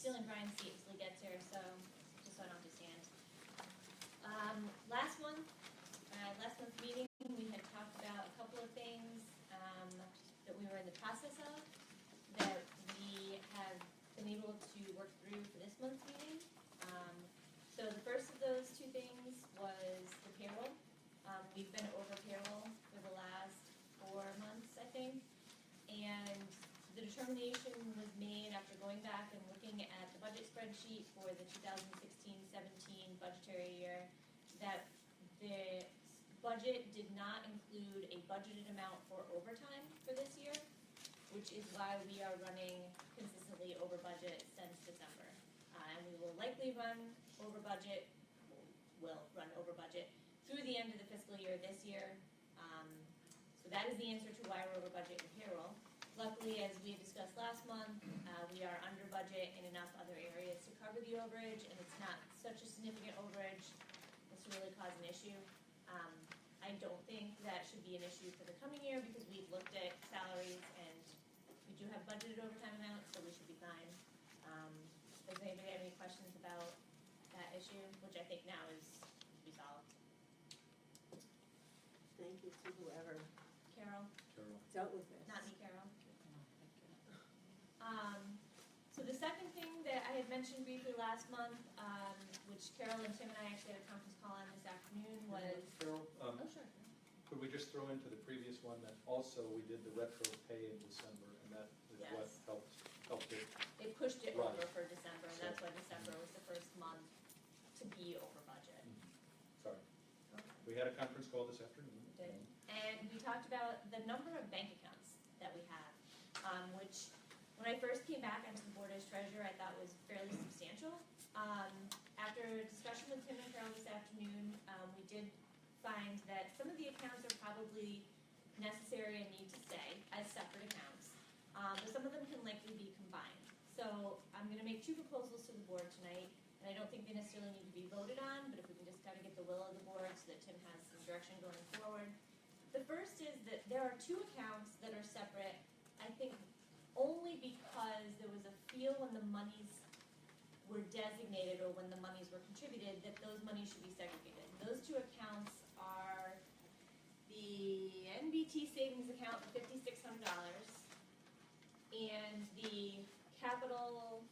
stealing Brian's seat until he gets here, so just so I don't have to stand. Last month's meeting, we had talked about a couple of things that we were in the process of that we have been able to work through for this month's meeting. So the first of those two things was the payroll. We've been over payroll for the last 4 months, I think, and the determination was made after going back and looking at the budget spreadsheet for the 2016-17 budgetary year that the budget did not include a budgeted amount for overtime for this year, which is why we are running consistently over budget since December. And we will likely run over budget through the end of the fiscal year this year. So that is the answer to why we're over budget in payroll. Luckily, as we discussed last month, we are under budget in enough other areas to cover the overage, and it's not such a significant overage as to really cause an issue. I don't think that should be an issue for the coming year because we've looked at salaries and we do have budgeted overtime amounts, so we should be fine. Does anybody have any questions about that issue, which I think now is resolved? Thank you to whoever Carol? dealt with this. Not me, Carol. So the second thing that I had mentioned briefly last month, which Carol and Tim and I actually had a conference call on this afternoon, was... Carol, oh, sure. could we just throw into the previous one that also we did the retro pay in December, and that is Yes. what helped it? They pushed it Right. over for December, and that's why December was the first month to be over budget. Sorry. Okay. We had a conference call this afternoon. We did. And we talked about the number of bank accounts that we have, which when I first came back onto the board as treasurer, I thought was fairly substantial. After a discussion with Tim and Carol this afternoon, we did find that some of the accounts are probably necessary and need to stay as separate accounts, but some of them can likely be combined. So I'm going to make 2 proposals to the board tonight, and I don't think they necessarily need to be voted on, but if we can just kind of get the will of the board so that Tim has some direction going forward. The first is that there are 2 accounts that are separate, I think only because there was a feel when the monies were designated or when the monies were contributed that those monies should be segregated. Those 2 accounts are the NBT savings account for $5,600 and the capital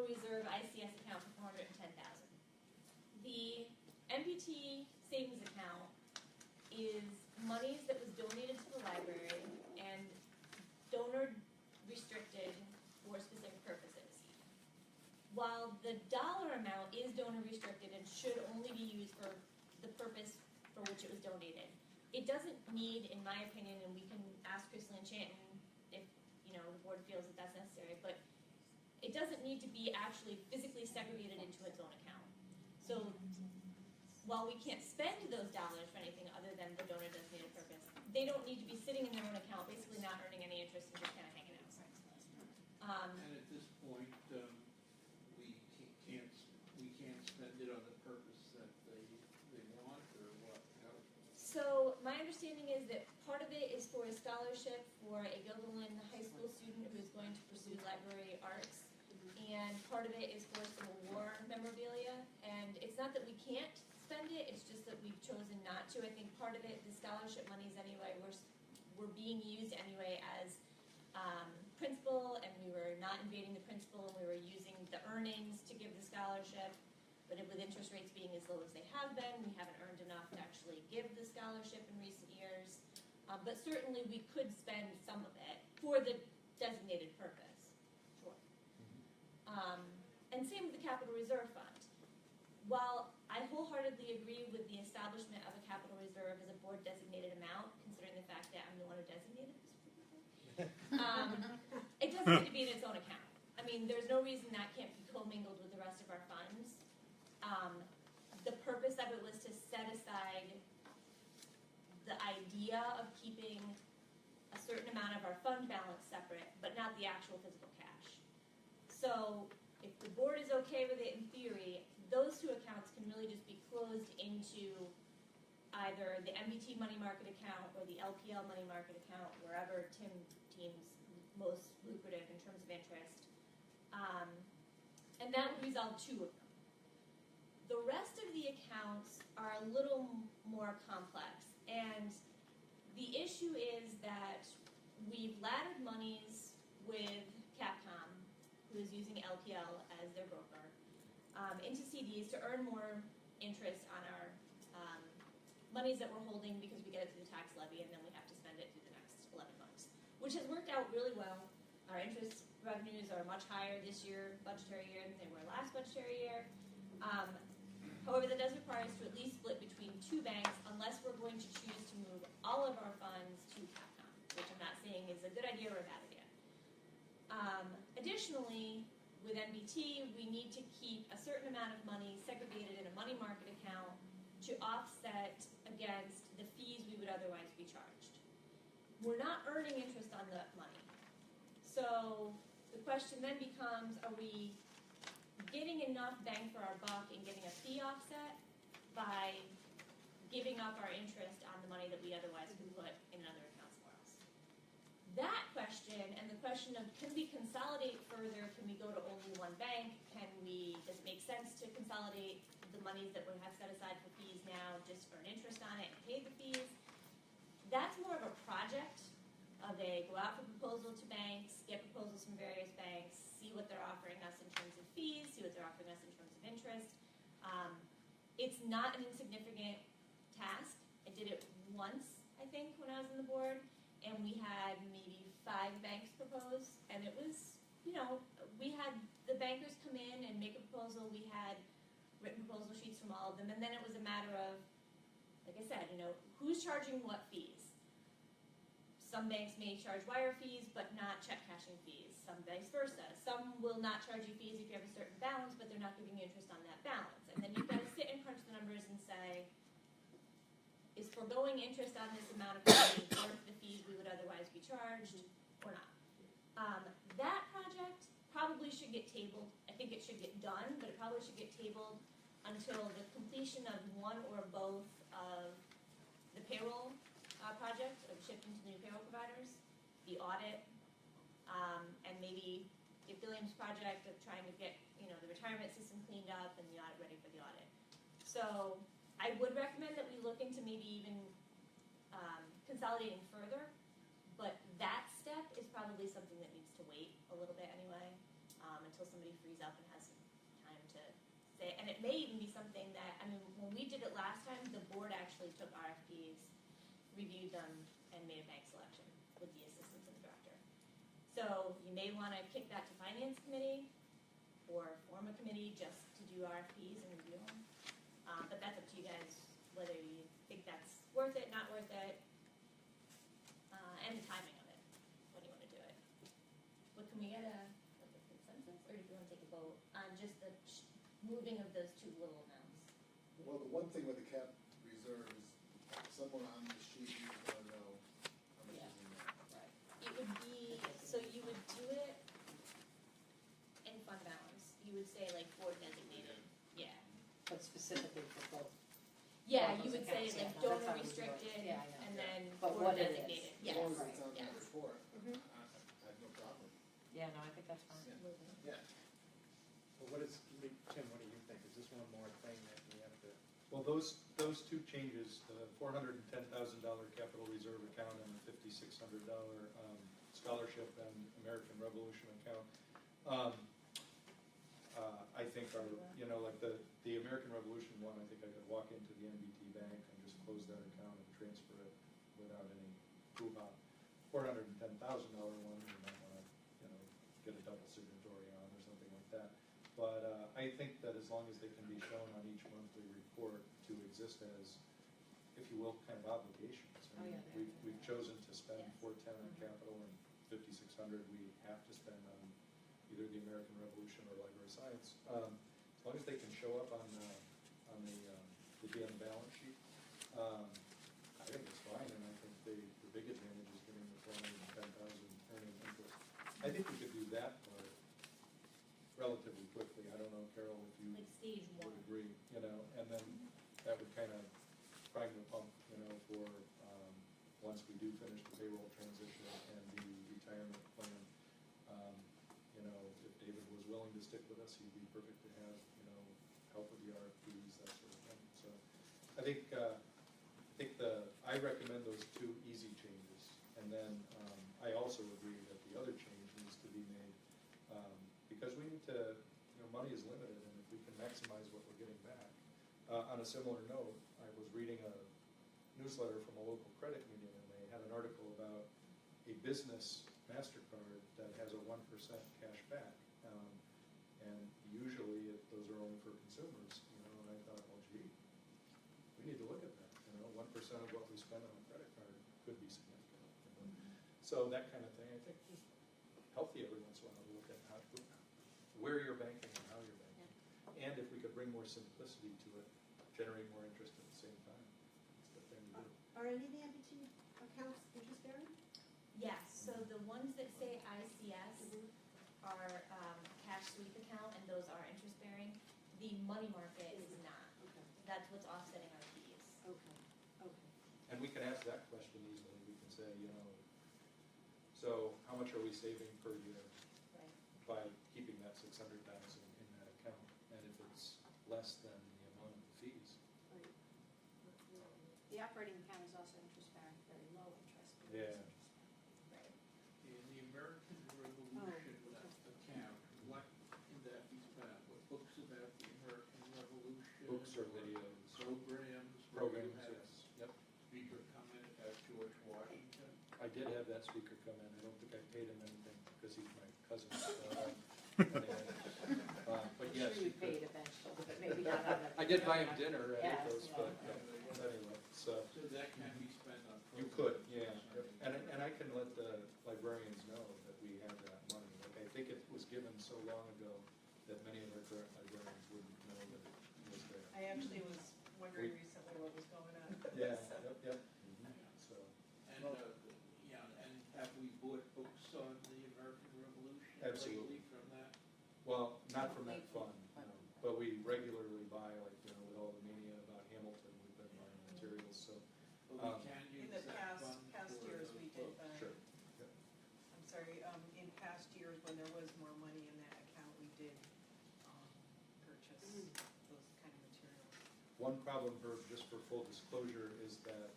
reserve ICS account for $410,000. The NBT savings account is monies that was donated to the library and donor restricted for specific purposes. While the dollar amount is donor restricted and should only be used for the purpose for which it was donated, it doesn't need, in my opinion, and we can ask Crystal and Chanton if the board feels that that's necessary, but it doesn't need to be actually physically segregated into its own account. So while we can't spend those dollars for anything other than the donor designated purpose, they don't need to be sitting in their own account, basically not earning any interest and just kind of hanging out. And at this point, we can't spend it on the purpose that they want, or what? So my understanding is that part of it is for a scholarship for a Gilderland High School student who is going to pursue library arts, and part of it is for Civil War memorabilia. And it's not that we can't spend it, it's just that we've chosen not to. I think part of it, the scholarship monies anyway, were being used anyway as principal, and we were not invading the principal, and we were using the earnings to give the scholarship. But with interest rates being as low as they have been, we haven't earned enough to actually give the scholarship in recent years. But certainly we could spend some of it for the designated purpose. Sure. And same with the Capital Reserve Fund. While I wholeheartedy agree with the establishment of a capital reserve as a board designated amount, considering the fact that I'm the one who designated this, it doesn't need to be in its own account. I mean, there's no reason that can't be commingled with the rest of our funds. The purpose of it was to set aside the idea of keeping a certain amount of our fund balance separate, but not the actual physical cash. So if the board is okay with it in theory, those 2 accounts can really just be closed into either the MBT money market account or the LPL money market account, wherever Tim deems most lucrative in terms of interest. And that would resolve 2 of them. The rest of the accounts are a little more complex, and the issue is that we've laddered monies with Capcom, who is using LPL as their broker, into CDs to earn more interest on our monies that we're holding because we get it through the tax levy and then we have to spend it through the next 11 months, which has worked out really well. Our interest revenues are much higher this year, budgetary year, than they were last budgetary year. However, that does require us to at least split between 2 banks unless we're going to choose to move all of our funds to Capcom, which I'm not saying is a good idea or a bad idea. Additionally, with NBT, we need to keep a certain amount of money segregated in a money market account to offset against the fees we would otherwise be charged. We're not earning interest on that money. So the question then becomes, are we getting enough bang for our buck and getting a fee offset by giving up our interest on the money that we otherwise could put in other accounts for us? That question and the question of can we consolidate further, can we go to only one bank, does it make sense to consolidate the monies that we have set aside for fees now, just earn interest on it and pay the fees? That's more of a project of go out for proposal to banks, get proposals from various banks, see what they're offering us in terms of fees, see what they're offering us in terms of interest. It's not an insignificant task. I did it once, I think, when I was on the board, and we had maybe 5 banks propose, and it was, we had the bankers come in and make a proposal. We had written proposal sheets from all of them, and then it was a matter of, like I said, who's charging what fees? Some banks may charge wire fees, but not check cashing fees. Some vice versa. Some will not charge you fees if you have a certain balance, but they're not giving you interest on that balance. And then you've got to sit and crunch the numbers and say, is foregoing interest on this amount of money worth the fees we would otherwise be charged or not? That project probably should get tabled. I think it should get done, but it probably should get tabled until the completion of one or both of the payroll project of shifting to the new payroll providers, the audit, and maybe the Williams project of trying to get the retirement system cleaned up and the audit ready for the audit. So I would recommend that we look into maybe even consolidating further, but that step is probably something that needs to wait a little bit anyway, until somebody frees up and has some time to say. And it may even be something that, when we did it last time, the board actually took RFPs, reviewed them, and made a bank selection with the assistance of the director. So you may want to kick that to finance committee or form a committee just to do RFPs and review them. But that's up to you guys, whether you think that's worth it, not worth it, and the timing of it, when you want to do it. But can we get a consensus, or do you want to take a vote on just the moving of those 2 little amounts? Well, the one thing with the cap reserve is somewhere on the sheet you want to know how much is in there. Right. It would be, so you would do it in fund balance. You would say like board designated. Yeah. But specifically for both. Yeah, Both you those would say accounts, like yeah, no, that's donor how we do it. restricted, Yeah, I know. and then But board what it is. designated. As Yes. long as it's on Yes. that report, Mhm. I have no problem. Yeah, no, I think that's fine. Yeah. Moving. Yeah. Well, Tim, what do you think? Is this one more thing that we have to? Well, those 2 changes, the $410,000 capital reserve account and the $5,600 scholarship and American Revolution account, I think are, like the American Revolution one, I think I could walk into the NBT bank and just close that account and transfer it without any hoo-ha. $410,000 one, you might want to, get a double signatory on or something like that. But I think that as long as they can be shown on each monthly report to exist as, if you will, kind of obligations. Oh, yeah, We've chosen to spend Yes. $410 on capital and $5,600 we have to spend on either the American Revolution or Library of Science. As long as they can show up on the balance sheet, I think it's fine, and I think the big advantage is getting the $410,000 earning interest. I think we could do that part relatively quickly. I don't know, Carol, if you Like stage would 1. agree, and then that would kind of prime the pump, for once we do finish the payroll transition and the retirement plan. If David was stick with us, he'd be perfect to have, help with the RFPs, that sort of thing. So I think I recommend those two easy changes. And then I also agree that the other change needs to be made, because we need to, money is limited, and if we can maximize what we're getting back. On a similar note, I was reading a newsletter from a local credit union, and they had an article about a business MasterCard that has a 1% cash back. And usually those are only for consumers, and I thought, well, gee, we need to look at that. 1% of what we spend on a credit card could be significant. So that kind of thing, I think, is healthy every once in a while to look at where you're banking and how you're banking. And if we could bring more simplicity to it, generate more interest at the same time. It's the thing to do. Are any of the MBT accounts interest bearing? Yes, so the ones that say ICS are cash sweep account, and those are interest bearing. The money market is not. Okay, That's what's offsetting our fees. okay, okay. And we can ask that question easily. We can say, so how much are we saving per year Right. by keeping that 600,000 in that account? And if it's less than the amount of the fees, Right. The operating account is also interest bearing, very low interest. but Yeah. it's interest bearing. Right. In the American Revolution account, what can that be spent? What books about the American Revolution? books or videos. Programs? Programs, Where you had yes. Yep. speaker come in about George Washington? I did have that speaker come in. I don't think I paid him anything because he's my cousin. Anyway. But yes. I'm sure you paid eventually, but maybe not on the. I did buy him dinner at Yes, those, yeah. but anyway, so. So that can be spent on You programs. could, yeah, and I can let the librarians know that we have that money. Like, I think it was given so long ago that many of our current librarians wouldn't know that it was there. I actually was wondering recently what was going on. Yeah, So- yep, so, And, and have we bought books on the American Revolution Absolutely. lately from that? well, not from that fund, but we regularly buy, like, with all the mania about Hamilton, we've been buying materials, so, But Um, we can use In the that past fund for years, those we did books. buy. sure. I'm sorry, in past years, when there was more money in that account, we did purchase those kind of materials. One problem, Herb, just for full disclosure, is that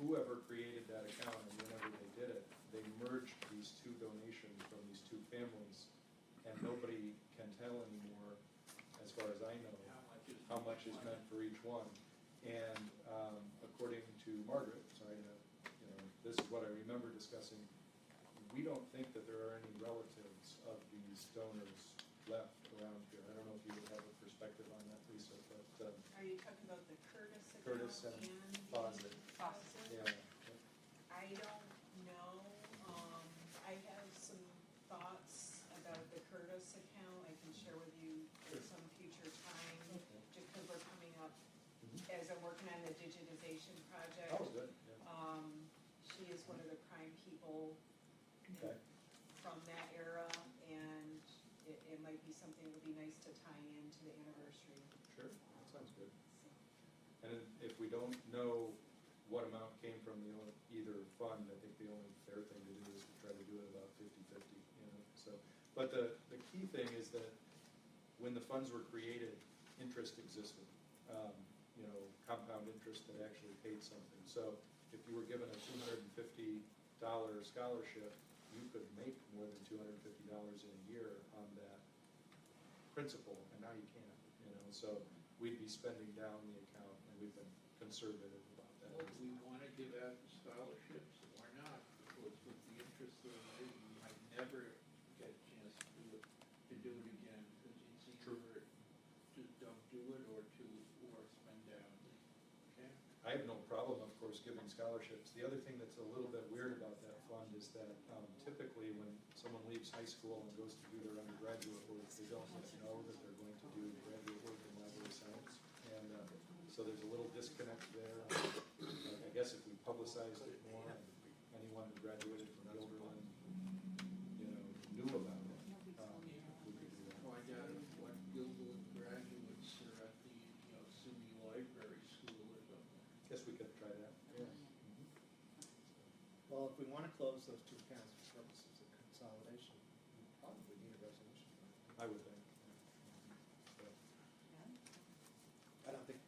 whoever created that account and whenever they did it, they merged these two donations from these two families, and nobody can tell anymore, as far as I know, how much is meant for each one. And according to Margaret, sorry to, this is what I remember discussing, we don't think that there are any relatives of these donors left around here. I don't know if you would have a perspective on that, Lisa, but, Are you talking about the Curtis account Curtis and and the Fawcett. Fawcett? yeah. I don't know. I have some thoughts about the Curtis account I can share with you at some future time, Okay. just because we're coming up, Mhm. as I'm working on the digitization project. Oh, good, yeah, She is one of the prime people okay. from that era, and it might be something that would be nice to tie into the anniversary. Sure, that sounds good. So, And if we don't know what amount came from either fund, I think the only fair thing to do is to try to do it about 50-50, so. But the key thing is that when the funds were created, interest existed, compound interest that actually paid something. So if you were given a $250 scholarship, you could make more than $250 in a year on that principal, and now you can't, so we'd be spending down the account, and we've been conservative about that. Well, do we want to give out the scholarships or not? Because with the interest rate, we might never get a chance to do it again, because it's True. either just don't do it or spend down the account. I have no problem, of course, giving scholarships. The other thing that's a little bit weird about that fund is that typically when someone leaves high school and goes to do their undergraduate work, they don't yet know that they're going to do graduate work in library science. And so there's a little disconnect there. I guess if we publicized it more, and anyone who graduated from Gilderland, knew about it, we could do that. Find out what Gilbert graduates are at the, SUNY Library School or something. Guess we could try that, yeah. Well, if we want to close those two accounts for purposes of consolidation, we probably need a resolution. I would think. So, I don't think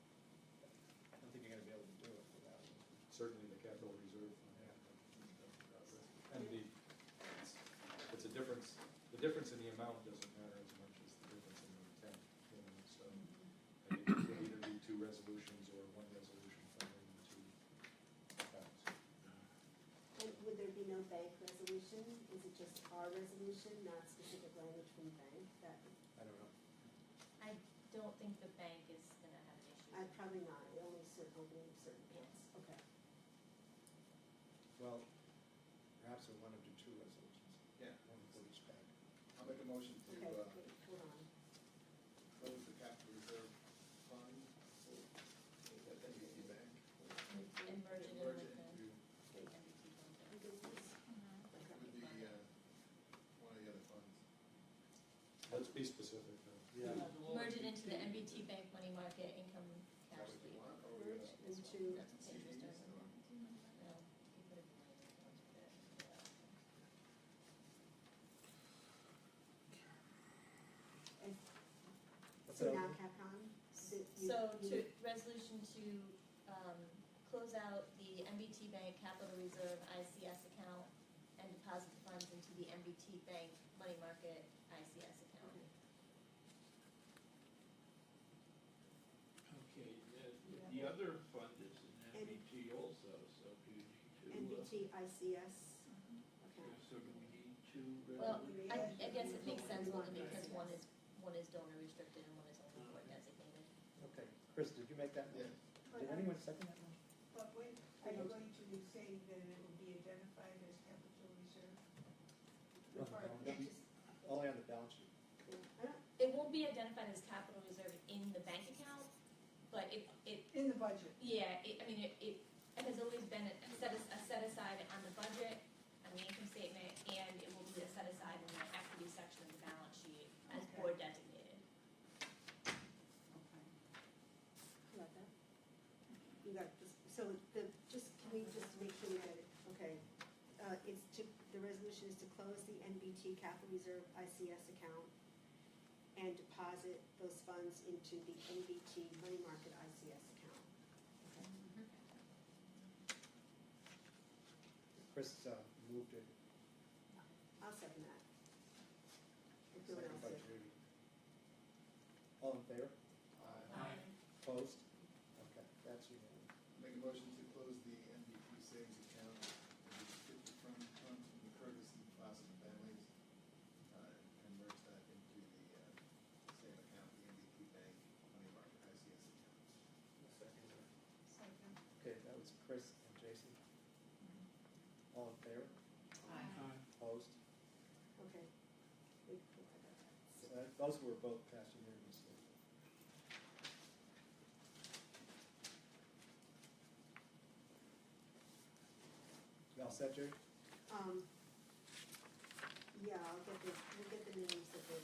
you're gonna be able to do it without. certainly the capital reserve fund. And it's a difference, the difference in the amount doesn't matter as much as the difference in the intent, you know, so. I think it would either be two resolutions or one resolution funding the two accounts. And would there be no bank resolution? Is it just our resolution, not specific language from the bank? That, I don't know. I don't think the bank is gonna have an issue. probably not, it only opening certain accounts. Okay. Well, perhaps we want to do two resolutions, Yeah. one for each bank. I'll make a motion to, Okay, wait, hold on. close the capital reserve fund for the NBT Bank. And merge it in Merge with it the into, MBT fund. Who does this? with the, one of the other funds. Let's be specific, though. Merge it into the MBT bank money market income Is that cash what you sweep. want, or are we Merge gonna? into, That's what interest CDs does. or- No, you put it in money accounts, put it, yeah. What's so that? now Capcom? So to, resolution to, close out the MBT Bank Capital Reserve ICS account and deposit the funds into the MBT Bank Money Market ICS account. Okay, the other fund is an MBT also, so do you need to? NBT ICS So account. do we need two Well, resolutions? I guess it makes sense only because one is donor restricted and one is only court designated. Okay, Chris, did you make that Yeah. motion? Did anyone second that motion? But when, are you going to say that it will be identified as capital reserve? No, Or no, it'll be Only on the balance sheet. I don't, It won't be identified as capital reserve in the bank account, but it, in the budget? yeah, it has always been a set aside on the budget, on the income statement, and it will be a set aside in the equity section of the balance sheet as Okay. board designated. you got that? You got this, so the, just, can we just make sure we get it, okay? It's to, the resolution is to close the NBT Capital Reserve ICS account and deposit those funds into the NBT Money Market ICS account. Chris moved it. I'll second that. If no one Second else by did. Judy. All in favor? Opposed? Okay, that's unanimous. Make a motion to close the NBT savings account and restrict the funds from the Curtis and Fawcett families, and merge that into the, same account, the NBT Bank Money Market ICS account. Second. Okay, that was Chris and Jason. All in favor? Opposed? Okay. We- I got that. So those were both passed unanimously. You all set, Jerry? Yeah, we'll get the names of the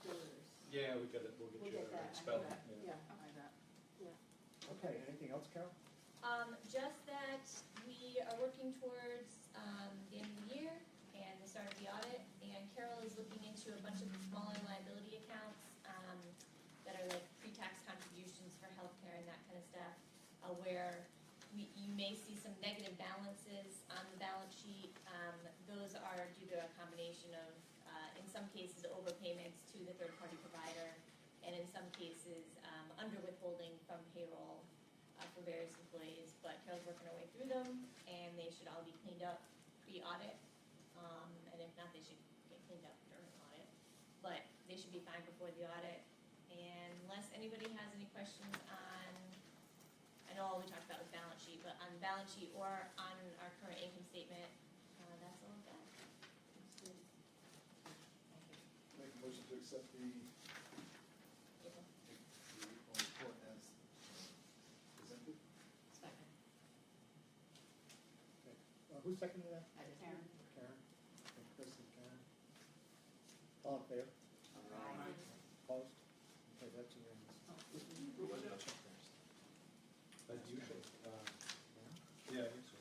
donors. Yeah, we'll get We'll you get that, I spelling, got yeah. Yeah. Okay, anything else, Carol? Just that we are working towards, the end of the year and the start of the audit, and Carol is looking into a bunch of the smaller liability accounts, that are like pre-tax contributions for healthcare and that kind of stuff, where you may see some negative balances on the balance sheet. Those are due to a combination of, in some cases, overpayments to the third-party provider, and in some cases, under withholding from payroll for various employees. But Carol's working her way through them, and they should all be cleaned up pre-audit. And if not, they should get cleaned up during audit. But they should be fine before the audit. And unless anybody has any questions on, I know all we talked about was balance sheet, but on the balance sheet or on our current income statement, that's all I've got. Make a motion to accept the April? report as presented. Second. Okay. Who seconded that? I did. Karen? Okay, Chris and Karen. All in favor? Opposed? Okay, that's unanimous. But you should, yeah, I think so.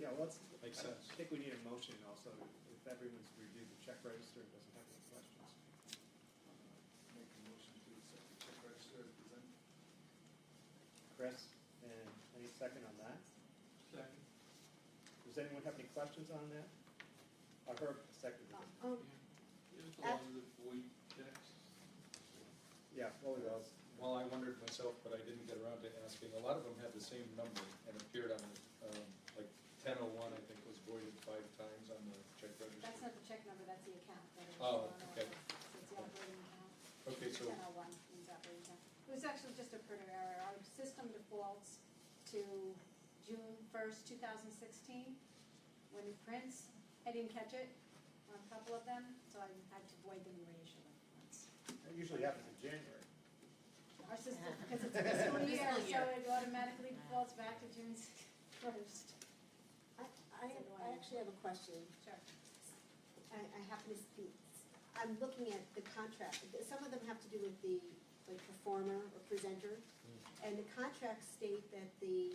Yeah, well, Makes I sense. think we need a motion also, if everyone's reviewed the check register and doesn't have any questions. Chris, and any second on that? Second. Does anyone have any questions on that? Herb seconded it. There's a lot of the void checks. Yeah, what were those? Well, I wondered myself, but I didn't get around to asking. A lot of them had the same number and appeared on the, like 1001, I think, was voided 5 times on the check register. That's not the check number, that's the account. That is Oh, on okay. So it's the operating account. Okay, so, 1001 means operating account. It was actually just a printer error. Our system defaults to June 1st, 2016. When it prints, I didn't catch it on a couple of them, so I had to void them and reissue them once. It usually happens in January. Our system, because it's a fiscal year, so it automatically defaults back to June 1st. I actually have a question. Sure. I happen to speak, I'm looking at the contract, some of them have to do with the, like, performer or presenter. And the contracts state that the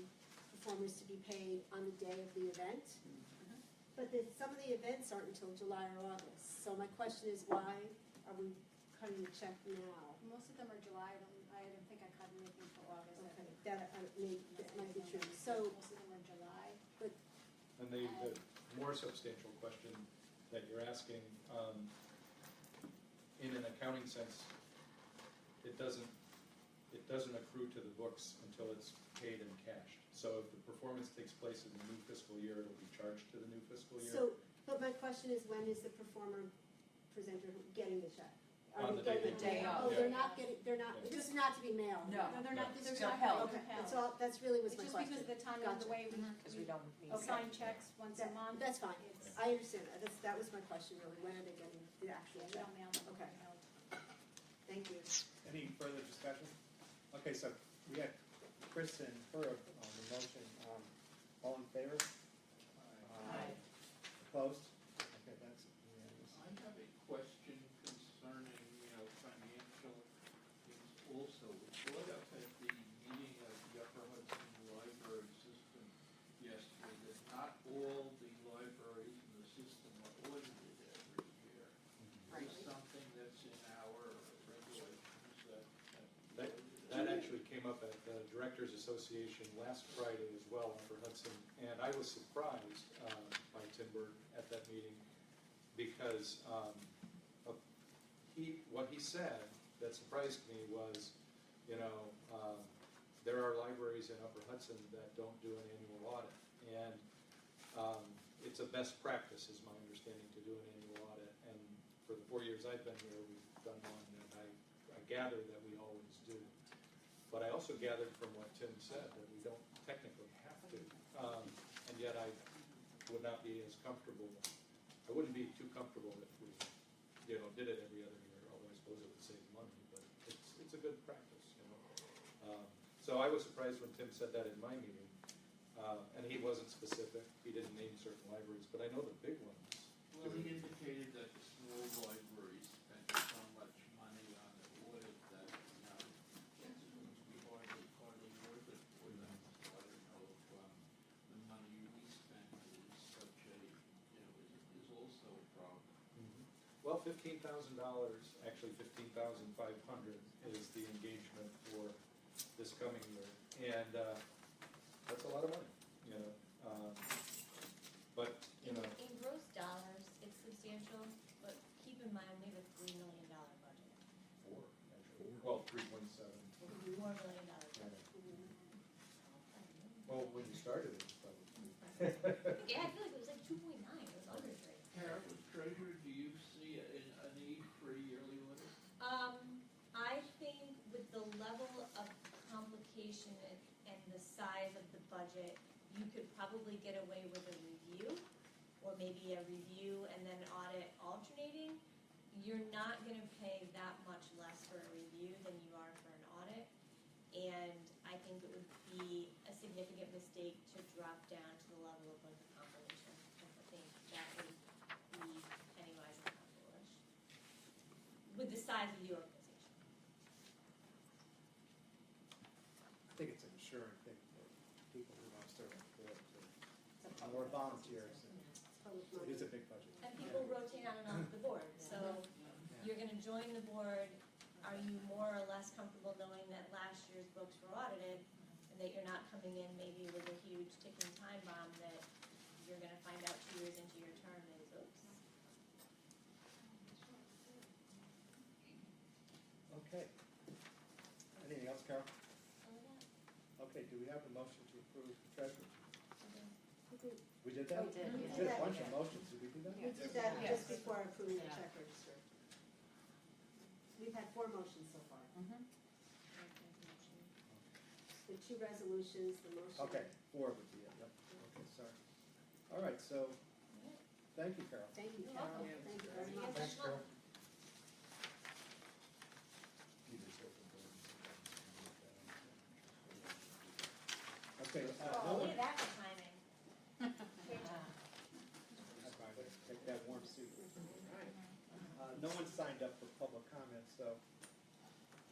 performer is to be paid on the day of the event. But some of the events aren't until July or August. So my question is, why are we cutting the check now? Most of them are July. I don't think I cut anything for August. Okay, that might be true. So, Most of them are July. and the more substantial question that you're asking, in an accounting sense, it doesn't accrue to the books until it's paid and cashed. So if the performance takes place in the new fiscal year, it'll be charged to the new fiscal year. so, but my question is, when is the performer presenter getting the check? Are On they the day getting they it? do it. Oh, they're Yeah. not getting, they're not, Yeah. this is not to be mailed? No, they're not, No. they're Still not held. Okay, held. that's all, that's really was It's my just question. because of the timing of the way Because we we don't need. assign checks once a month. That's fine, It's- I understand, that was my question really, when are they getting the actual Yeah, we check? don't mail them. Okay. we mail Thank you. Any further discussion? Okay, so we had Chris and Herb on the motion. All in favor? Aye. Opposed? Okay, that's unanimous. I have a question concerning, financial things also. We brought up at the meeting of the Upper Hudson Library System yesterday that not all the libraries in the system are audited every year. Is this something that's in our regulations that? That actually came up at the Directors Association last Friday as well, Upper Hudson, and I was surprised by Tim Burton at that meeting because what he said that surprised me was, there are libraries in Upper Hudson that don't do an annual audit, and it's a best practice, is my understanding, to do an annual audit. And for the 4 years I've been here, we've done one, and I gather that we always do. But I also gathered from what Tim said that we don't technically have to. And yet I would not be as comfortable, I wouldn't be too comfortable if we, did it every other year, although I suppose it would save money, but it's a good practice, So I was surprised when Tim said that in my meeting. And he wasn't specific, he didn't name certain libraries, but I know the big ones. Well, he indicated that the small libraries spent so much money on the audit that, it's going to be hardly worth it for them. So I don't know if the money we spent is such a, is also a problem. Well, $15,000, actually $15,500 is the engagement for this coming year. And that's a lot of money, But, In gross dollars, it's substantial, but keep in mind, we have a $3 million budget. 4, actually. Well, 3.7. $4 million budget. Well, when you started it, it was probably. Yeah, I feel like it was like 2.9, it was under 3. Carol, as treasurer, do you see a need for a yearly audit? I think with the level of complication and the size of the budget, you could probably get away with a review, or maybe a review and then audit alternating. You're not gonna pay that much less for a review than you are for an audit. And I think it would be a significant mistake to drop down to the level of like a compilation. I think that would be penny wise and pound foolish with the size of the organization. I think it's an assuring thing for people who want to start on the board to more volunteers. It is a big budget. And people rotate on and off the board, so you're gonna join the board, are you more or less comfortable knowing that last year's books were audited? and that you're not coming in maybe with a huge ticking time bomb that you're gonna find out 2 years into your term is, oops. Okay. Anything else, Carol? All of that. Okay, do we have a motion to approve the treasurer? Okay. We did that? We did, We yeah. did a bunch of motions, did we do that? We did that Yes. just before approving the Yeah. check register. We've had 4 motions so far. The 2 resolutions, the motion. Okay, 4 would be it, yep, okay, sorry. All right, so, thank you, Carol. Thank you, You're Carol. welcome. Thank you very See you much. next month. Peter's open door. Okay, Oh, no look one, at that for timing. that's fine, let's take that warm suit. No one signed up for public comments, so,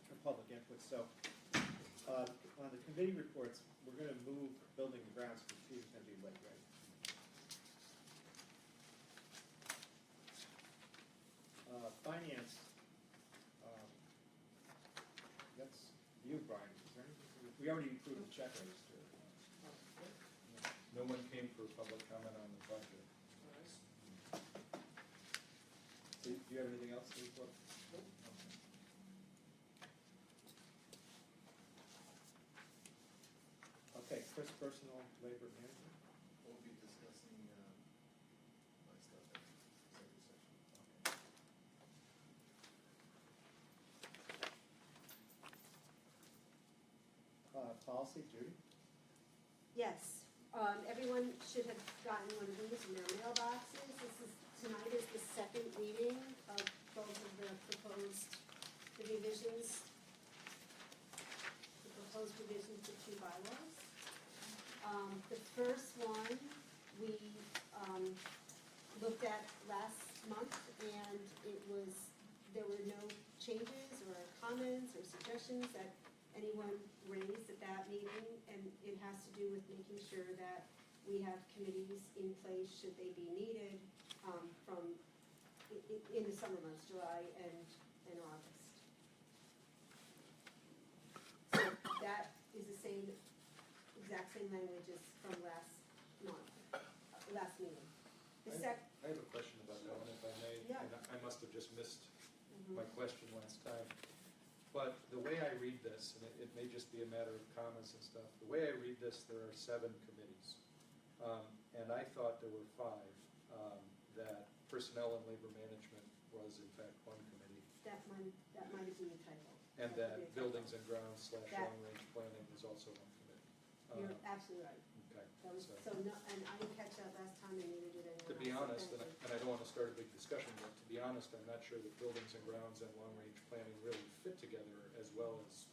for public input, so, on the committee reports, we're gonna move building and grounds, because Peter's gonna be late, right? Finance, that's you, Brian, is there anything, we already approved the check register. No one came for public comment on the budget. Do you have anything else to report? Okay, Chris, personal labor management? We'll be discussing, my stuff in executive session. Okay. Policy, Judy? Yes, everyone should have gotten one of these in their mailboxes. Tonight is the second reading of both of the proposed revisions. The proposed revisions to 2 bylaws. The first one, we, looked at last month, and there were no changes or comments or suggestions that anyone raised at that meeting, and it has to do with making sure that we have committees in place should they be needed, in the summer months, July and August. So that is the exact same language as from last meeting. The I have a question about that one, if I may. Yeah. And I must have just missed Mhm. my question last time. But the way I read this, and it may just be a matter of comments and stuff, the way I read this, there are 7 committees. And I thought there were 5, that personnel and labor management was in fact one committee. That might have been a typo. And That could be a that typo. buildings and grounds / That- long-range planning was also one committee. You're absolutely right. Okay, That was, so, so no, and I didn't catch that last time, and neither did anyone else. to be so honest, thank and you. and I don't want to start a big discussion, but to be honest, I'm not sure that buildings and grounds and long-range planning really fit together as well as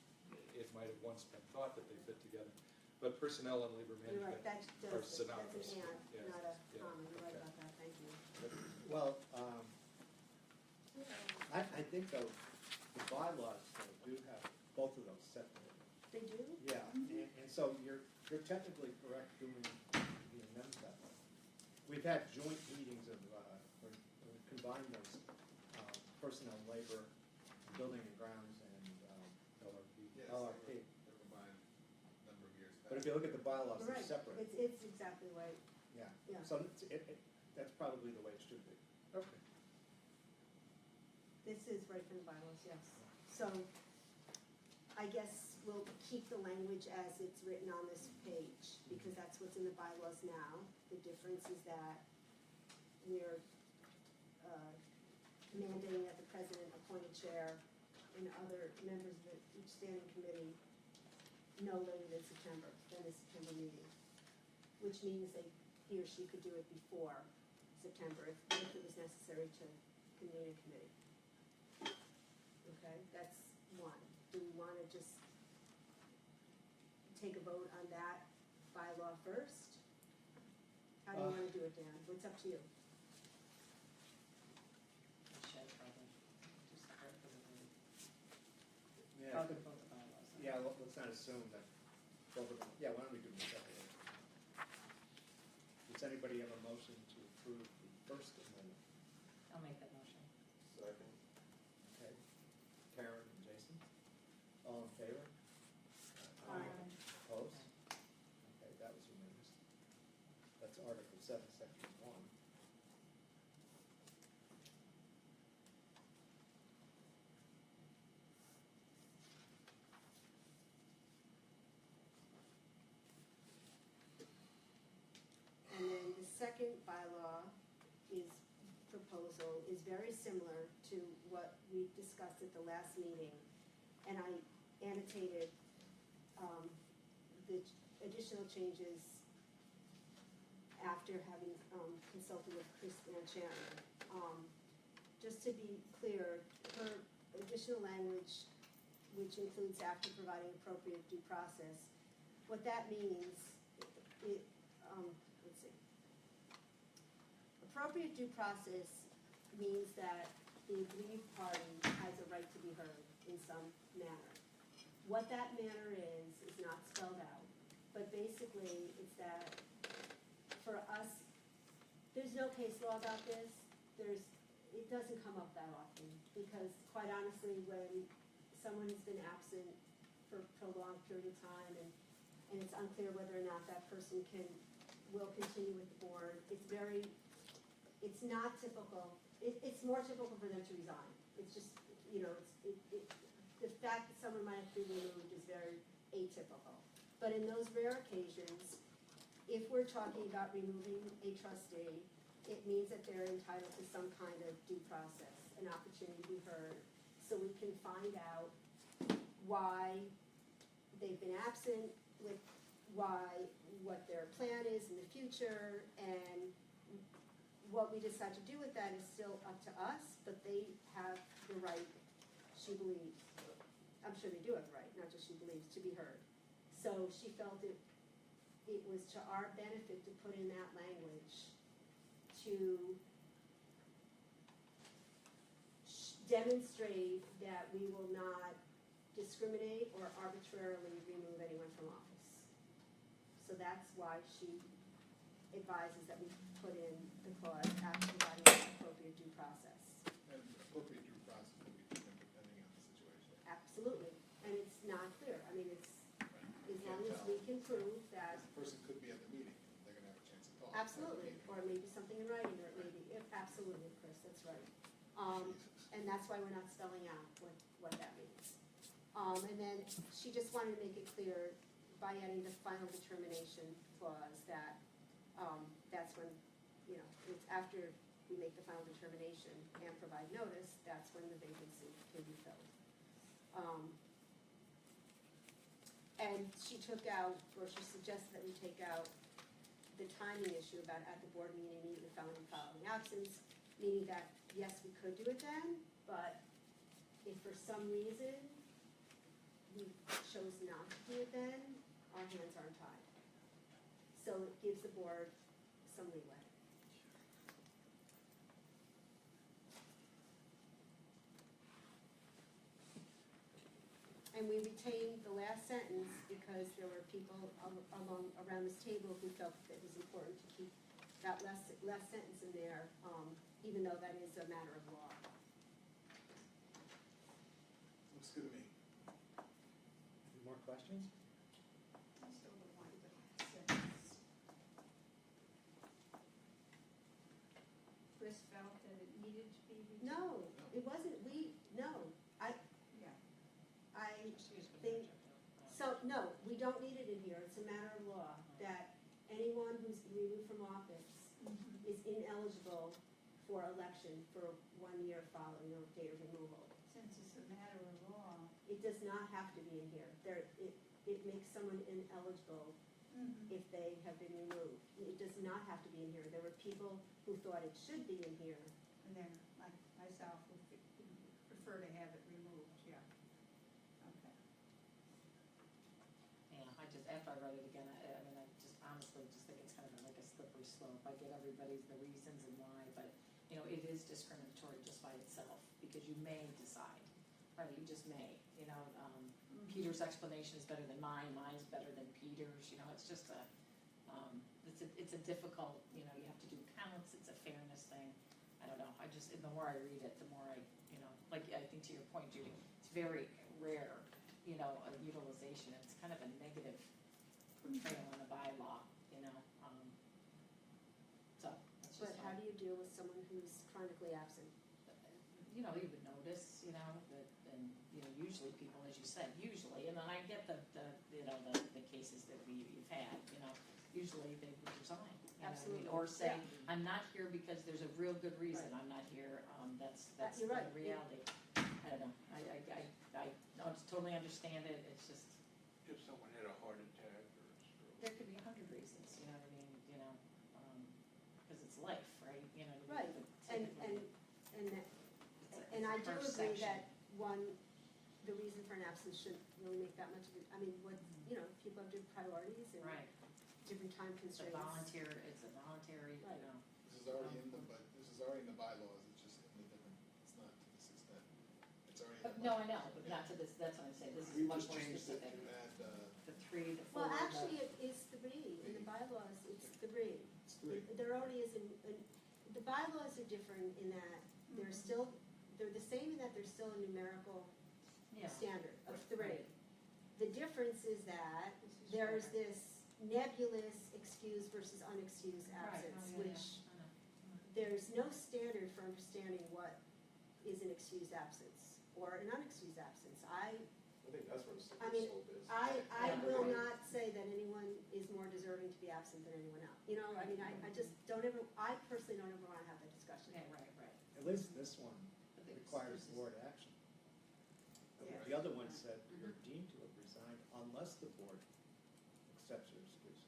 it might have once been thought that they fit together. But personnel and labor You're right, management that are does, synonymous. that's an Yeah, and, not a yeah, comma, you're right okay. about that, thank you. Well, I think though, the bylaws though do have both of those separate. They do? Yeah, and so you're technically correct doing the amendment that way. We've had joint meetings of, where we combined those, personnel, labor, building and grounds, and, LRP. Yes, LRP. they were combined a number of years back. But if you look at the bylaws, they're Right, separate. it's exactly right, Yeah, yeah. so that's probably the way it should be. Okay. This is right from the bylaws, yes. So, I guess we'll keep the language as it's written on this page, because that's what's in the bylaws now. The difference is that we're mandating that the president appoint a chair and other members of each standing committee no later than the September meeting. Which means he or she could do it before September if it was necessary to convene a committee. Okay, that's one. Do we want to just take a vote on that bylaw first? How do you want to do it, Dan? What's up to you? Yeah, yeah, let's not assume that both of them, yeah, why don't we do them separately? Does anybody have a motion to approve the first amendment? I'll make that motion. Second. Okay, Karen and Jason, all in favor? Aye. Opposed? is very similar to what we discussed at the last meeting. And I annotated the additional changes after having consulted with Chris and Sharon. Just to be clear, her additional language, which includes after providing appropriate due process, what that means, let's see. Appropriate due process means that the aggrieved party has a right to be heard in some manner. What that manner is not spelled out, but basically it's that for us, there's no case law about this. It doesn't come up that often because quite honestly, when someone has been absent for a prolonged period of time and it's unclear whether or not that person will continue with the board, it's not typical. It's more typical for them to resign. It's just, the fact that someone might have been removed is very atypical. But in those rare occasions, if we're talking about removing a trustee, it means that they're entitled to some kind of due process, an opportunity to be heard, so we can find out why they've been absent, what their plan is in the future, and what we decide to do with that is still up to us, but they have the right, she believes, I'm sure they do have the right, not just she believes, to be heard. So she felt it was to our benefit to put in that language to demonstrate that we will not discriminate or arbitrarily remove anyone from office. So that's why she advises that we put in the clause after providing appropriate due process. And appropriate due process will be different depending on the situation. Absolutely, and it's not clear. I mean, it's, Right. as long as we can prove that, The person could be at the meeting, and they're gonna have a chance to talk. absolutely, or maybe something in writing, or maybe, absolutely, Chris, that's right. And that's why we're not spelling out what that means. And then she just wanted to make it clear by adding the final determination clause that, that's when, it's after we make the final determination and provide notice, that's when the vacancy can be filled. And she took out, or she suggested that we take out the timing issue about at the board meeting immediately following absence, meaning that, yes, we could do it then, but if for some reason we chose not to do it then, our hands aren't tied. So it gives the board some leeway. And we retained the last sentence because there were people around this table who felt that it was important to keep that last sentence in there, even though that is a matter of law. Looks good to me. Any more questions? I still don't want the sentence. Chris felt that it needed to be retained. No, it wasn't, Yeah. I think, so, no, we don't need it in here, it's a matter of law, that anyone who's removed from office is ineligible for election for 1 year following the date of removal. Since it's a matter of law. It does not have to be in here. It makes someone ineligible if they have been removed. It does not have to be in here. There were people who thought it should be in here. And then, like myself, would prefer to have it removed, yeah. Okay. Yeah, after I read it again, I honestly just think it's kind of like a slippery slope. I get everybody's, the reasons and why, but, it is discriminatory just by itself, because you may decide, right, you just may, Peter's explanation is better than mine's better than Peter's, it's just it's a difficult, you have to do counts, it's a fairness thing. I don't know, the more I read it, the more I think to your point, Judy, it's very rare, a utilization, it's kind of a negative portrayal in a bylaw, so. that's But just how do you deal with someone who's chronically absent? you would notice, that, and, usually people, as you said, and then I get the cases that you've had, usually they would resign. Absolutely. Or say, Yeah. I'm not here because there's a real good reason, Right. I'm not here, that's You're the right. reality. I don't know, I totally understand it, it's just, If someone had a heart attack or a stroke. there could be 100 reasons, you know what I mean, because it's life, right, you know what I Right, mean? But and, typically, and I it's do a agree perception. that one, the reason for an absence shouldn't really make that much of it, I mean, what, people have different priorities and Right, different time it's a constraints. it's a voluntary, Right. This is already in the, this is already in the bylaws, it's just in the different, it's not to this extent. It's already in the. No, I know, but not to this, that's what I'm saying, this is We much just more changed it specific. to add, The 3, the 4, Well, actually, it is three, in the bylaws, it's three. it's three. There already is the bylaws are different in that they're still, they're the same in that there's still a numerical yeah. standard of Right. three. The difference is that there's this nebulous excused versus unexcused Right. absence, Oh, yeah, which yeah. I know. there's no standard for understanding what is an excused absence or an unexcused absence. I think that's what it's. I mean, I Yeah. will not say that anyone is more deserving to be absent than anyone else. I just don't ever, I personally don't ever want to have that discussion. Yeah, right, right. At least this one But the requires excuses- board action. Yeah. The other one said you're deemed to have resigned unless the board accepts your excuse.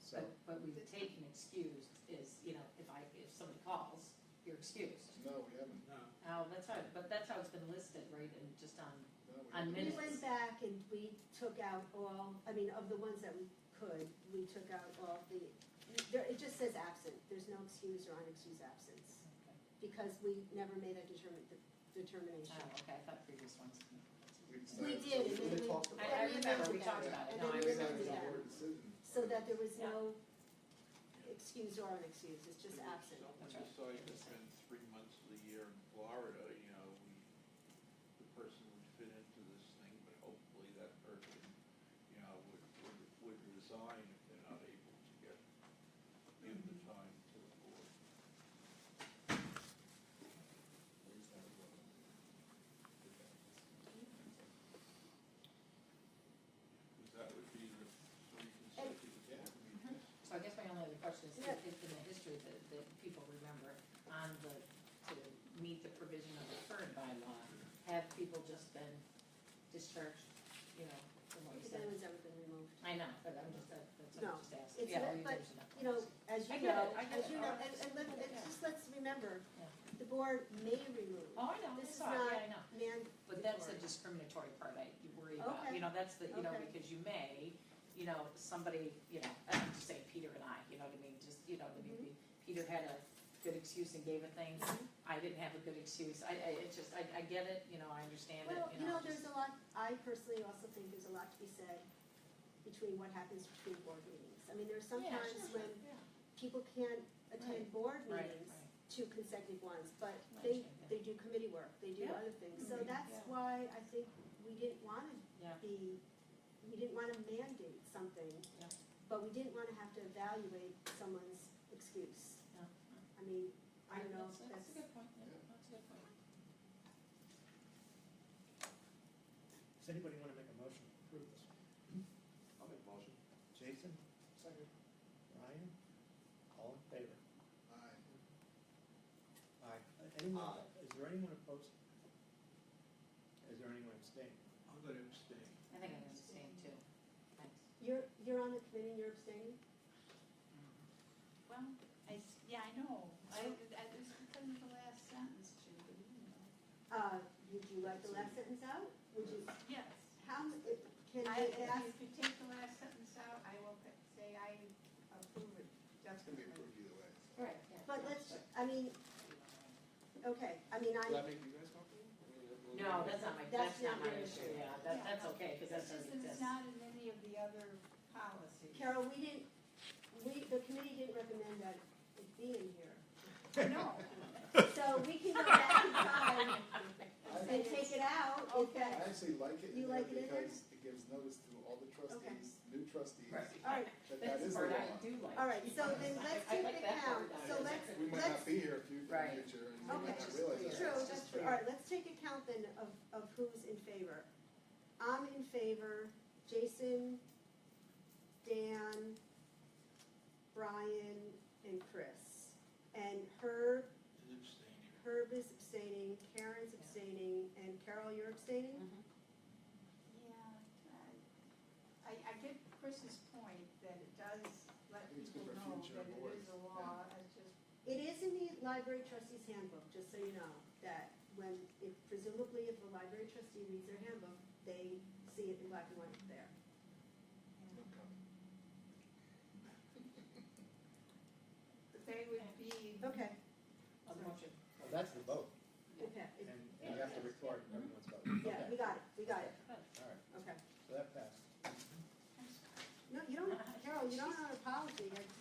So, But we've taken excused is, if somebody calls, you're excused. No, we haven't, No. Oh, that's how, but that's how it's been listed, right, and just on, no, we On haven't. We minutes. went back and we took out all, of the ones that we could, we took out all the, it just says absent. There's no excused or unexcused absence. Because we never made that determination. oh, okay, I thought previous ones. We did, and then we. talked about I it. remember, we amended talked that, about it. and No, then I we remember amended It's a that. board decision. So that there was Yeah. no excused or unexcused, it's just If absent. someone That's right. decided to spend 3 months of the year in Florida, the person would fit into this thing, but hopefully that person, would resign if they're not able to give the time to the board. Because that would be the 3 consecutive meetings. So I guess my only other question is, Yeah. if in the history that people remember, to meet the provision of the current bylaw, have people just been discharged, from what you If said? anyone's ever been removed. I know, but I'm just, that's what No, I'm just asking. it's Yeah, not- all you but, guys are not- As I you get know, it, I get it. let's remember, Yeah. the board may remove. Oh, I know, This it's is all, not yeah, I know. But that's the mandatory. discriminatory part you worry about, Okay. that's the, Okay. because you may, somebody, I'm just saying Peter and I, you know what I mean, just, maybe Peter had a good excuse and gave a thing, Mhm. I didn't have a good excuse, it's just, I get it, I understand it, Well, just- there's a lot, I personally also think there's a lot to be said between what happens between board meetings. I mean, there's Yeah, sometimes sure, when yeah. people can't attend Right. board Right, meetings, right. two consecutive ones, but I they, understand, yeah. they do committee work, they do Yeah. other things. So Mhm. that's Yeah. why I think we didn't wanna Yeah. we didn't wanna mandate something, Yeah. but we didn't wanna have to evaluate someone's excuse. Yeah. I mean, I don't know if That's a that's, good point, yeah, that's a good point. does anybody want to make a motion to approve this? I'll make a motion. Jason? Second. Ryan? All in favor? Aye. Aye. Anyone, is there anyone opposed? Is there anyone abstaining? I'm going to abstain. I think I'm gonna abstain too, thanks. you're on the committee and you're abstaining? Well, yeah, I know, it's because of the last sentence, Judy, Would you like the last sentence out? Would you, Yes. can I ask? If you take the last sentence out, I will say I approve it, It's gonna be approved either way. Right, yeah. But let's, okay, Will that make you guys comfortable? No, that's not my That's not issue, your issue. yeah, that's okay, cause that's It's just already that it's exists. not in any of the other policies. Carol, the committee didn't recommend that it be in here. No, So we can go back in time and take it out if Okay. that, I actually like it You in there like it in there? because it gives notice to all the trustees, new trustees, Right. all right, that That's the is the part law. I do like. all right, so then let's I take like the that part. count, so let's, We might not be here if you Right. get your, and you Okay. might not realize that. true, It's that's just true, fair. all right, let's take a count then of who's in favor. I'm in favor, Jason, Dan, Brian, and Chris. And her, Is it abstaining? Yeah, I get Chris's point that it does let I think it's people good for know future that it boards. is a law, it's just, It is in the library trustee's handbook, just so you know, that when, if presumably if a library trustee reads their handbook, they see it in black and white there. they would be. Okay, On the motion. Well, that's the vote, okay, and you have to record everyone's vote. yeah, we got it, All right, okay. so that passed. No, you don't, Carol, you don't have an apology, I just.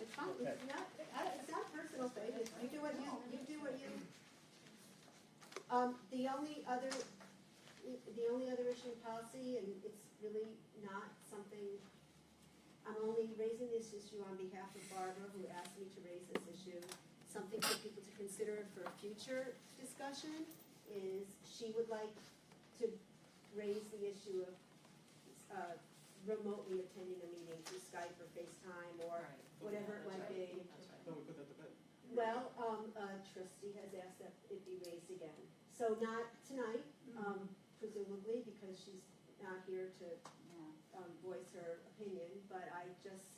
It's fine, it's not personal, Faith, you do what you do what you. The only other issue in policy, and it's really not something, I'm only raising this issue on behalf of Barbara, who asked me to raise this issue. Something for people to consider for future discussion is she would like to raise the issue of remotely attending a meeting through Skype or FaceTime or whatever it might be. No, we put that to bed. Well, a trustee has asked that it be raised again. So not tonight, presumably, because she's not here to voice her opinion, but I just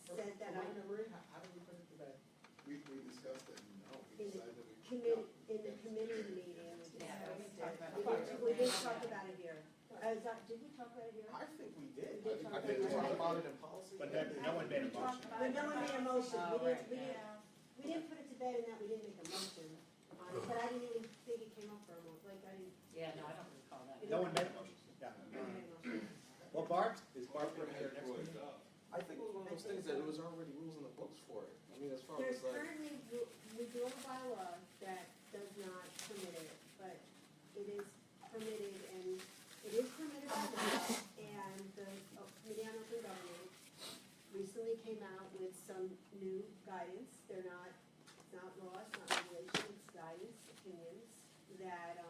said that I. How did we put it to bed? We discussed it, and no, we In the decided that we. in the committee meeting, we Yeah, we discussed talked it. about it. We didn't talk about it here. Did we talk about it here? I think we did. We did I talk think we about talked it. about it in policy. But no one made a motion. But no one made a motion, Oh, right, yeah. we didn't put it to bed in that we didn't make a motion on it, but I didn't even think it came up for a moment, like, I didn't. Yeah, no, I don't recall that. No one made a motion, yeah. I didn't make a motion. Well, is Barb going to be here next meeting? I think it was one of those things that it was already rules in the books for it. I mean, as far There's as like, currently, we do have a bylaw that does not permit it, but it is permitted and it is permitted by law. And the Committee on Open Government recently came out with some new guidance. They're not, it's not law, it's not regulation, it's guidance, opinions that,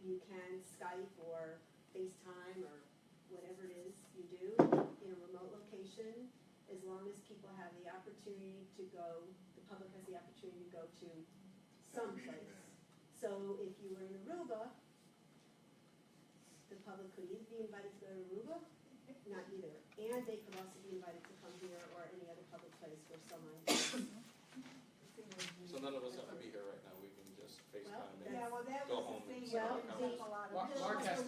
you can Skype or FaceTime or whatever it is you do in a remote location, as long as people have the opportunity to go, the public has the opportunity to go to some place. So if you were in Aruba, the public could either be invited to go to Aruba, not either, and they could also be invited to come here or any other public place where someone is. so none of us have to be here right now. We can just FaceTime and Yeah, well, that go was home the and thing, set Well, our that account. took a lot of. What the law says,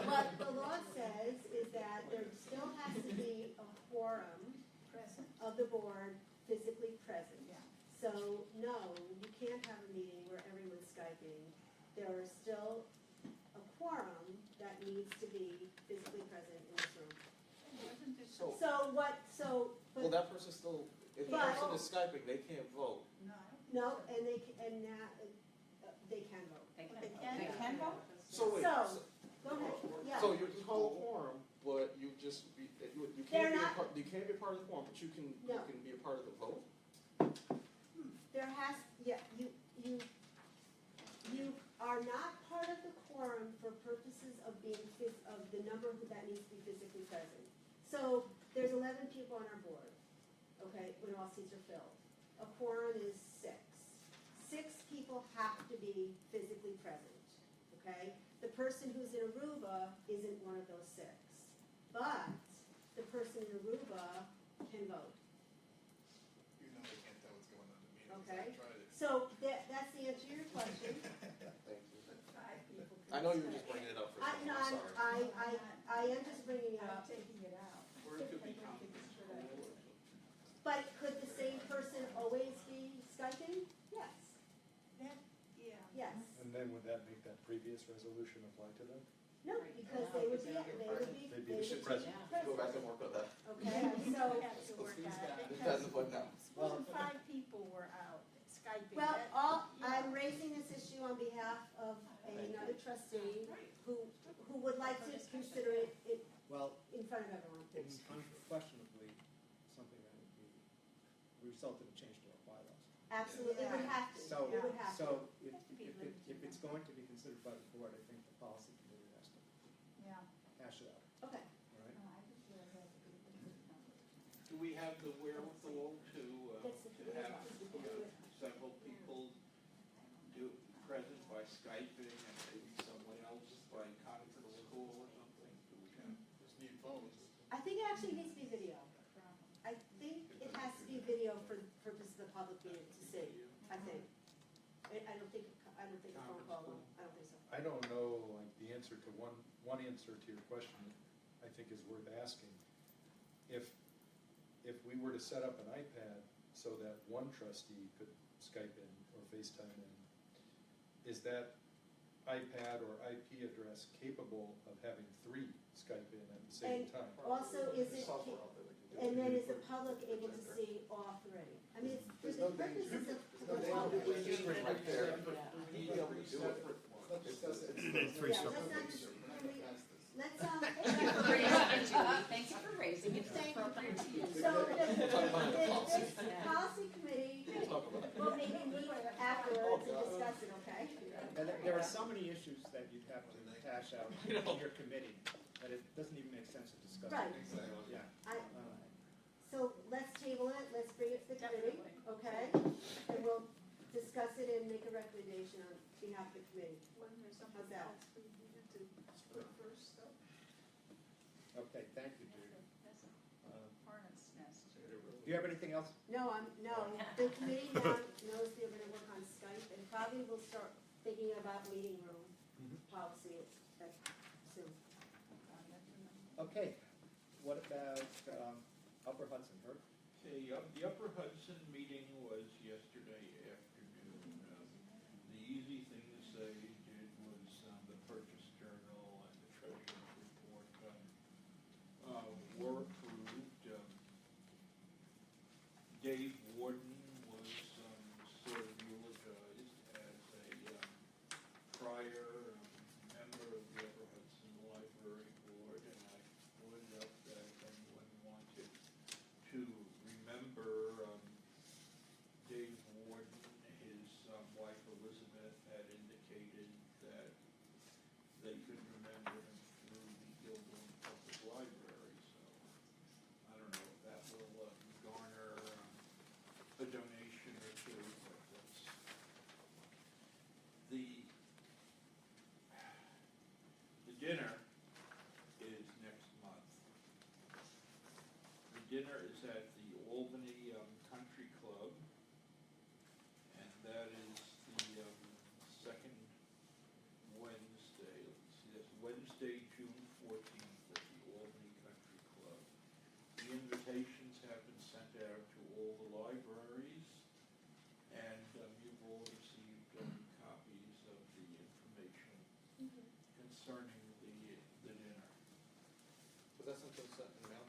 what the law says is that there still has to be a quorum Present. of the board physically present. Yeah. So, no, you can't have a meeting where everyone's Skyping. There is still a quorum that needs to be physically present in this room. Wasn't there So, But, well, that person still, if the But- person is Skyping, they can't vote. No. no, and they can vote. They They can vote? So wait, So, Go ahead, yeah. so you call a quorum, but you just be, you They're can't be a not- part, you can't be a part of the quorum, but you can No. be a part of the vote? There has, yeah, you are not part of the quorum for purposes of being, of the number that needs to be physically present. So, there's 11 people on our board, okay, when all seats are filled. A quorum is 6. 6 people have to be physically present, okay? The person who's in Aruba isn't one of those 6. But the person in Aruba can vote, You know they can't tell what's going on in the meeting. Okay. I tried it. so that's the answer to your question. Thank you. Five people. I know you were just bringing it up for I, someone, no, I'm sorry. I am just bringing it I'm up, taking it out. Or it could be I think it's a good idea. but could the same person always be Skyping? Yes, That, yeah. yes. And then would that make that previous resolution apply to them? No, because they would be, They'd be We should present. go back and work on that. Okay, We so, have to work on it It because doesn't work now. supposing 5 people were out Skyping. well, that- I'm raising this issue on behalf of another trustee who would like to consider it Well, in front of everyone. it's unquestionably something that would be, result in a change to our bylaws. Absolutely, it would have to, So, it would have to. so if it's going to be considered by the board, I think the policy committee has to Yeah. hash it out, Okay, all right? No, I just realized that would be a good number. Do we have the wherewithal to gets the to have, several people do present by Skyping and maybe someone else by conference call or something? Do we have? Just need phones. I think it actually needs to be video. I think it has to be video for the purpose of the public being to see, I think. I don't think a phone call, I don't think so. I don't know, like, the answer to one answer to your question, I think is worth asking. If we were to set up an iPad so that one trustee could Skype in or FaceTime in, is that iPad or IP address capable of having 3 Skype in at the same And time? also, is it, Software out there that can do it. and then is the public able to see all 3? I mean, it's, for There's the no danger. purposes of. There's no danger. We just bring right there. We need to do it. Let's discuss it. Three Yeah, separate let's We're not, not gonna pass this. let's, Thank you for raising it. Thank you. Appropriate to you. So We'll talk about it in the policy. policy committee Talk about it. will maybe meet afterwards and discuss it, okay? And there are so many issues that you'd have to hash out in your committee, that it doesn't even make sense to discuss. Right. Exactly. Yeah. So let's table it, let's bring it to the committee, okay? And we'll discuss it and make a recommendation on behalf of the committee. Wasn't there something How's that? else we needed to put first, though? Okay, thank you, Judy. That's a Uh, hornet's nest. Do you have anything else? No, the committee now knows they're gonna work on Skype and probably will start thinking about meeting room policy soon. Okay, what about Upper Hudson, Herb? Okay, the Upper Hudson meeting was yesterday afternoon. The easy thing to say did was the purchase journal and the treasurer's report were approved. Dave Warden was sort of eulogized as a prior member of the Upper Hudson Library Board, and I pointed out that if anyone wanted to remember Dave Warden, his wife Elizabeth had indicated that they could remember him through the Gilboa Public Library, so I don't know if that will garner a donation or two, but that's the dinner is next month. The dinner is at the Albany Country Club, and that is the second Wednesday. Let's see, that's Wednesday, June 14th at the Albany Country Club. The invitations have been sent out to all the libraries, and you've all received copies of the information concerning the dinner. Was that something sent in the mail?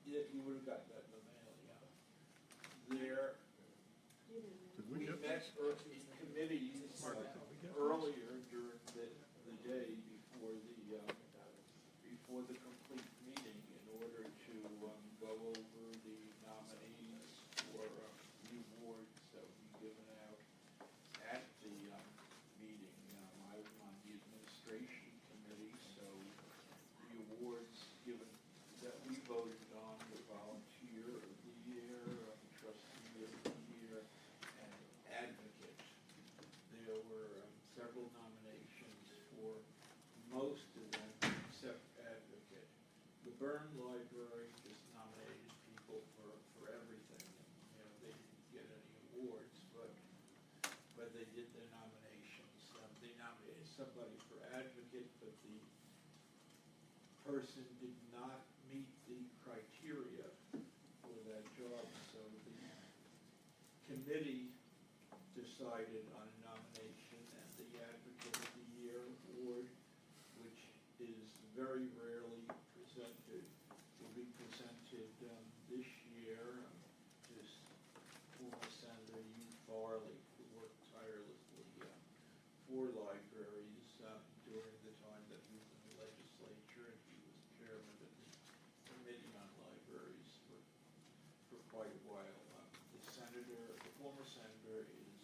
Yeah, you would have gotten that in the mail, yeah. There, we met the committee earlier during the day before the complete meeting in order to go over the nominees for the awards that will be given out at the meeting. I was on the administration committee, so the awards given that we voted on were volunteer of the year, trustee of the year, and advocate. There were several nominations for most of them except advocate. The Byrne Library just nominated people for everything. And, they didn't get any awards, but they did their nominations. They nominated somebody for advocate, but the person did not meet the criteria for that job, so the committee decided on a nomination, and the Advocate of the Year award, which is very rarely presented, will be presented this year. This former Senator Hugh Farley, who worked tirelessly for libraries during the time that he was in the legislature, and he was chairman of the Committee on Libraries for quite a while. The former senator is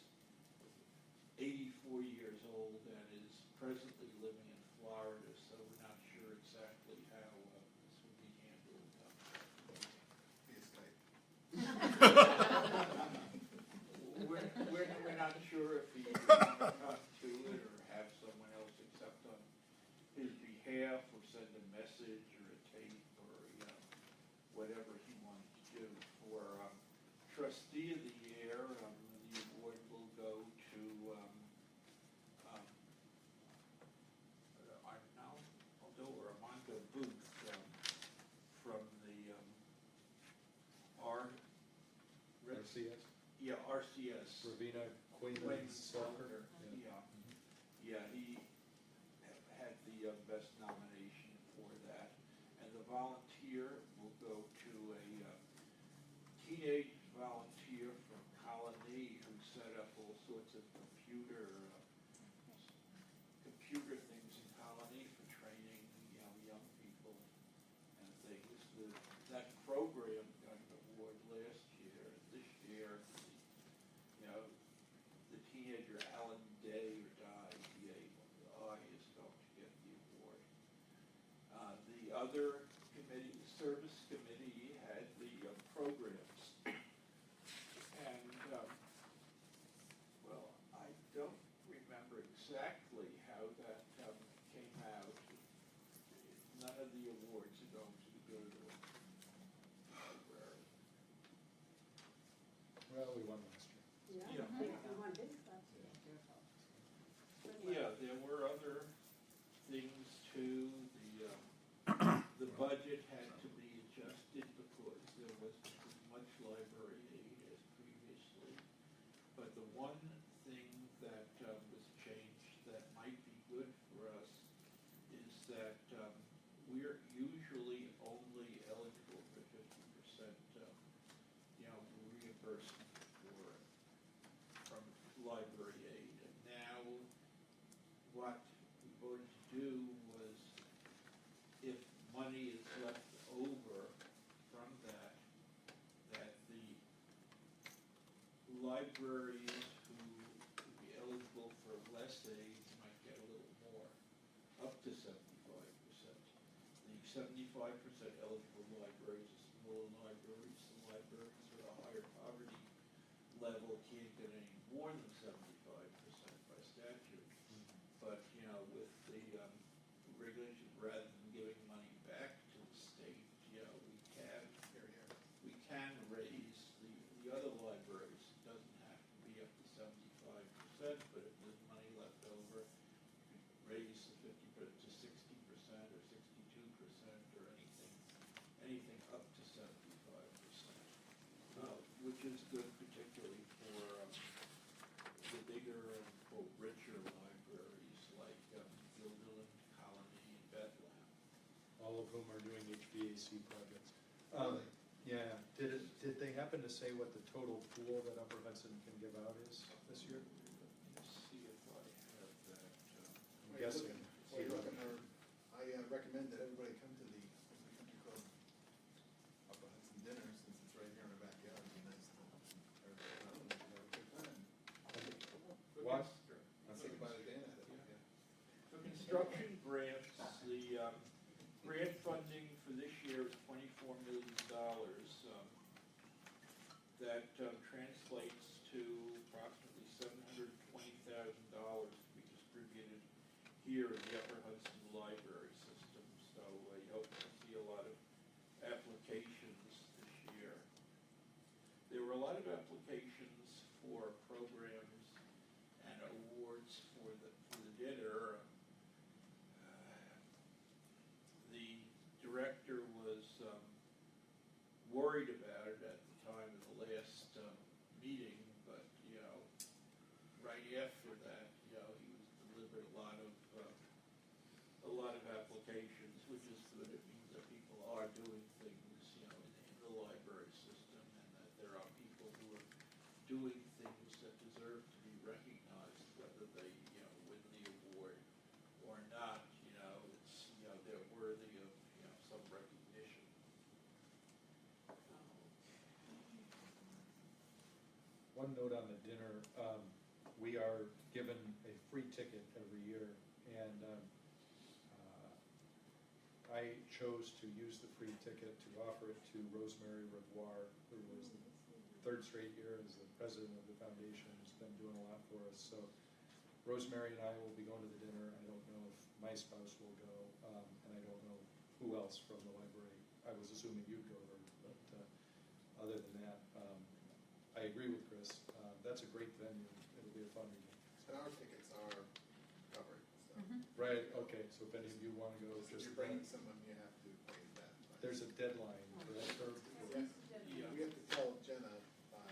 84 years old and is presently living in Florida, so we're not sure exactly how this will be handled. Via Skype. whatever he wanted to do. For trustee of the year, the award will go to Armando Booth from the RCS, RCS. Ravina Quinlan Soccer. Yeah, yeah, he had the best nomination for that. And the volunteer will go to a teenage volunteer from Colony who set up all sorts of computer things in Colony for training, young people and things. That program got an award last year. This year, the teenager Alan Day is going to get the award. The other committee, the service committee, had the programs. And, well, I don't remember exactly how that came out. None of the awards are going to the good of the library. Well, we won last year. Yeah. We want big stuff. Yeah, there were other things too. The budget had to be adjusted because there wasn't as much library aid as previously. But the one thing that was changed that might be good for us is that we're usually only eligible for 50% reimbursement from library aid. And now what we voted to do was, if money is left over from that the libraries who would be eligible for less aid might get a little more, up to 75%. The 75% eligible libraries are smaller libraries. The libraries with a higher poverty level can't get any more than 75% by statute. But, with the regulations, rather than giving money back to the state, we can raise the other libraries. It doesn't have to be up to 75%, but if there's money left over, you can raise the 50% to 60% or 62% or anything up to 75%, which is good, particularly for the bigger and quote richer libraries like Guilderland, Colony, and Bethlehem. All of whom are doing HVAC projects. Really? Yeah, did they happen to say what the total pool that Upper Hudson can give out is this year? Let me see if I have that. I'm guessing. While you're looking there, I recommend that everybody come to the Country Club Upper Hudson dinner, since it's right here in our backyard. It'd be nice to everybody come and have a good time. What? Let's think about it, Dan. For construction grants, the grant funding for this year is $24 million. That translates to approximately $720,000 to be distributed here in the Upper Hudson Library System. So you hope to see a lot of applications this year. There were a lot of applications for programs and awards for the dinner. The director was worried about it at the time of the last meeting, but right after that, he was delivered a lot of applications, which is good. It means that people are doing things, in the library system, and that there are people who are doing things that deserve to be recognized, whether they win the award or not. It's they're worthy of some recognition. One note on the dinner, we are given a free ticket every year, and I chose to use the free ticket to offer it to Rosemary Revoir, who was the third straight year as the president of the foundation, who's been doing a lot for us. So Rosemary and I will be going to the dinner. I don't know if my spouse will go, and I don't know who else from the library. I was assuming you'd go, or other than that, I agree with Chris. That's a great venue. It'll be a fun meeting. And our tickets are covered, so. Right, okay, so if any of you want to go, If just, you're bringing someone, you have to pay that. there's a deadline, correct? Or- Yeah, We have to tell Jenna by,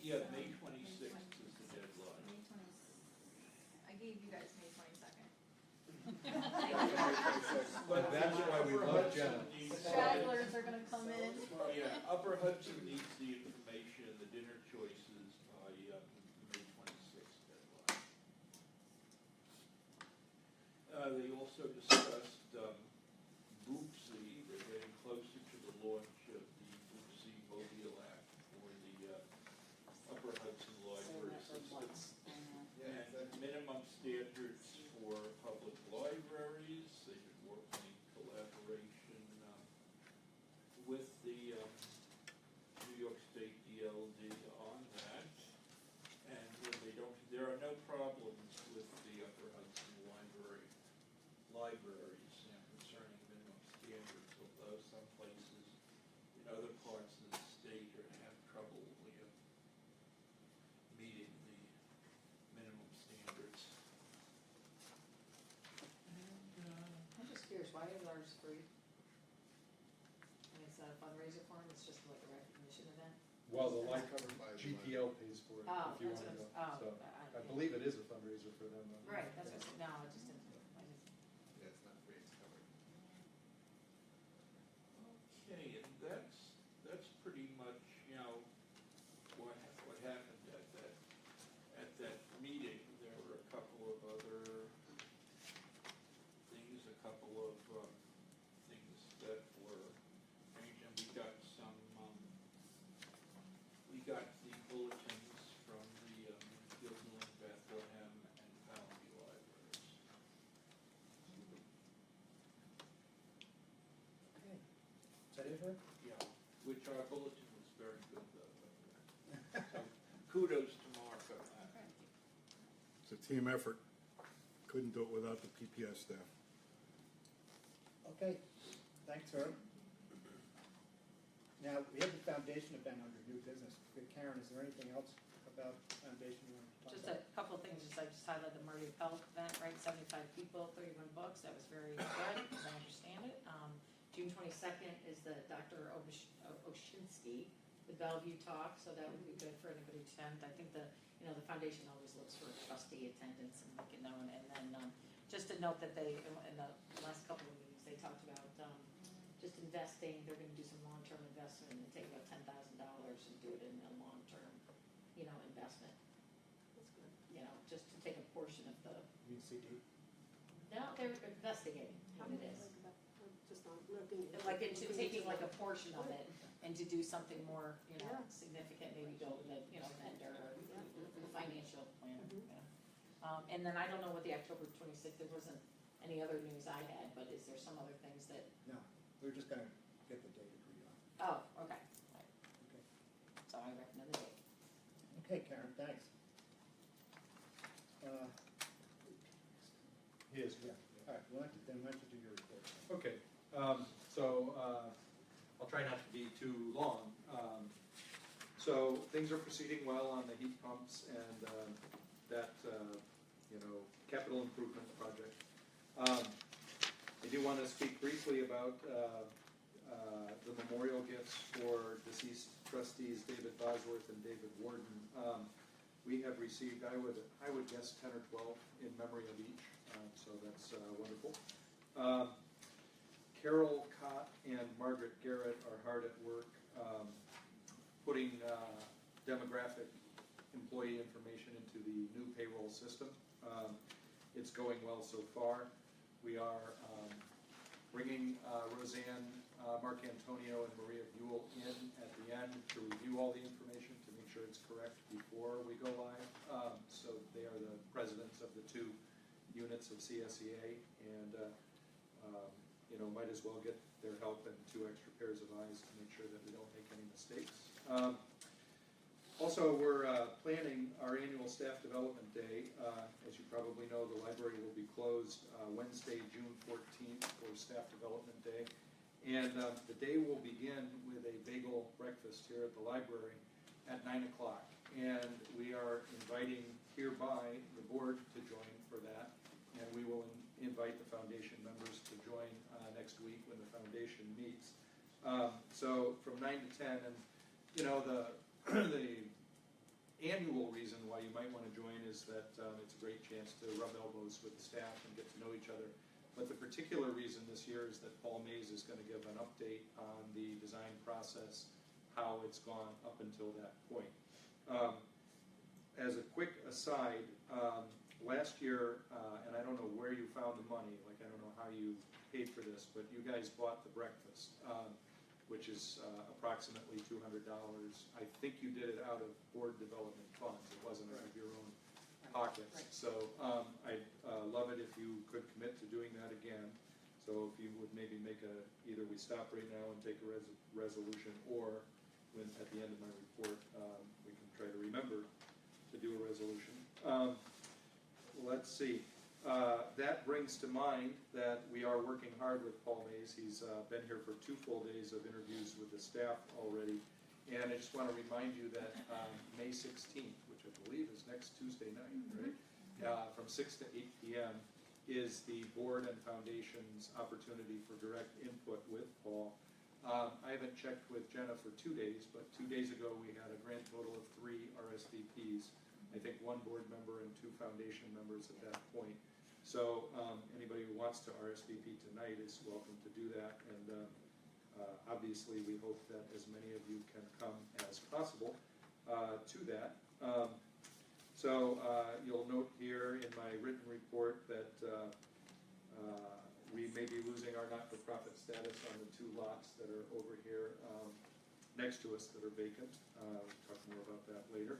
yeah, May 26th is the deadline. May 20, I gave you guys May 22nd. But that's why we love Jenna. Stragglers are gonna come in. Yeah, Upper Hudson needs the information, the dinner choices by May 26th deadline. They also discussed Boopsy, they're getting closer to the launch of the Boopsy Mobile app for the Upper Hudson Library System. yeah, And minimum standards for public libraries, they've been working in collaboration with the New York State DLD on that. And there are no problems with the Upper Hudson libraries concerning minimum standards, although some places in other parts of the state have trouble meeting the minimum standards. I'm just curious, why is ours free? And it's not a fundraiser for them, it's just like a recognition event? Well, the it's like covered by the. GPL pays for it Oh, if you that's want to what go. I'm, So I believe it is a fundraiser for them. Right, that's what, no, I just didn't, I just. Yeah, it's not free, it's covered. Okay, and that's pretty much, what happened at that meeting. There were a couple of other things, things that were changed, and we got the bulletins from the Gilderland, Bethlehem, and Falmouth libraries. Okay. Is that it, Herb? Yeah, which our bulletin was very good, though. So kudos to Mark on that. It's a team effort. Couldn't do it without the PPS staff. Okay, thanks, Herb. Now, we have the foundation event under new business. Karen, is there anything else about foundation you want to talk Just about? a couple of things, I just highlighted the Murray Pelt event, right, 75 people, 31 books, that was very good, as I understand it. June 22nd is the Dr. Oshinsky, the Bellevue talk, so that would be good for anybody to attend. I think the foundation always looks for trustee attendance and make it known. And then, just to note that they, in the last couple of meetings, they talked about just investing, they're gonna do some long-term investment and take about $10,000 and do it in a long-term, investment. That's good. Just to take a portion of the, UCD? no, they're investigating what it is. Just not looking. Like into taking like a portion of it and to do something more, Yeah. significant, maybe go with a, vendor or a financial planner. Mhm. Yeah. And then I don't know what the October 26th, there wasn't any other news I had, but is there some other things that, No, we're just gonna get the date agreed on. oh, okay. All right. Okay. So I recommend the date. Okay, Karen, thanks. Yes. Yeah, all right, why don't you do your report? Okay, so I'll try not to be too long. So things are proceeding well on the heat pumps and that, capital improvement project. I do want to speak briefly about the memorial gifts for deceased trustees David Bosworth and David Warden. We have received, I would guess 10 or 12 in memory of each, so that's wonderful. Carol Cott and Margaret Garrett are hard at work putting demographic employee information into the new payroll system. It's going well so far. We are bringing Roseanne, Mark Antonio, and Maria Buell in at the end to review all the information to make sure it's correct before we go live. So they are the presidents of the two units of CSEA, and might as well get their help and 2 extra pairs of eyes to make sure that we don't make any mistakes. Also, we're planning our annual Staff Development Day. As you probably know, the library will be closed Wednesday, June 14th for Staff Development Day. And And the day will begin with a bagel breakfast here at the library at 9 o'clock. And we are inviting hereby the board to join for that. And we will invite the foundation members to join next week when the foundation meets. So from 9 to 10, and you know, the annual reason why you might want to join is that it's a great chance to rub elbows with the staff and get to know each other. But the particular reason this year is that Paul Mays is going to give an update on the design process, how it's gone up until that point. As a quick aside, last year, and I don't know where you found the money, like I don't know how you paid for this, but you guys bought the breakfast, which is approximately $200. I think you did it out of board development funds. It wasn't out of your own pockets. Right. So I'd love it if you could commit to doing that again. So if you would maybe make either we stop right now and take a resolution, or when at the end of my report, we can try to remember to do a resolution. Let's see. That brings to mind that we are working hard with Paul Mays. He's been here for 2 full days of interviews with the staff already. And I just want to remind you that May 16th, which I believe is next Tuesday night, right? From 6 to 8 p.m. is the board and foundation's opportunity for direct input with Paul. I haven't checked with Jenna for 2 days, but 2 days ago we had a grand total of 3 RSVPs. I think 1 board member and 2 foundation members at that point. So anybody who wants to RSVP tonight is welcome to do that. And obviously we hope that as many of you can come as possible to that. So you'll note here in my written report that we may be losing our not-for-profit status on the 2 lots that are over here next to us that are vacant. We'll talk more about that later.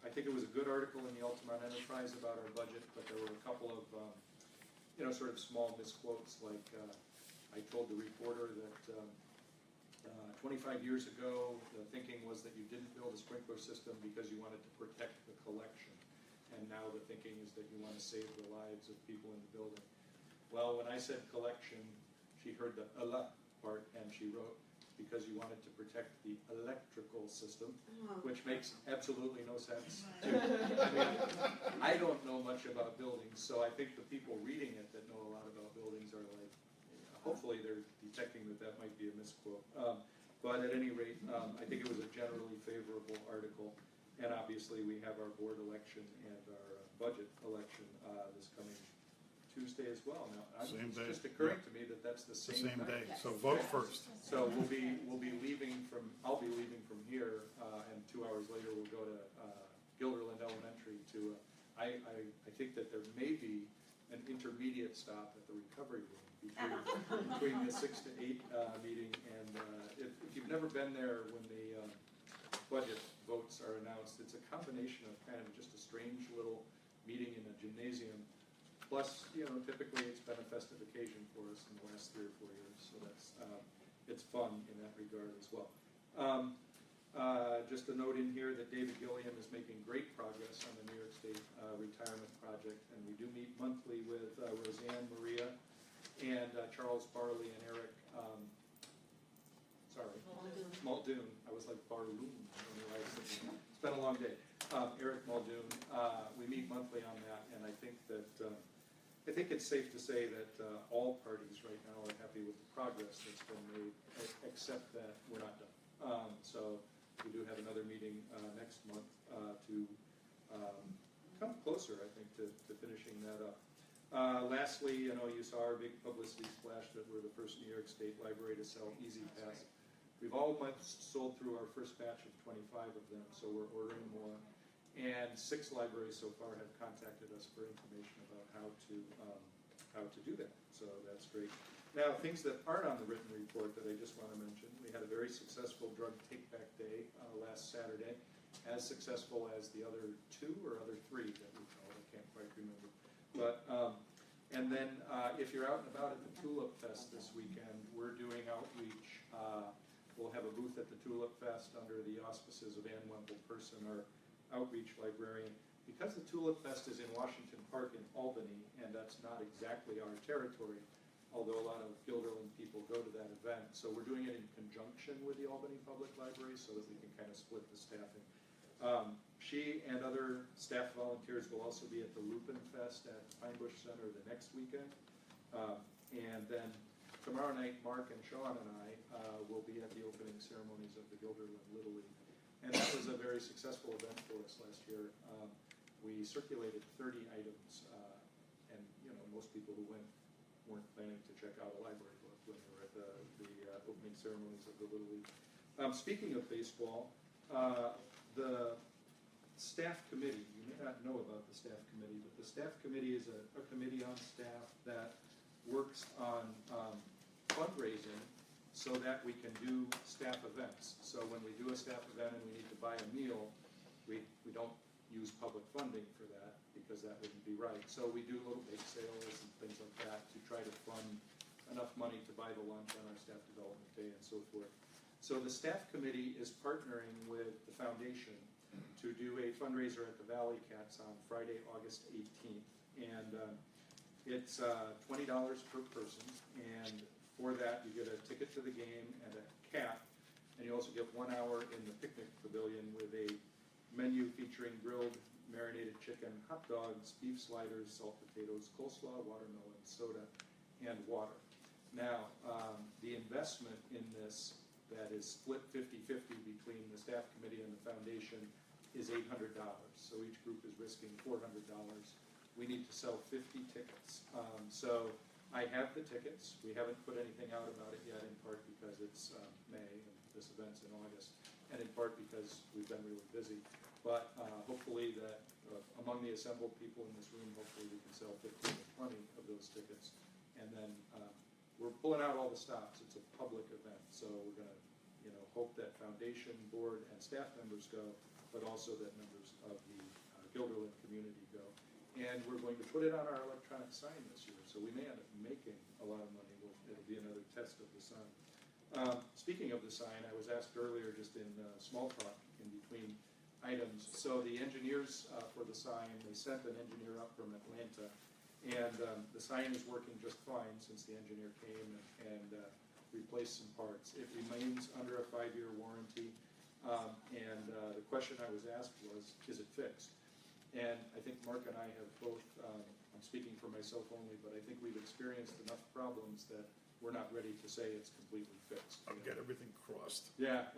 I think it was a good article in the Altamont Enterprise about our budget, but there were a couple of sort of small misquotes, like I told the reporter that 25 years ago the thinking was that you didn't build a sprinkler system because you wanted to protect the collection, and now the thinking is that you want to save the lives of people in the building. Well, when I said collection, she heard the part, and she wrote, because you wanted to protect the electrical system, which makes absolutely no sense. I mean, I don't know much about buildings, so I think the people reading it that know a lot about buildings are like, hopefully they're detecting that that might be a misquote. But at any rate, I think it was a generally favorable article, and obviously we have our board election and our budget election this coming Tuesday as well. Now, Same it's day. just occurring to me that that's the It's the same same day, night. so vote first. So we'll be leaving from, I'll be leaving from here, and 2 hours later we'll go to Gilderland Elementary to, I think that there may be an intermediate stop at the recovery room between the 6 to 8 meeting, and if you've never been there when the budget votes are announced, it's a combination of kind of just a strange little meeting in a gymnasium. Plus, typically it's been a festive occasion for us in the last 3 or 4 years, so that's it's fun in that regard as well. Just a note in here that David Gilliam is making great progress on the New York State retirement project, and we do meet monthly with Roseanne, Maria, and Charles Barley and Eric. Muldoon. I was like Barloon. I don't know why I was thinking that. It's been a long day. Eric Muldoon. We meet monthly on that, and I think that. I think it's safe to say that all parties right now are happy with the progress that's been made, except that we're not done. So we do have another meeting next month to come closer, I think, to finishing that up. Lastly, you saw our big publicity splash that we're the first New York State library to sell Easy Pass. We've almost sold through our first batch of 25 of them, so we're ordering more. And 6 libraries so far have contacted us for information about how to do that. So that's great. Now, things that aren't on the written report that I just want to mention. We had a very successful drug take-back day last Saturday, as successful as the other 2 or other 3 that we called. I can't quite remember. But and then if you're out and about at the Tulip Fest this weekend, we're doing outreach. We'll have a booth at the Tulip Fest under the auspices of Ann Wemple-Person, our outreach librarian. Because the Tulip Fest is in Washington Park in Albany, and that's not exactly our territory, although a lot of Gilderland people go So we're doing it in conjunction with the Albany Public Library so that we can kind of split the staffing. She and other staff volunteers will also be at the Lupin Fest at Pine Bush Center the next weekend. And then tomorrow night, Mark and Sean and I will be at the opening ceremonies of the Gilderland Little League. And that was a very successful event for us last year. We circulated 30 items, and most people who went weren't planning to check out a library book when they were at the opening ceremonies of the Little League. Speaking of baseball, the staff committee, you may not know about the staff committee, but the staff committee is a committee on staff that works on fundraising so that we can do staff events. So when we do a staff event and we need to buy a meal, we don't use public funding for that because that wouldn't be right. So we do little bake sales and things like that to try to fund enough money to buy the lunch on our staff development day and so forth. So the staff committee is partnering with the foundation to do a fundraiser at the Valley Cats on Friday, August 18th. And it's $20 per person, and for that you get a ticket to the game and a cap, and you also get 1 hour in the picnic pavilion with a menu featuring grilled marinated chicken, hot dogs, beef sliders, salt potatoes, coleslaw, watermelon, soda, and water. Now, the investment in this that is split 50-50 between the staff committee and the foundation is $800. So each group is risking $400. We need to sell 50 tickets. So I have the tickets. We haven't put anything out about it yet, in part because it's May and this event's in August, and in part because we've been really busy. But hopefully that among the assembled people in this room, hopefully we can sell 15 or 20 of those tickets. And then we're pulling out all the stops. It's a public event, so we're going to hope that foundation, board, and staff members go, but also that members of the Gilderland community go. And we're going to put it on our electronic sign this year, so we may end up making a lot of money. It'll be another test of the sign. Speaking of the sign, I was asked earlier, just in small talk in between items, so the engineers for the sign, they sent an engineer up from Atlanta, and the sign is working just fine since the engineer came and replaced some parts. It remains under a 5-year warranty, and the question I was asked was, is it fixed? And I think Mark and I have both, I'm speaking for myself only, but I think we've experienced enough problems that we're not ready to say it's completely fixed. I'll get everything crossed. Yeah.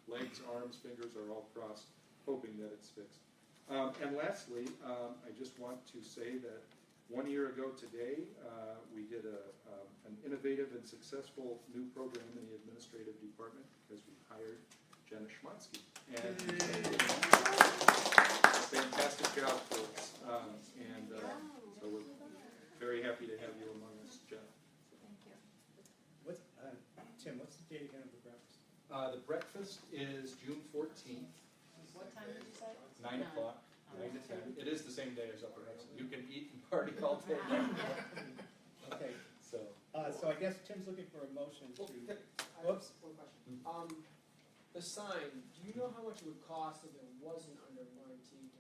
Legs, arms, fingers are all crossed, hoping that it's fixed. And lastly, I just want to say that 1 year ago today, we did an innovative and successful new program in the administrative department because we hired Jenna Schmansky. And fantastic job for us. So we're very happy to have you among us, Jenna. Thank you. Tim, what's the date again of the breakfast? The breakfast is June 14th. What time did you say? 9 o'clock, 9 to 10. It is the same day as Upper Hudson. You can eat and party all day long. Okay, So, so I guess Tim's looking for a motion to, I have whoops. one question. The sign, do you know how much it would cost if it wasn't under warranty to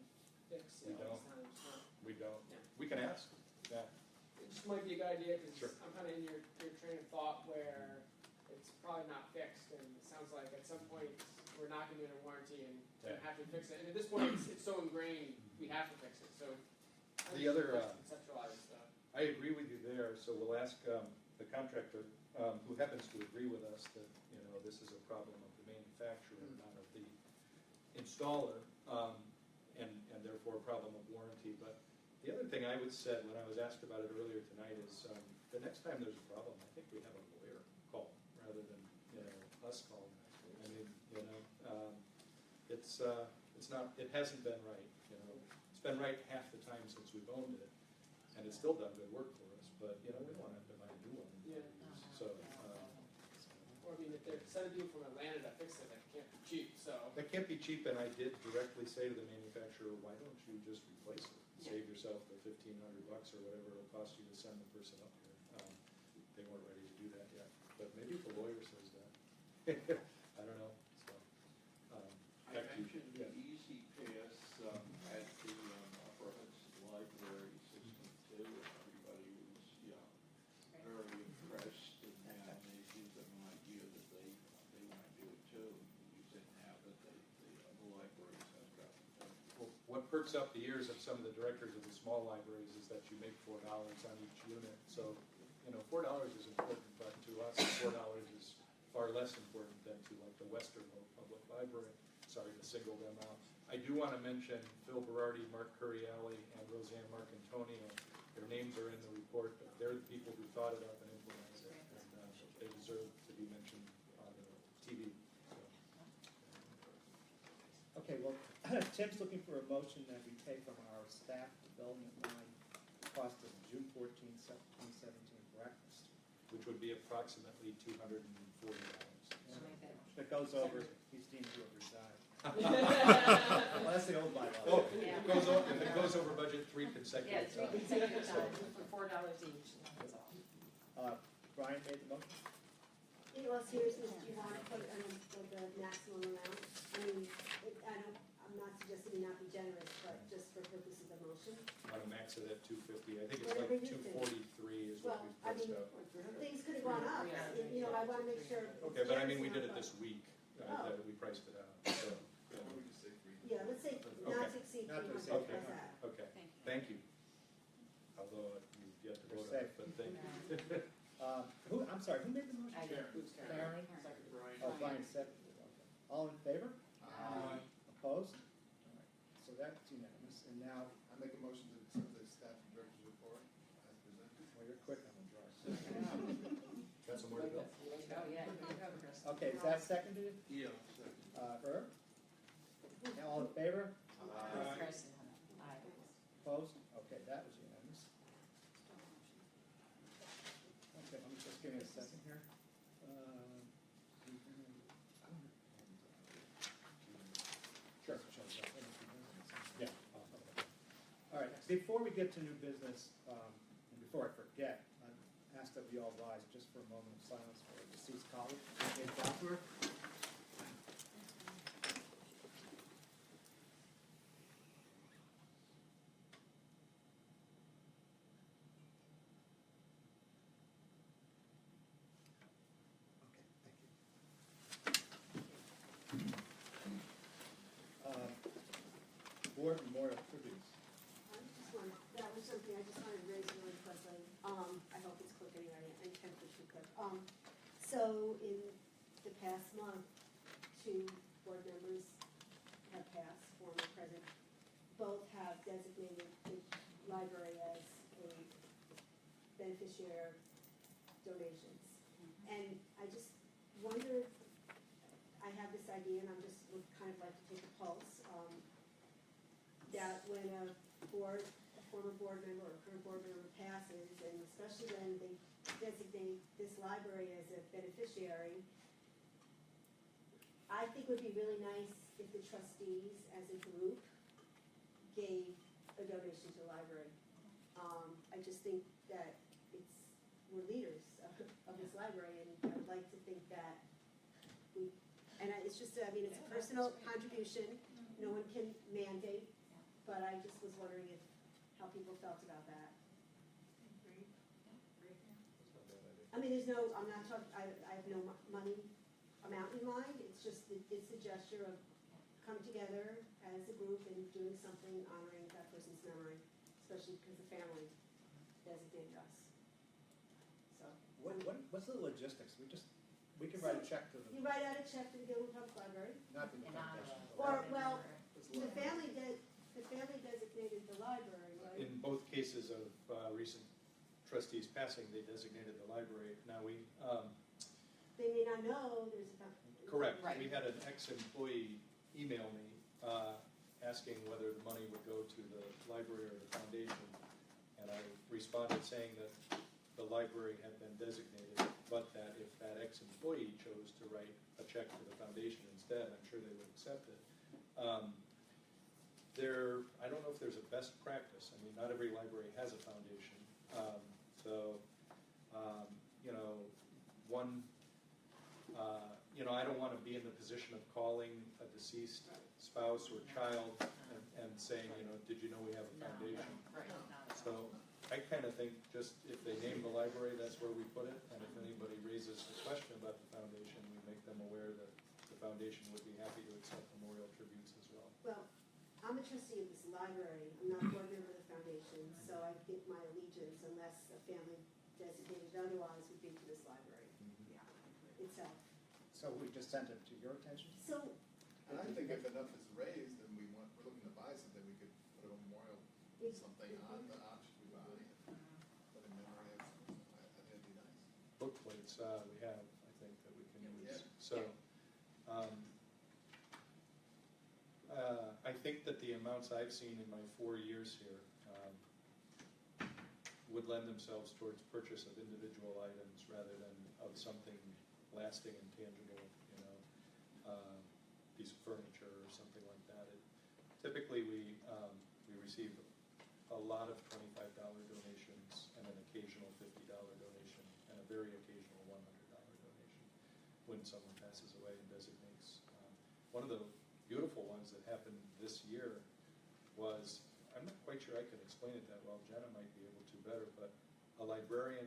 fix it We all don't. this time? we don't. Yeah. We can ask. Yeah. It just might be a good idea, because Sure. I'm kind of in your train of thought where it's probably not fixed, and it sounds like at some point we're not going to be under warranty and Yeah. have to fix it. And at this point, it's so ingrained, we have to fix it. So I The just other, like to conceptualize stuff. I agree with you there, so we'll ask the contractor, who happens to agree with us that, this is a problem of the manufacturer, not of the installer, and therefore a problem of warranty. But the other thing I would say when I was asked about it earlier tonight is, the next time there's a problem, I think we have a lawyer call rather than, us calling. I mean, it's not, it hasn't been right, It's been right half the time since we've owned it, and it's still done good work for us, but, we don't want to have to buy a new one. Yeah. So, Or I mean, if they're sending people from Atlanta to fix it, that can't be cheap. So that can't be cheap, and I did directly say to the manufacturer, why don't you just replace it? Save yourself the $1,500 or whatever it'll cost you to send the person up here. They weren't ready to do that yet, but maybe if the lawyer says that. I don't know, so. I mentioned the Easy Pass at the Upper Hudson Library system too, and everybody was, very impressed, and they gave them an idea perks up the ears of some of the directors of the small libraries is that you make $4 on each unit. So, $4 is important, but to us, $4 is far less important than to like the Westerville Public Library. Sorry to single them out. I do want to mention Phil Berardi, Mark Curielli, and Roseanne Marcantonio. Their names are in the report, but they're the people who thought it up and implemented it, and they deserve to be mentioned on the TV. Okay, well, Tim's looking for a motion that we take from our staff development line, cost of June 14th, 2017 breakfast. Which would be approximately $240. If it goes over, he's deemed to have resigned. Well, that's the old bylaw. Oh, if it goes over budget 3 consecutive Yeah, 3 times. consecutive times for $4 each, that's all. Brian made the motion? In all seriousness, do you want to put the maximum amount? I mean, I'm not suggesting we not be generous, but just for purposes of motion. Want to max it at 250. I think it's Whatever like you think. 243 is what Well, we've I priced mean, out. things could have gone up, I want to make sure. it's Okay, but I mean, we generous did it enough, this week, Oh. that we priced it out, so. Why don't we just say three? Yeah, let's say not to exceed Not to 300, exceed how's 300. that? Okay, Thank you. thank you. Although you've yet to We're vote on it, safe. but thank you. I'm sorry, who made the motion? Who's Karen? Second. Brian. Oh, Brian seconded it, okay. All in favor? Aye. Opposed? All right, so that's unanimous, and now, I make a motion to accept the staff and director's report as presented. well, you're quick on the draw. Got some more to go? Oh, yeah, you go, Chris. Okay, is that seconded? Yeah, second. Herb? Now, all in favor? Chris, aye. Opposed? Okay, that was unanimous. Okay, let me just give me a second here. Sure. Yeah. All right, before we get to new business, and before I forget, I ask that we all rise just for a moment of silence for a deceased colleague, Dave Bosworth. Board memorial tributes. That was something I just wanted to raise really quickly. I hope it's quick anyway, I intend for it to be quick. So in the past month, 2 board members have passed, former present. Both have designated the library as a beneficiary of donations. And I just wonder, I have this idea, and would kind of like to take a pulse, that when a former board member or current board member passes, and especially when they designate this library as a beneficiary, I think it would be really nice if the trustees as a group gave a donation to the library. I just think that we're leaders of this library, and I'd like to think that it's just, it's a personal contribution, no one can mandate, but I just was wondering how people felt about that. I mean, I'm not talking, I have no money amount in mind, it's just, it's a gesture of coming together as a group and doing something honoring that person's memory, especially because the family designated us. So. What's the logistics? We can write a check to the, You write out a check to the Gilman Public Library, not to the foundation. or, well, the family designated the library, right? In both cases of recent trustees passing, they designated the library. Now They may not know there's a. correct. Right. We had an ex-employee email me asking whether the money would go to the library or the foundation. And I responded saying that the library had been designated, but that if that ex-employee chose to write a check to the foundation instead, I'm sure they would accept it. I don't know if there's a best practice. I mean, not every library has a foundation. I don't want to be in the position of calling a deceased spouse or child and saying, did you know we have a foundation? So I kind of think just if they name the library, that's where we put it. And if anybody raises a question about the foundation, we make them aware that the foundation would be happy to accept memorial tributes as well. Well, I'm a trustee of this library, I'm not a board member of the foundation, so I think my allegiance, unless a family designated otherwise, would be to this library itself. So we just sent it to your attention? So, And I think if enough is raised and we're looking to buy something, we could put a memorial something on the option we buy. Put a memory of something. I think it'd be nice. Book plates, we have, I think, that we can use. Yeah. So, I think that the amounts I've seen in my 4 years here would lend themselves towards purchase of individual items rather than of something lasting and tangible, piece of furniture or something like that. Typically, we receive a lot of $25 donations and an occasional $50 donation and a very occasional $100 donation when someone passes away and designates. One of the beautiful ones that happened this year was, I'm not quite sure I can explain it that well, Jenna might be able to better, but a librarian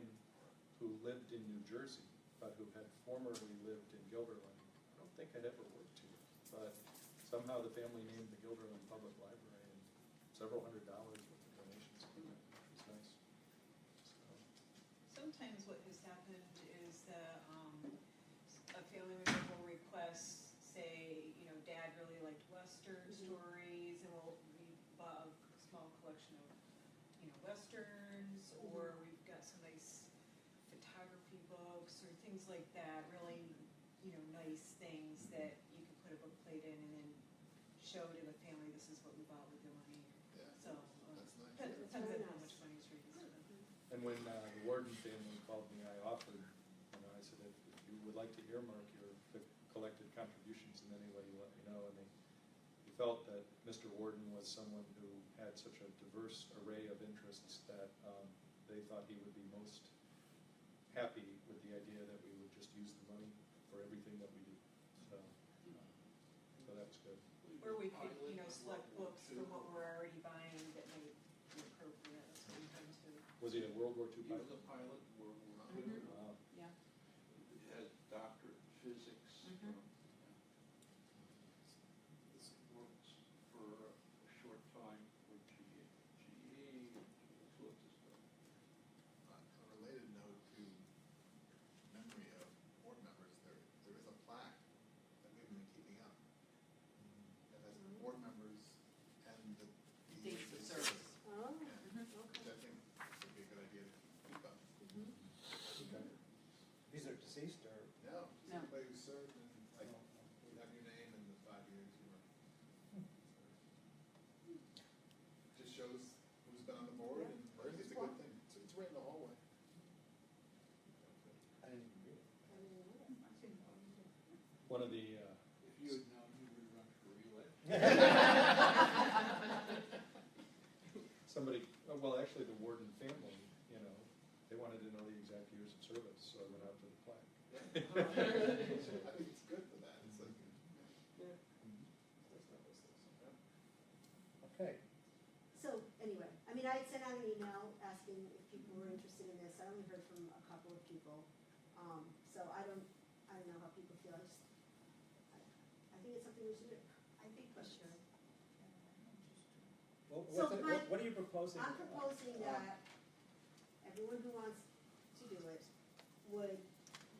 who lived in New Jersey, but who had formerly lived in Gilderland. I don't think I'd ever worked here, but somehow the family named the Gilderland Public Library, and several $100s worth of donations came in, which was nice. Sometimes what has happened is that a family member will request, say, Dad really liked Western stories, and we bought a small collection of, Westerns, or we've got some nice photography books or things like that, really, nice things that you can put a book plate in and then show to the family, this is what we bought with your money. Yeah, So, that's nice. depends on how much money is raised. And when the Warden family called me, I offered, I said, if you would like to earmark your collected contributions in any way, you let me know. And they felt that Mr. Warden was someone who had such a diverse array of interests that they thought he would be most happy with the idea that we would just use the money for everything that we do. So that was good. Or we could, select books from what we're already buying that might be appropriate, that's what we've done too. Was he a World War II He pilot? was a pilot, World War II. Wow. Yeah. He had doctorate in physics. This works for a short time for GE. What's this stuff? On a related note to memory of board members, there is a plaque that we've been keeping up. That has board members and the Dates of service. service. oh, Yeah. okay. Which I think would be a good idea to keep up. Okay. These are deceased or? No, just No. everybody who served and like, you have your name and the 5 years you were. Just shows who's been on the board and I think it's a good thing. It's right in the hallway. I didn't even read it. I didn't know that. One of the If you had known you would run for reelection. somebody, well, actually, the Warden family, they wanted to know the exact years of service, so I went out to the plaque. I think it's good for that. It's like, Okay. So, anyway, I had sent out an email asking if people were interested in this, I only heard from a couple of people. So I don't know how people feel, I think it's something we should do. I think we should. So What are you proposing? I'm proposing that everyone who wants to do it would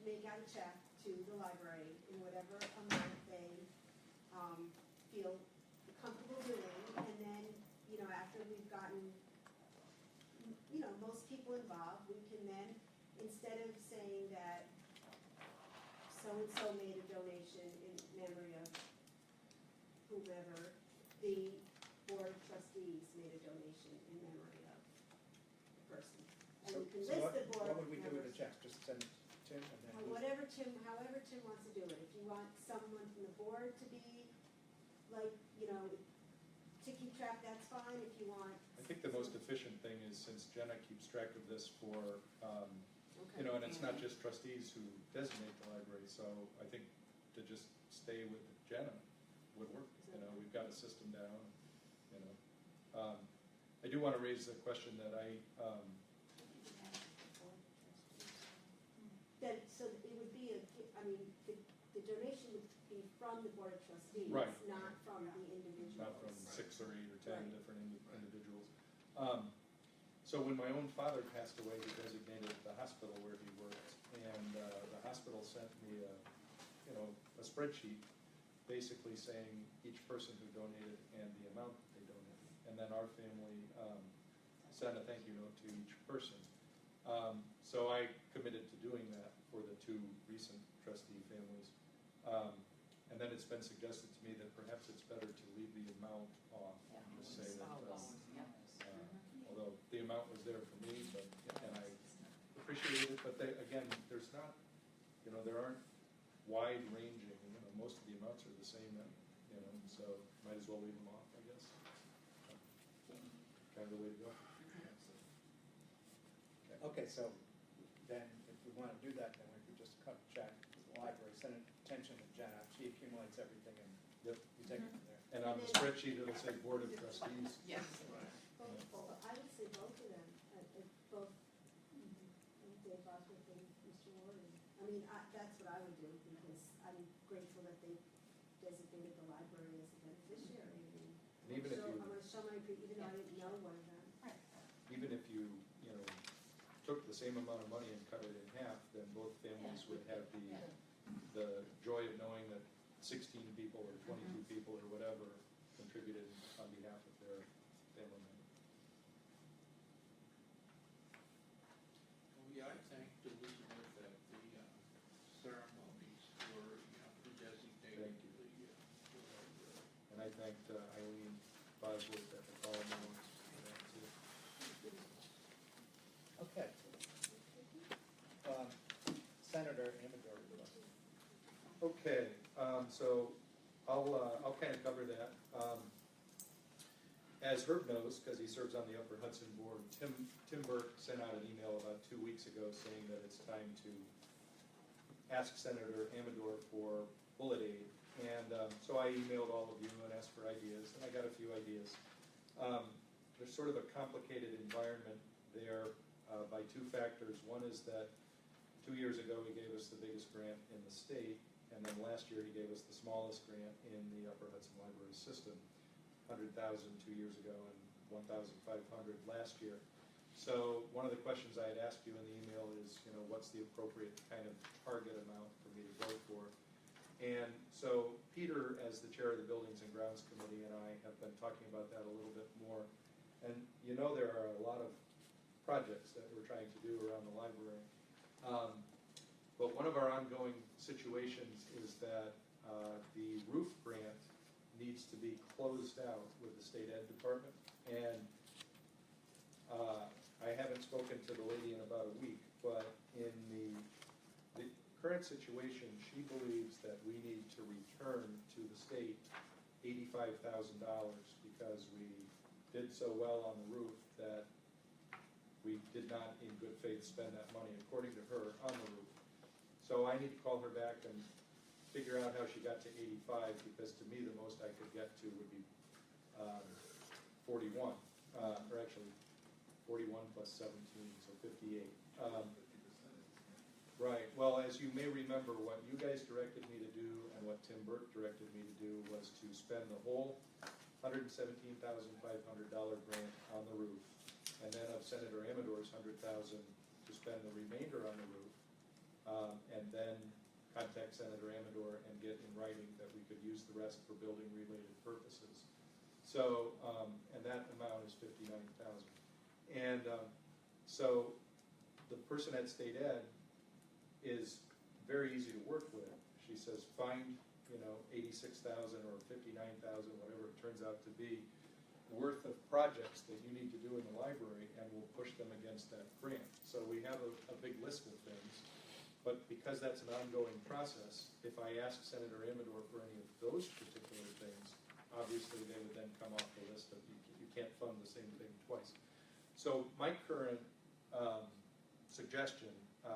make out a check to the library in whatever amount they feel comfortable doing, and then, after we've gotten, most people involved, we can then, instead of saying that so-and-so made a donation in memory of whomever, the Board of Trustees made a donation in memory of the person. And So we can so list what the board would we do with the members. checks? Just send it to him and then? However Tim wants to do it. If you want someone from the board to be, like, to keep track, that's fine. If you want. I think the most efficient thing is, since Jenna keeps track of this for, Okay. and it's not just trustees who designate the library, so I think to just stay with Jenna would work. We've got a system down, I do want to raise a question that So it would be the donation would be from the Board of Trustees, Right. not from the individual. not from 6 or 8 or 10 different individuals. So when my own father passed away, he designated the hospital where he worked, and the hospital sent me a spreadsheet basically saying each person who donated and the amount that they donated. And then our family sent a thank you note to each person. So I committed to doing that for the 2 recent trustee families. And then it's been suggested to me that perhaps it's better to leave the amount off and just say that, although the amount was there for me, but, and I appreciated it, but again, there's not, there aren't wide ranging, most of the amounts are the same, so might as well leave them off, I guess. Kind of the way to go. Okay, so then if we want to do that, then we could just cut a check to the library, send it attention to Jenna, she accumulates everything and Yep. you take it from there. And on the spreadsheet, it'll say Board of Trustees. Yes. I would say both of them, both Dave Bosworth and Mr. Warren. I mean, that's what I would do, because I'm grateful that they designated the library as a beneficiary. And even if you, I'm gonna show my, even though I didn't know one of them. even if you, took the same amount of money and cut it in half, then both families would have the joy of knowing that 16 people or 22 people or whatever contributed on behalf of their family member. Well, yeah, I thanked Elizabeth at the ceremonies for, for designating Thank you. the library. And I thanked Eileen Bosworth at the call moments for that too. Okay. Senator Amador. Okay, so I'll kind of cover that. As Herb knows, because he serves on the Upper Hudson Board, Tim Burke sent out an email about 2 weeks ago saying that it's time to ask Senator Amador for bullet aid. And so I emailed all of you and asked for ideas, and I got a few ideas. There's sort of a complicated environment there by 2 factors. One is that 2 years ago he gave us the biggest grant in the state, and then last year he gave us the smallest grant in the Upper Hudson Library system, $100,000 2 years ago and $1,500 last year. So one of the questions I had asked you in the email is, what's the appropriate kind of target amount for me to go for? And so Peter, as the chair of the Buildings and Grounds Committee, and I have been talking about that a little bit more. And there are a lot of projects that we're trying to do around the library. But one of our ongoing situations is that the roof grant needs to be closed out with the state ed department. And I haven't spoken to the lady in about a week, but in the current situation, she believes that we need to return to the state $85,000 because we did so well on the roof that we did not in good faith spend that money, according to her, on the roof. So I need to call her back and figure out how she got to 85, because to me the most I could get to would be 41, or actually 41 plus 17, so 58. Right, well, as you may remember, what you guys directed me to do and what Tim Burke directed me to do was to spend the whole $117,500 grant on the roof, and then of Senator Amador's $100,000 to spend the remainder on the roof, and then contact Senator Amador and get in writing that we could use the rest for building-related purposes. So, and that amount is $59,000. And so the person at State Ed is very easy to work with. She says, find, $86,000 or $59,000, whatever it turns out to be, worth of projects that you need to do in the library, and we'll push them against that grant. So we have a big list of things, but because that's an ongoing process, if I ask Senator Amador for any of those particular things, obviously they would then come off the list of you can't fund the same thing twice. So my current suggestion,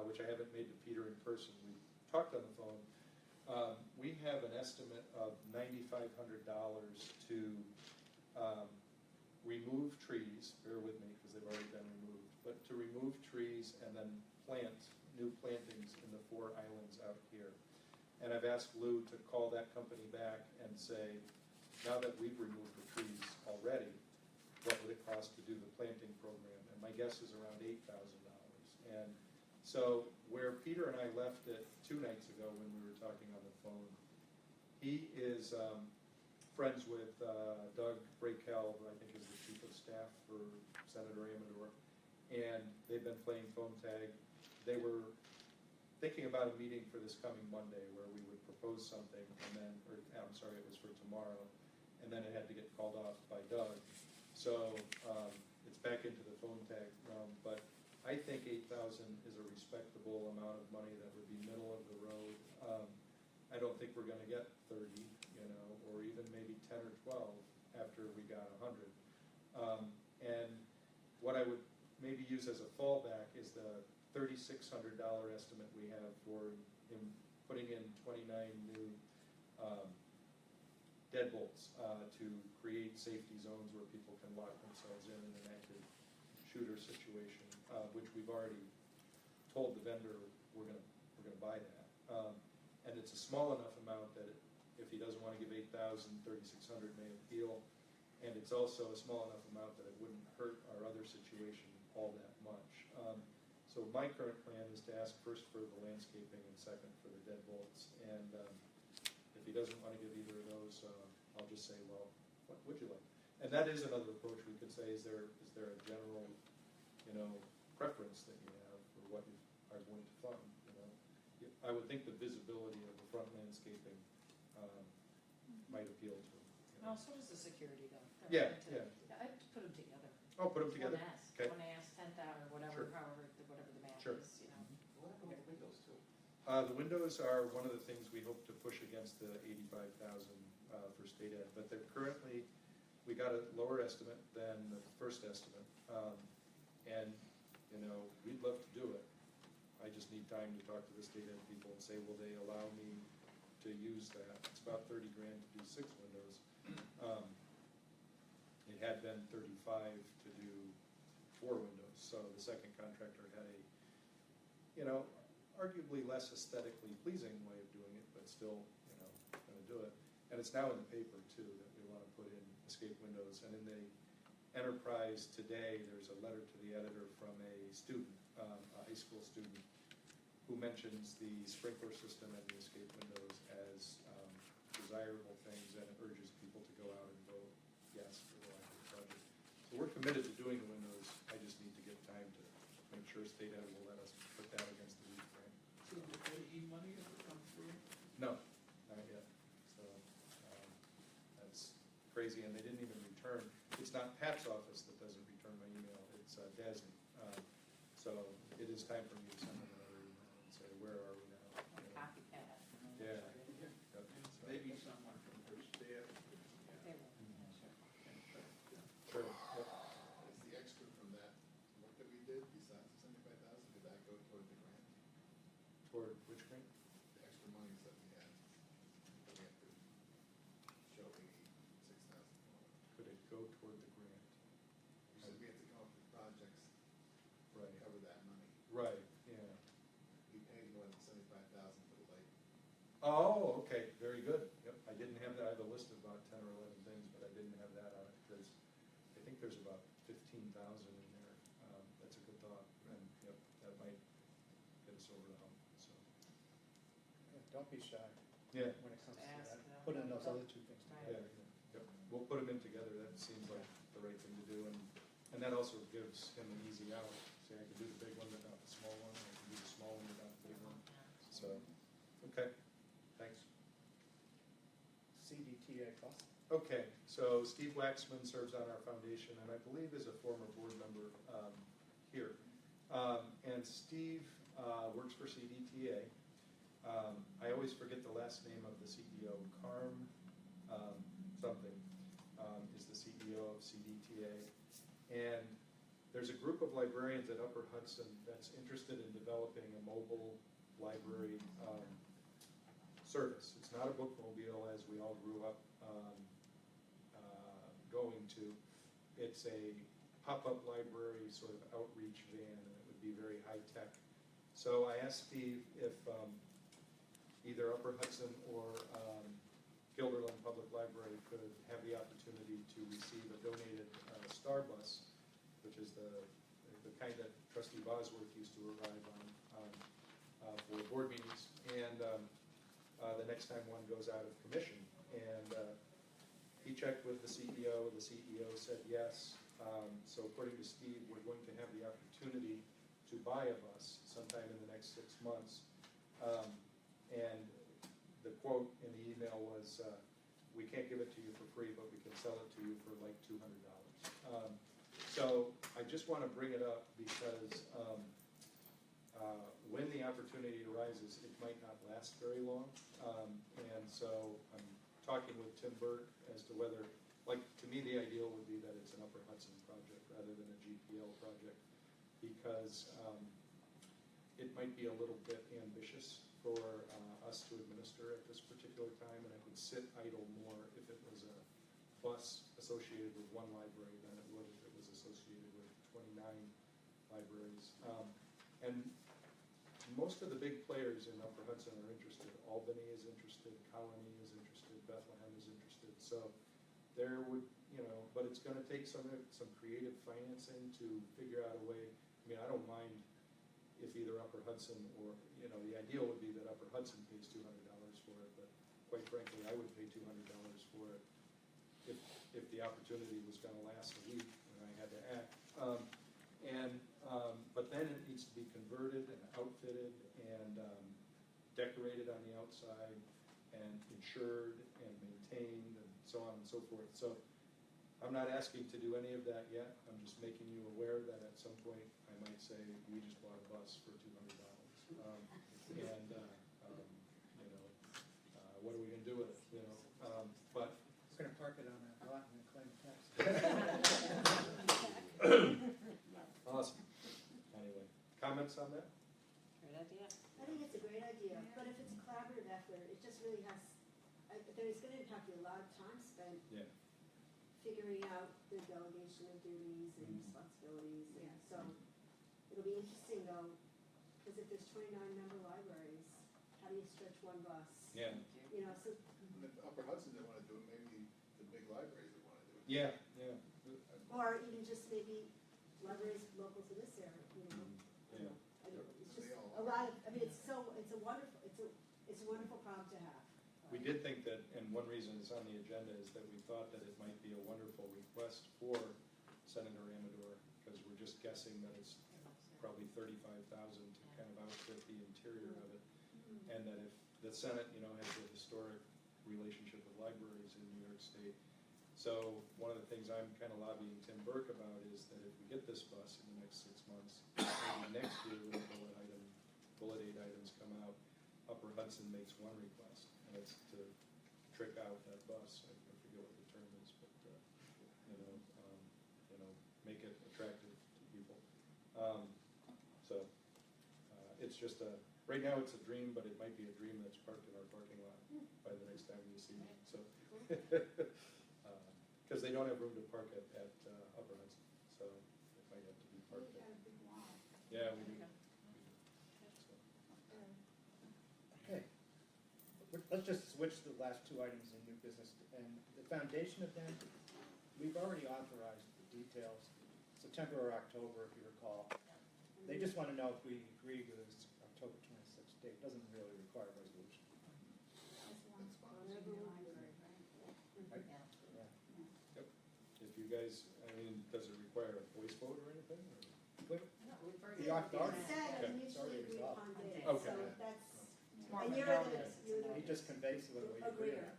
which I haven't made to Peter in person, we talked on the phone, we have an estimate of $9,500 to remove trees, bear with me because they've already been removed, but to remove trees and then plant new plantings in the 4 islands out here. And I've asked Lou to call that company back and say, now that we've removed the trees already, what would it cost to do the planting program? And my guess is around $8,000. And so where Peter and I left it 2 nights ago when we were talking on the phone, he is friends with Doug Brakel, who I think is the chief of staff for Senator Amador, and they've been playing phone tag. They were thinking about a meeting for this coming Monday where we would propose something, and then, or I'm sorry, it was for tomorrow, and then it had to get called off by Doug. So it's back into the phone tag realm, but I think 8,000 is a respectable amount of money that would be middle of the road. I don't think we're going to get 30, or even maybe 10 or 12 after we got 100. And what I would maybe use as a fallback is the $3,600 estimate we have for him putting in 29 new deadbolts to create safety zones where people can lock themselves in an active shooter situation, which we've already told the vendor we're gonna buy that. And it's a small enough amount that if he doesn't want to give 8,000, 3,600 may appeal. And it's also a small enough amount that it wouldn't hurt our other situation all that much. So my current plan is to ask first for the landscaping and second for the deadbolts. And if he doesn't want to give either of those, I'll just say, well, what would you like? And that is another approach we could say. Is there a general, preference that you have for what you are going to fund? I would think the visibility of the front landscaping might appeal to him. Oh, so does the security though. Yeah. I'd put them together. Oh, put them together? Okay. One ask, 10,000 or whatever, Sure. whatever the math Sure. is, What happened with the windows too? The windows are one of the things we hope to push against the 85,000 for state ed, but they're currently, we got a lower estimate than the first estimate. And, we'd love to do it. I just need time to talk to the state ed people and say, will they allow me to use that? It's about 30 grand to do 6 windows. It had been 35 to do 4 windows, so the second contractor had a, arguably less aesthetically pleasing way of doing it, but still, going to do it. And it's now in the paper too that we want to put in escape windows. And in the Enterprise today, there's a letter to the editor from a student, a high school student, who mentions the sprinkler system and the escape windows as desirable things, and urges people to go out and vote yes for the library project. So we're committed to doing the windows. I just need to get time to make sure state ed will let us put that against the lead grant. So the AE money ever come through? No, not yet. So that's crazy, and they didn't even return. It's not Pat's office that doesn't return my email, it's DASNY. So it is time for me to send them another email and say, where are we now? Copy pad. Yeah. And So- maybe someone from her staff. They will, sure. Sure. Yep. Is the extra from that work that we did, besides the 75,000, did that go toward the grant? Toward which grant? The extra monies that we had to show 86,000. Could it go toward the grant? You said we had to come up with projects to Right. cover that money. Right, yeah. We paid more than 75,000 for the lake. Oh, okay, very good. Yep, I didn't have that. I have a list of about 10 or 11 things, but I didn't have that on it because I think there's about 15,000 in there. That's a good thought, and yep, that might get us over the hump, so. Don't be shy Yeah. when it comes to Ask that. them. Put in those other 2 things Right. Yeah, together. yep. We'll put them in together. That seems like the right thing to do, and that also gives him an easy out. Say, I can do the big one, but not the small one. I can do the small one, but not the big one. So, okay, thanks. CDTA cost. Okay, so Steve Waxman serves on our foundation, and I believe is a former board member here. And Steve works for CDTA. I always forget the last name of the CEO. Carm something is the CEO of CDTA. And there's a group of librarians at Upper Hudson that's interested in developing a mobile library service. It's not a bookmobile as we all grew up going to. It's a pop-up library sort of outreach van, and it would be very high-tech. So I asked Steve if either Upper Hudson or Gilderland Public Library could have the opportunity to receive a donated Star Bus, which is the kind that Trustee Bosworth used to arrive on for board meetings, and the next time one goes out of commission. And he checked with the CEO said yes. So according to Steve, we're going to have the opportunity to buy a bus sometime in the next 6 months. And the quote in the email was, we can't give it to you for free, but we can sell it to you for like $200. So I just want to bring it up because when the opportunity arises, it might not last very long. And so I'm talking with Tim Burke as to whether, like, to me, the ideal would be that it's an Upper Hudson project rather than a GPL project, because it might be a little bit ambitious for us to administer at this particular time, and it would sit idle more if it was a bus associated with one library than it would if it was associated with 29 libraries. And most of the big players in Upper Hudson are interested. Albany is interested, Colony is interested, Bethlehem is interested. So there would, but it's going to take some creative financing to figure out a way. I mean, I don't mind if either Upper Hudson or, the ideal would be that Upper Hudson pays $200 for it, but quite frankly, I would pay $200 for it if the opportunity was going to last a week and I had to act. But then it needs to be converted and outfitted and decorated on the outside and insured and maintained and so on and so forth. So I'm not asking to do any of that yet. I'm just making you aware that at some point I might say, we just bought a bus for $200. What are we going to do with it? But We're going to park it on that lot and then claim tax. Awesome. Anyway, comments on that? Great idea. I think it's a great idea, but if it's a collaborative effort, it just really has, there's gonna have to be a lot of time spent Yeah. figuring out the delegation of duties and responsibilities, and so it'll be interesting though, because if there's 29 member libraries, how do you stretch one bus? Yeah. So, And if Upper Hudson didn't want to do it, maybe the big libraries would want to do it. Yeah, yeah. or even just maybe libraries local to this area, Yeah. I don't know, it's just a lot of, it's a wonderful problem to have. We did think that, and one reason it's on the agenda is that we thought that it might be a wonderful request for Senator Amador, because we're just guessing that it's probably $35,000 to kind of outfit the interior of it. And that if the Senate, has a historic relationship with libraries in New York State. So one of the things I'm kind of lobbying Tim Burke about is that if we get this bus in the next 6 months, maybe next year when the bullet aid items come out, Upper Hudson makes one request, and it's to trick out that bus. I forget what the term is, but make it attractive to people. It's just right now it's a dream, but it might be a dream that's parked in our parking lot by the next time you see me. So, because they don't have room to park at Upper Hudson, so it might have to be parked there. Yeah, we do. Okay. Let's just switch the last two items in new business. And the foundation event, we've already authorized the details, September or October, if you recall. They just want to know if we agree with this October 26th date. Doesn't really require a resolution. Right? Yeah. Yep. If you guys, does it require a voice vote or anything? Or? The already It said Okay. mutually agreed upon date, Okay. so that's, More and of a you're notice. the. He just conveys whether we agree or Agreeer.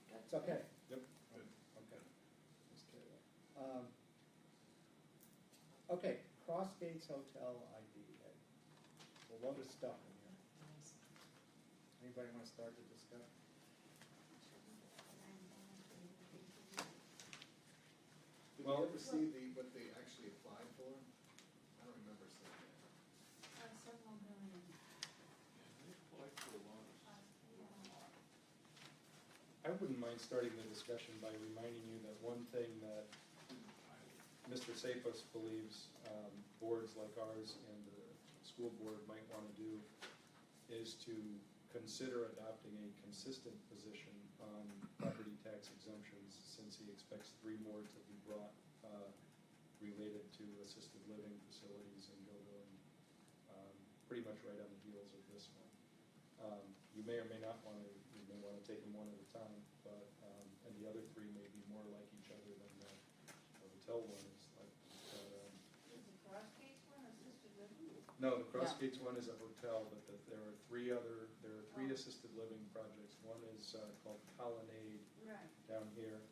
not. It's okay. Yep. Okay. Let's carry that. Okay, Cross Gates Hotel ID. A load of stuff in here. Anybody want to start the discussion? Did we ever see what they actually applied for? I don't remember seeing that. I wouldn't mind starting the discussion by reminding you that one thing that Mr. Sapos believes boards like ours and the school board might want to do is to consider adopting a consistent position on property tax exemptions, since he expects 3 more to be brought related to assisted living facilities in Gilville, pretty much right on the heels of this one. You may or may not want to, you may want to take them one at a time, but, and the other 3 may be more like each other than the hotel one is like. Is the Cross Gates one assisted living? No, the Cross Gates one is a hotel, but there are 3 assisted living projects. One is called Colonnade Right. down here.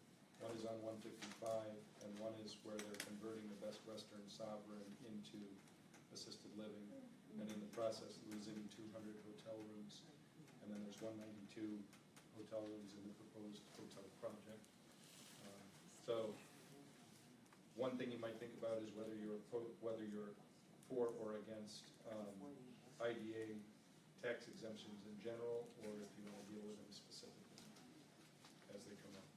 One is on 155, and one is where they're converting the Best Western Sovereign into assisted living, and in the process losing 200 hotel rooms. And then there's 192 hotel rooms in the proposed hotel project. So one thing you might think about is whether you're for or against IDA tax exemptions in general, or if you want to deal with them specifically as they come up.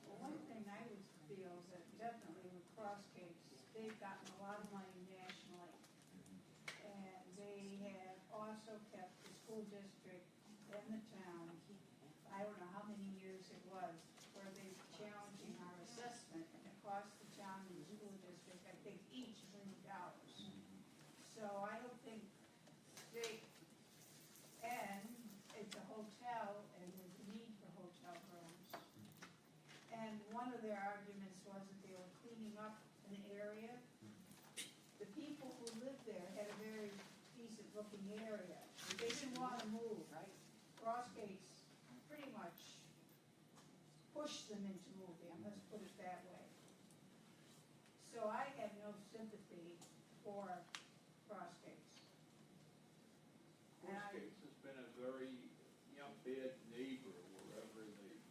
Well, one thing I would feel is that definitely with Cross Gates, they've gotten a lot of money nationally. And they have also kept the school district and the town, I don't know how many years it was, where they're challenging our assessment, and it cost the town and the school district, I think, each $1 million. So I don't think they, and it's a hotel, and there's a need for hotel rooms. And one of their arguments was that they were cleaning up an area. The people who lived there had a very decent looking area. They didn't want to move, right? Cross Gates pretty much pushed them into moving, let's put it that way. So I have no sympathy for Cross Gates. And Cross Gates has been a very, bad neighbor wherever they've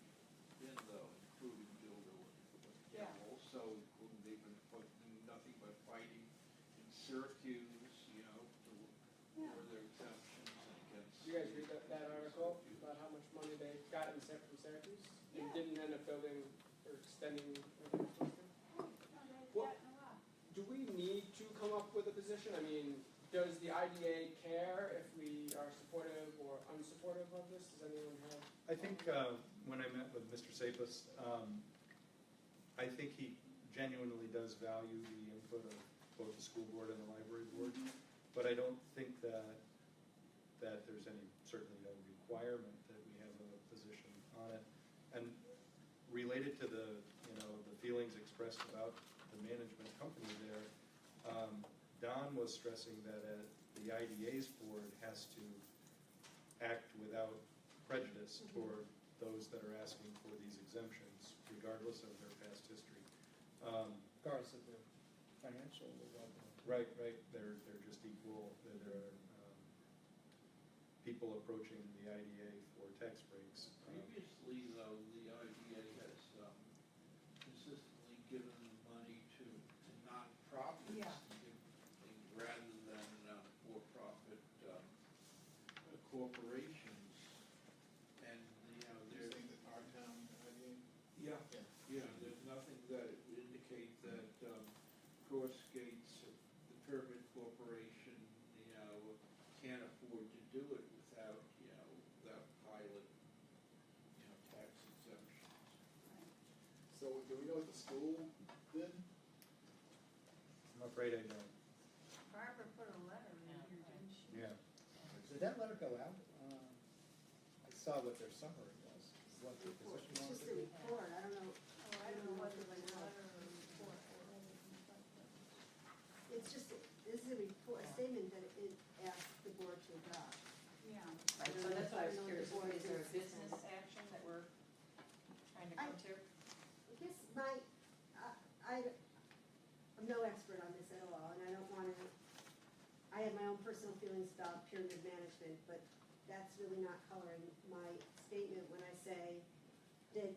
been though, including Gilville and also they've been doing nothing but fighting in Syracuse, for their exemptions against. Did you guys read that article about how much money they got from Syracuse? And didn't end up building or extending or something? Well, do we need to come up with a position? I mean, does the IDA care if we are supportive or unsupportive of this? Does anyone have? I think when I met with Mr. Sapis, I think he genuinely does value the input of both the school board and the library board, but I don't think that there's certainly no requirement that we have a position on it. And related to the feelings expressed about the management company there, Don was stressing that the IDA's board has to act without prejudice toward those that are asking for these exemptions, regardless of their past history. Regardless of their financial level. Right. They're just equal. There are people approaching the IDA for tax breaks. Previously, though, the IDA has consistently given money to nonprofits rather than for-profit corporations. And, You're saying that our town IDA? Yeah, there's nothing that would indicate that Cross Gates, the Pyramid Corporation, can't afford to do it without pilot, tax exemptions. So do we know what the school did? I'm afraid I don't. Barbara put a letter in here, didn't she? Yeah. Did that letter go out? I saw what their summary was. What their position It's was. just a report, I don't know, Oh, I don't know whether it was a letter or a report. it's just, this is a report, a statement that it asked the board to adopt. Yeah. Right, so that's why I was I don't know curious, if the board is there a is business consistent. action that we're trying to come to? I guess I'm no expert on this at all, and I don't want to, I have my own personal feelings about pyramid management, but that's really not coloring my statement when I say that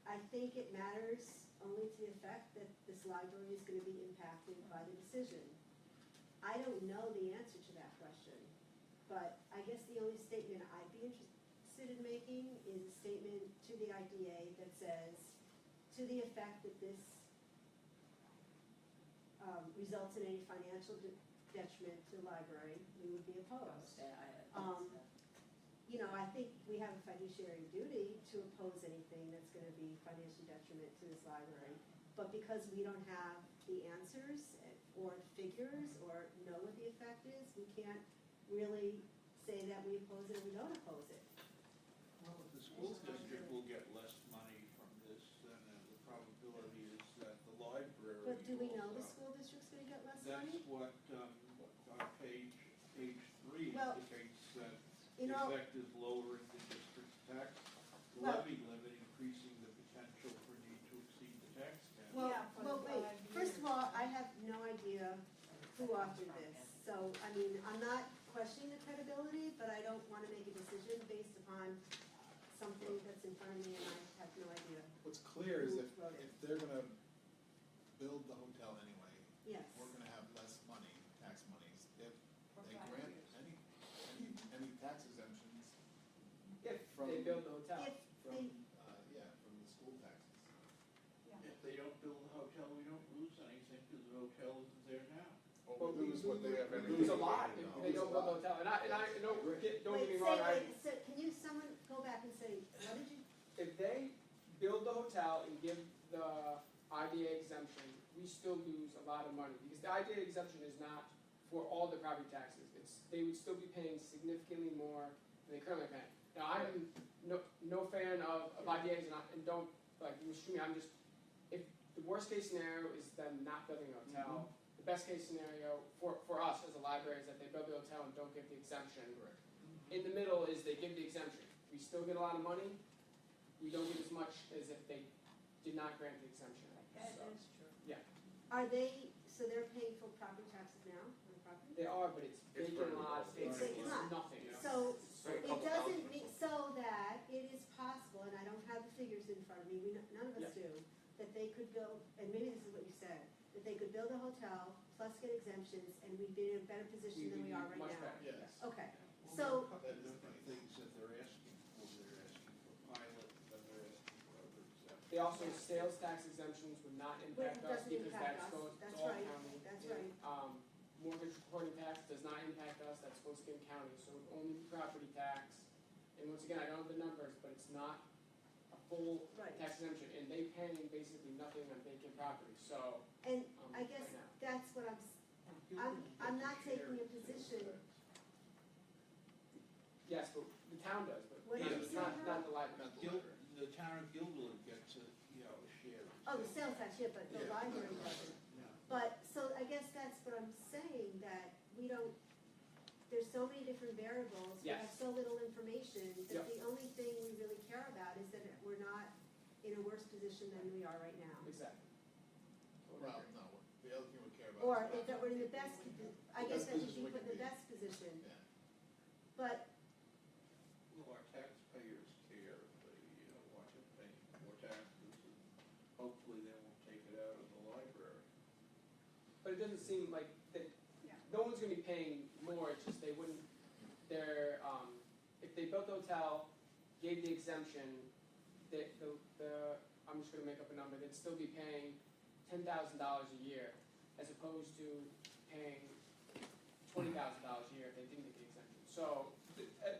I think it matters only to the effect that this library is going to be impacted by the decision. I don't know the answer to that question, but I guess the only statement I'd be interested in making is a statement to the IDA that says, to the effect that this results in any financial detriment to the library, we would be opposed. think we have a fiduciary duty to oppose anything that's gonna be financially detriment to this library. But because we don't have the answers or figures or know what the effect is, we can't really say that we oppose it or we don't oppose it. Well, if the school district will get less money from this, then the probability is that the library But do we know the also- school district's gonna get less That's money? what, page 3 Well, indicates that You the know, effect is lowering the district's tax Well- levy limit, increasing the potential for need to exceed the tax cap. well, Yeah, for well, wait, 5 first of years. all, I have no idea who authored this. So, I mean, I'm not questioning the credibility, but I don't wanna make a decision based upon something that's in front of me and I have no idea. What's clear is Who if, wrote it? if they're gonna build the hotel anyway, Yes. we're gonna have less money, tax monies, if For they 5 grant years. any tax exemptions If from, they build the hotel. If from, they, from the school taxes. If they don't build the hotel, we don't lose anything because the hotel isn't there now. Or we lose what they have. We lose a lot if they don't build the hotel, and I don't get me wait, wrong, so can you, someone go back and say, what did you, if they build the hotel and give the IDA exemption, we still lose a lot of money, because the IDA exemption is not for all the property taxes, they would still be paying significantly more than they currently pay. Now, I'm no fan of IDAs, and don't, like, misconstrue me, I'm just, if the worst case scenario is them not building a hotel, the best case scenario for us as a library is that they build the hotel and don't give the exemption. Correct. In the middle is they give the exemption. We still get a lot of money. We don't get as much as if they did not grant the exemption. That So, is true. are they, so they're paying full property taxes now on the property? they are, but it's vacant lots. It's vacant lot. Nothing. You know? So, Very it couple doesn't thousand. mean, so that it is possible, and I don't have the figures in front of me, none of us do, that they could build, and maybe this is what you said, that they could build a hotel, plus get exemptions, and we'd be in a better position than we are right much now. better. Yes. Okay, Well, so, there are a couple of different things that they're asking for. They're asking for pilot, then they're asking for other exemptions. They also, sales tax exemptions would not but impact it us doesn't because impact that's us, goes, that's it's all right, county. that's right. Mortgage recording tax does not impact us, that's Skin County, so it would only be property tax. And once again, I don't have the numbers, but it's not a full Right. tax exemption, and they pay basically nothing on vacant property, so, And I guess right now. that's what I'm not taking a position. Yes, but the town does, but What did you it's say, not, Harold? not the library. Not the Gil, library. the town of Gilbert gets a, a share. Oh, the sales tax, yeah, but the Yeah. library doesn't. Yeah. But, so I guess that's what I'm saying, that we don't, there's so many different variables, we have Yes. so little information, that Yep. the only thing we really care about is that we're not in a worse position than we are right now. Exactly. Well, no, the other thing we care about. Or is if that we're in the best, I guess that should be we put in can the be. best position. Yeah. But, Well, our taxpayers care, they, want to pay more taxes, and hopefully they won't take it out of the library. But it doesn't seem like that, Yeah. no one's gonna be paying more, it's just they wouldn't, they're, if they built the hotel, gave the exemption, I'm just gonna make up a number, they'd still be paying $10,000 a year, as opposed to paying $20,000 a year if they didn't get the exemption. So,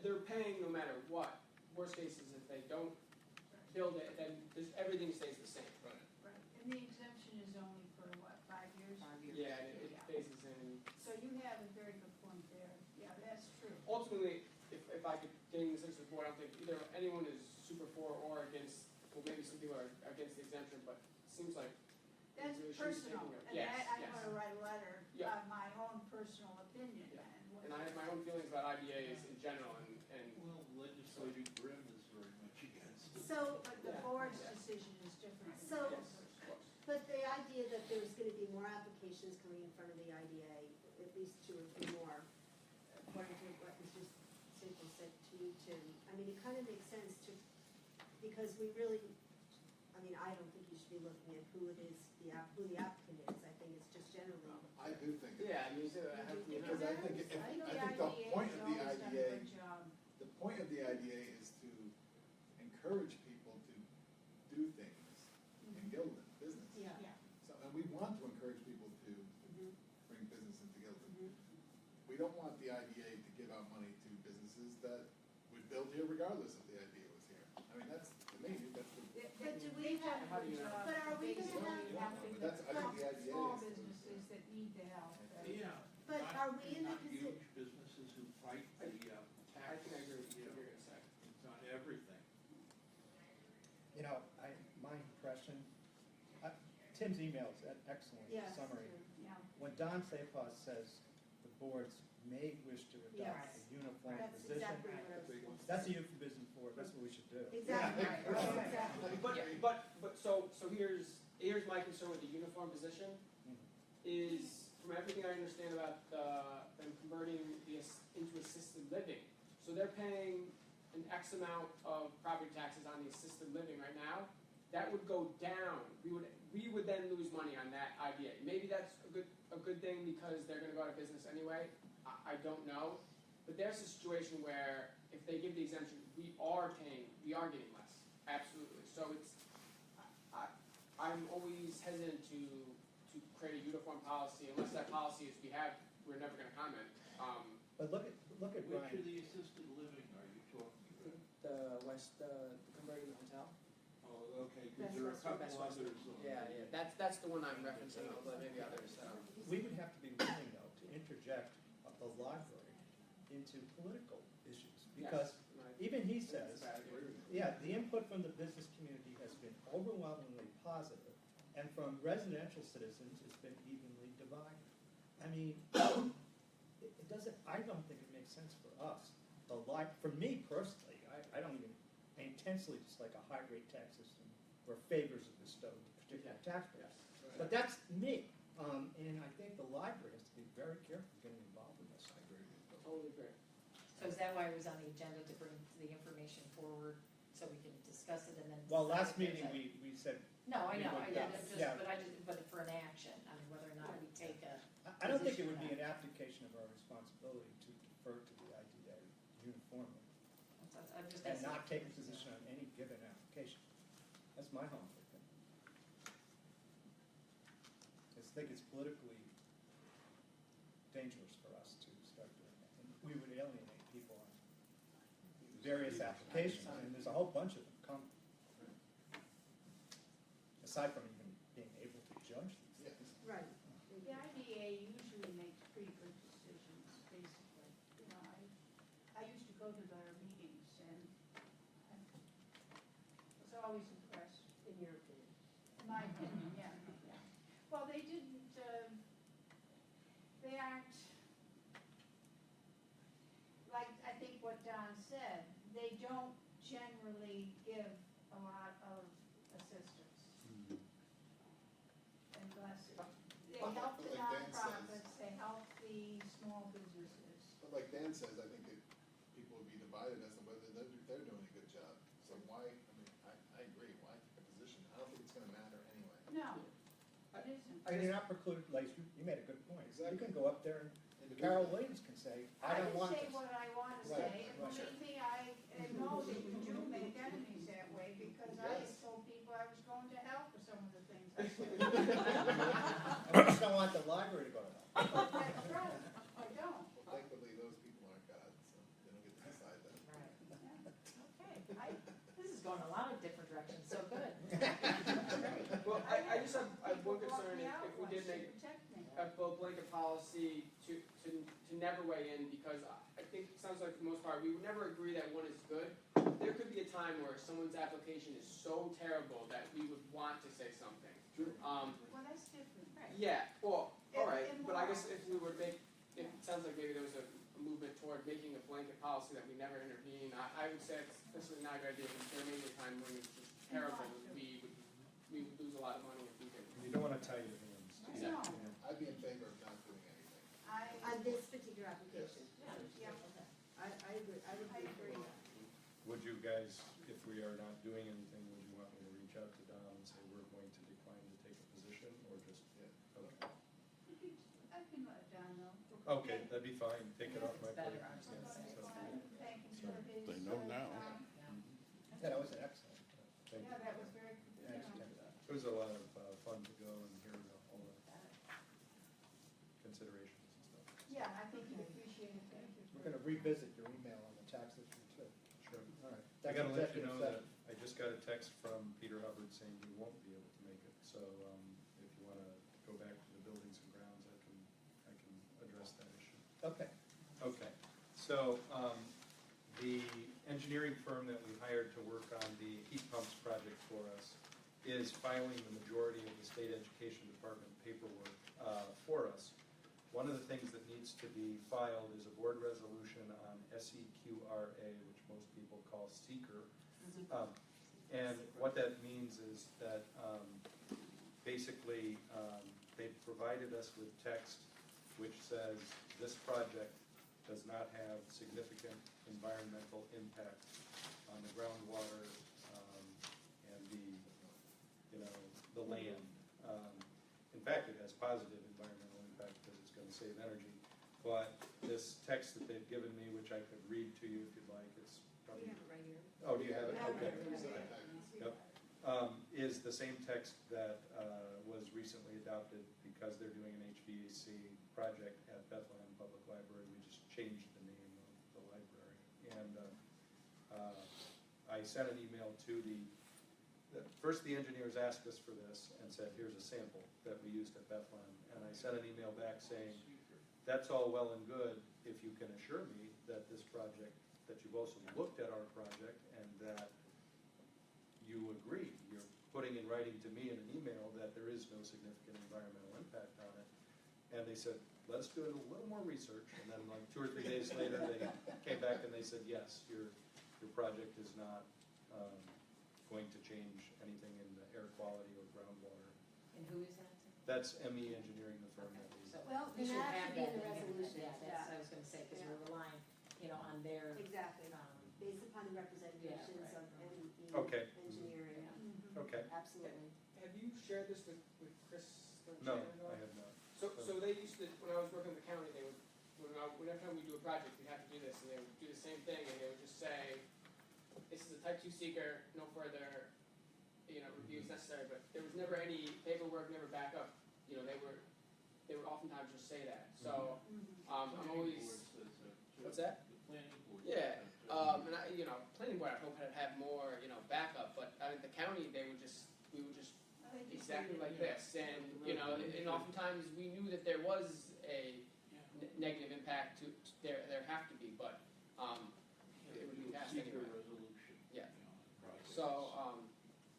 they're paying no matter what. Worst case is if they don't build it, then everything stays the same. Right. Right, and the exemption is only for what, 5 years? Yeah, and it phases in. So you have a very good point there, yeah, that's true. Ultimately, if I could gain this next report, I don't think either anyone is super for or against, well, maybe some people are against the exemption, but it seems like That's really should be personal, taken and care of. Yes, I yes. want to write a letter Yeah. of my own personal opinion, Yeah. and what. And I have my own feelings about IDAs in general, and Well, legislative Grimm is very much against it. so, But the Yeah. board's decision is different. than So- yours. of course. but the idea that there's gonna be more applications coming in front of the IDA, at least 2 or 3 more, according to what Mr. Staples said to you, Tim, I mean, it kind of makes sense to, because we really, I mean, I don't think you should be looking at who it is, who the applicant is, I think it's just generally. I do think. it- Yeah, I mean, so I have to. Because I think, I think the point of the has always done a IDA, good job. the point of the IDA is to encourage people to do things in Gilbert, business. Yeah. Yeah. So, and we want to encourage people to Mhm. bring business into Gilbert. Mhm. We don't want the IDA to give out money to businesses that would build here regardless if the IBA was here. I mean, that's, to me, that's the. But do we have, How do you know? but are we gonna have, But that's, I think the IBA Small is. businesses that need the help. Yeah. but not- are we in a not position? huge businesses who fight the, I tax, think I agree with you what know, you're gonna say. it's on everything. You know, my impression, Tim's email is an excellent Yes. summary. Yeah. When Don Sapos says the boards may wish to adopt Yes. a uniform That's position, exactly what I was going to say. that's a euphemism for it, that's what we should do. Exactly, Right, right, exactly. But so here's my concern with the uniform position, is from everything I understand about them converting into assisted living. So they're paying an X amount of property taxes on the assisted living right now. That would go down. We would then lose money on that IBA. Maybe that's a good thing because they're going to go out of business anyway. I don't know. But there's a situation where if they give the exemption, we are getting less. Absolutely. So I'm always hesitant to create a uniform policy unless that policy is we're never going to comment. But look at Which of Brian, the assisted living are you talking about? The converting the hotel. Oh, okay, Best because there are a Western. couple Best Western. others on. Yeah. That's the one I'm referencing, although maybe others. we would have to be willing though to interject the library into political issues. Because even he says, yeah, the input from the business community has been overwhelmingly positive, and from residential citizens, it's been evenly divided. I mean, it doesn't, I don't think it makes sense for us. For me personally, I don't even, I intensely dislike a high rate tax system where favors are bestowed to particular taxpayers. But that's me, and I think the library has to be very careful getting involved in this. I agree with you. Totally agree. So is that why it was on the agenda to bring the information forward so we can discuss it and then? Well, decide last if there's meeting, we said, No, I know, Yeah. Yeah. but for an action, I mean, whether or not we take a, I don't think it would be an abdication of our responsibility to defer to the IDA uniformly I'm just and asking. not take a position on any given application. That's my humble opinion. I just think it's politically dangerous for us to start doing that. And we would alienate people on various applications, and there's a whole bunch of them come. Aside from even being able to judge these things. Right. The IDA usually makes pretty good decisions, basically. You know, I used to go to their meetings and I was always impressed. In your opinion. In my opinion, yeah. Well, they didn't, they aren't, like, I think what Don said, they don't generally give a lot of assistance. And bless it. They help the Like Dan says. nonprofits, they help the small businesses. But like Dan says, I think that people would be divided as to whether they're doing a good job. So why, I mean, I agree, why take a position? I don't think it's gonna matter anyway. No, it isn't. I mean, you're not precluded, like, you made a good point. You Exactly. can go up there and Carol Williams can say, I don't want I this. can say what I want to Right, say, and right. believe me, I know that you do make enemies that way, because I have told people I was going to hell for some of the things I said. And we just don't want the library to go to hell. That's right, I don't. Well, thankfully, those people aren't God, so they don't get to decide that. Right. Okay, This is going a lot of different directions, so good. Well, I just have one People walk concern, me out if we once did to make protect me. a blanket policy to never weigh in, because I think it sounds like for the most part, we would never agree that one is good. There could be a time where someone's application is so terrible that we would want to say something. Well, that's different. Yeah, well, all right, And but I guess more. if we were it sounds like maybe there was a movement toward making a blanket policy that we never intervene. I would say this is not a good idea, because there may be a time when it's just terrible, we would lose a lot of money if we did. You don't wanna tie your hands. I know. I'd be in favor of not doing anything. On this particular application. Yeah. I agree, I would I agree. agree. Would you guys, if we are not doing anything, would you want me to reach out to Don and say we're going to decline to take a position, or just, okay? I can let Don know. Okay, that'd be fine, take it off my plate. Better, I was gonna say. Thank him for his. They know now. Yeah, that was excellent. Thank Yeah, you. that was very, Thanks, you know, Tim. It was a lot of fun to go and hear all the considerations and stuff. yeah, I think he appreciated that. We're gonna revisit your email on the tax issue too. Sure. I gotta let you executive know session. that I just got a text from Peter Hubbard saying he won't be able to make it, so, if you wanna go back to the buildings and grounds, I can address that issue. Okay. Okay, so, the engineering firm that we hired to work on the heat pumps project for us is filing the majority of the state education department paperwork, for us. One of the things that needs to be filed is a board resolution on SEQRA, which most people call seeker. And what that means is that, basically, they've provided us with text which says this project does not have significant environmental impact on the groundwater, and the land. In fact, it has positive environmental impact because it's gonna save energy. But this text that they've given me, which I could read to you if you'd like, it's probably. We have it right here. Oh, do you have it? Yeah, Okay. right. Yep. Is the same text that was recently adopted because they're doing an HVAC project at Bethlehem Public Library. We just changed the name of the library. And I sent an email to first the engineers asked us for this and said, here's a sample that we used at Bethlehem. And I sent an email back saying, that's all well and good if you can assure me that this project, that you've also looked at our project and that you agree, you're putting in writing to me in an email that there is no significant environmental impact on it. And they said, let's do a little more research. And then like 2 or 3 days later, they came back and they said, yes, your project is not going to change anything in the air quality or groundwater. And who is that? That's ME Engineering, the firm that we. So Well, we then should that have should be in the in here. resolution. Yeah, that's what I was gonna say, because we're relying, on their, Exactly, based upon the representations right. of ME Okay. engineering, Okay, absolutely. Have you shared this with Chris? no, Shannon at all? I have not. So they used to, when I was working with the county, they would, whenever time we do a project, we'd have to do this, and they would do the same thing, and they would just say, this is a type 2 seeker, no further, reviews necessary, but there was never any paperwork, never backup, they would oftentimes just say that, so, I'm always, what's that? The planning board. Yeah, and planning board, I hope had have more, backup, but the county, we would just exactly like this, and, and oftentimes we knew that there was a negative impact there have to be, but, it would be passed Secret anyway. resolution. Yeah. Project. So,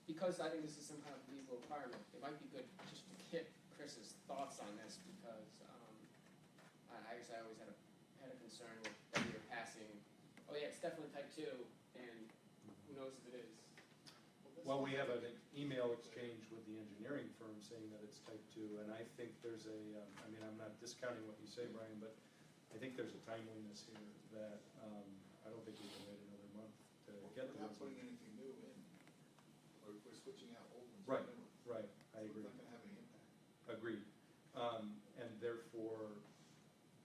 because I think this is some kind of legal requirement, it might be good just to get Chris's thoughts on this, because, I guess I always had a concern with that we were passing, oh yeah, it's definitely type 2, and who knows if it is. Well, we have an email exchange with the engineering firm saying that it's type 2, and I think there's I'm not discounting what you say, Brian, but I think there's a timeliness here that, I don't think we can wait another month to get We're the not putting resolution. anything new in, we're switching out old ones. Right, for new ones. right, I So agree, it's not gonna have any impact. agreed. And therefore,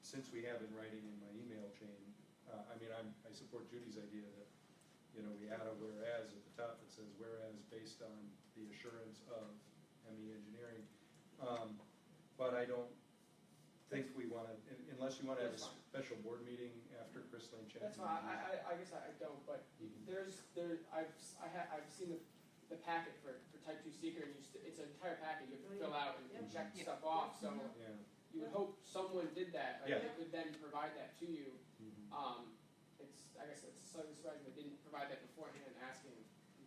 since we have in writing in my email chain, I support Judy's idea that, we add a whereas at the top that says whereas based on the assurance of ME Engineering. But I don't think we wanna, unless you wanna have a That's fine. special board meeting after Chris Lane checks. That's fine, I guess I don't, but I've seen the packet for type 2 seeker, and it's an entire packet you have to fill out and check stuff off, so Yeah. you would hope someone did that, Yeah. they would then provide that to you. Mhm. I guess it's slightly surprising they didn't provide that beforehand, asking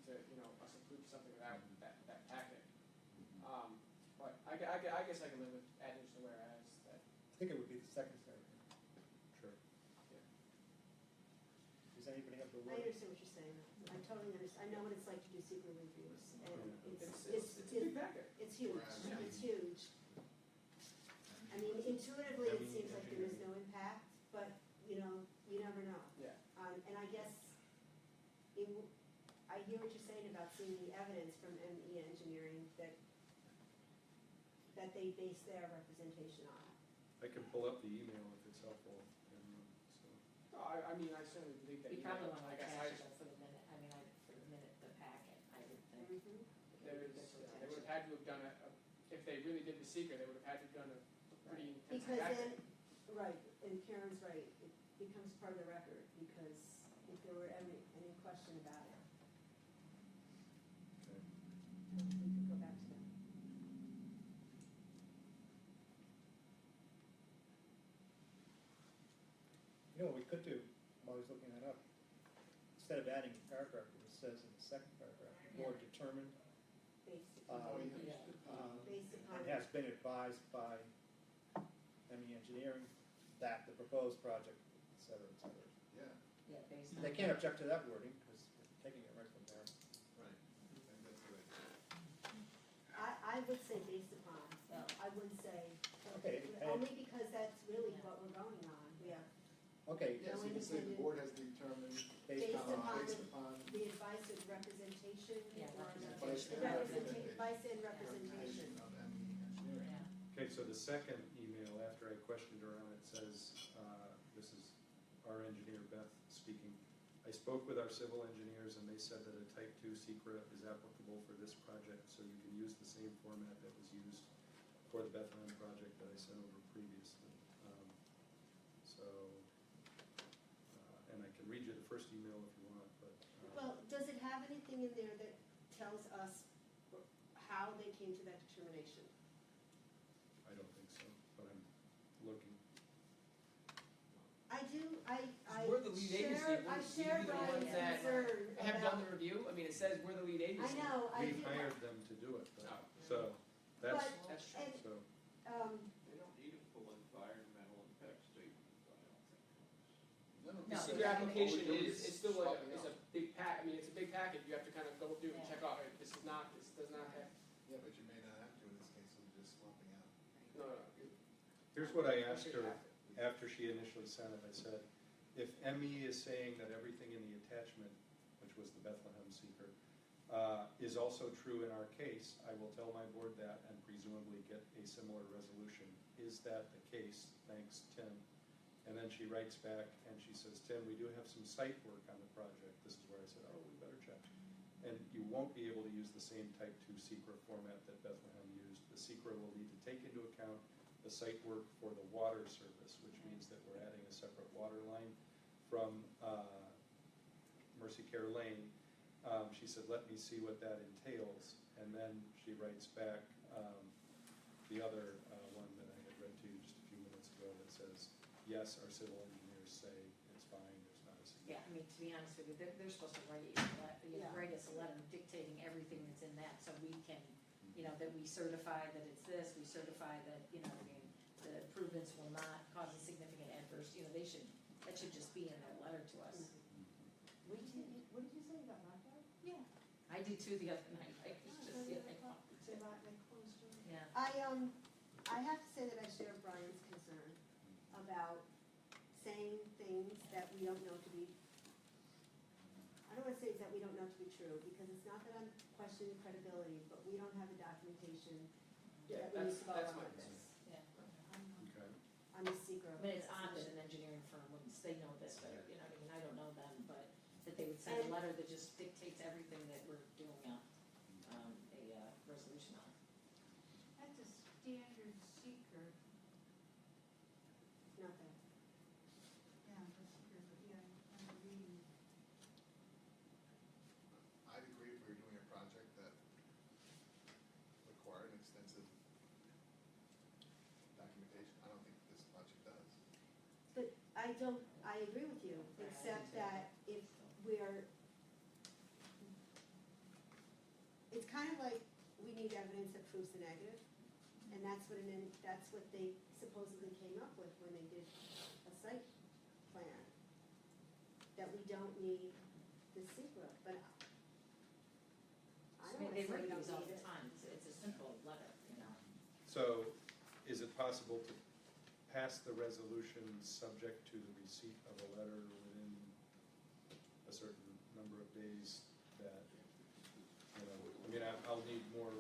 to, us approve something without that packet. But I guess I can live with adding just a whereas that. I think it would be the second sentence. Sure. Does anybody have the I word? understand what you're saying, I totally understand, I know what it's like to do secret reviews, and It's a big packet. it's huge, it's huge. I mean, intuitively, it seems like there is no impact, but, you never know. Yeah. And I guess, I hear what you're saying about seeing the evidence from ME Engineering that they base their representation on. I can pull up the email if it's helpful. No, I certainly believe that. You probably want to I guess attach it for the minute, the packet, I would think. they would have had to have done if they really did the seeker, they would have had to have done a pretty intense Because packet. then, right, and Karen's right, it becomes part of the record, because if there were any question about it, could do, while I was looking that up, instead of adding a paragraph, it says in the second paragraph, the board determined, Based uh, upon, yeah. based upon. and has been advised by ME Engineering that the proposed project, et cetera, et cetera. Yeah, Yeah, based on. They can't object to that wording, because we're taking it right from there. right, I think that's the way. I would say based upon, though, I wouldn't say, Okay, only because that's really what we're going on. Yeah. Okay, Yes, you can say the board has determined based Based on, upon based upon the advice of representation. Yeah, or advice the and advice and representation representation. of ME Engineering. Yeah. Okay, so the second email, after I questioned her on it, says, this is our engineer Beth speaking. I spoke with our civil engineers and they said that a type 2 secret is applicable for this project, so you can use the same format that was used for the Bethlehem project that I sent over previously. And I can read you the first email if you want, but. Well, does it have anything in there that tells us how they came to that determination? I don't think so, but I'm looking. I do, I We're the lead agency, share, I we're share the Brian's ones that concern have done about, the review, I mean, it says we're the lead I agency. know, I We've do, hired them to do it, though. Oh. So that's, but, That's true. and, so, They don't need a full environmental impact statement, I don't think. No, No, this So is- your Yeah, application all we do is, it's still like, swapping it's a out. big pack, I mean, it's a big package, you have to kind of go through and Yeah. check out, right, this is not, this does not have, Yeah, but you may not have to in this case, so we're just swapping out. no, no. here's what I you asked should her have to. after she initially sent it. I said, if ME is saying that everything in the attachment, which was the Bethlehem seeker, is also true in our case, I will tell my board that and presumably get a similar resolution. Is that the case? Thanks, Tim. And then she writes back and she says, Tim, we do have some site work on the project. This is where I said, oh, we better check. And you won't be able to use the same type 2 secret format that Bethlehem used. The secret will need to take into account the site work for the water service, which means that we're adding a separate water line from Mercy Care Lane. She said, let me see what that entails. And then she writes back the other one that I had read to you just a few minutes ago that says, yes, our civil engineers say it's fine, there's not a significant. Yeah, I mean, to be honest with you, they're supposed to write you, Yeah. write us a letter dictating everything that's in that, so we can, that we certify that it's this, we certify that, the improvements will not cause a significant adverse, that should just be in their letter to us. what did you say about Rockdale? Yeah. I did too the other night, I was just, To Rockdale Corner Store? yeah. I have to say that I share Brian's concern about saying things that we don't know to be, I don't want to say that we don't know to be true, because it's not that I'm questioning credibility, but we don't have the documentation Yeah, that we need that's, to follow that's up my with concern. this. Yeah. Okay. I'm a secret. I mean, it's odd that an engineering firm wouldn't, they know this better, I don't know them, but that they would send a And- letter that just dictates everything that we're doing a resolution on. That's a standard seeker, Not that. yeah, the seeker, yeah, I'm reading. I'd agree if we were doing a project that required an extensive documentation. I don't think this project does. But I agree with you, except that if we're, it's kind of like we need evidence that proves the negative, and that's what they supposedly came up with when they did a site plan. That we don't need the secret, but I don't want to They say write we don't these all need the it. time, it's a simple letter, So is it possible to pass the resolution subject to the receipt of a letter within a certain number of days that, I'll need more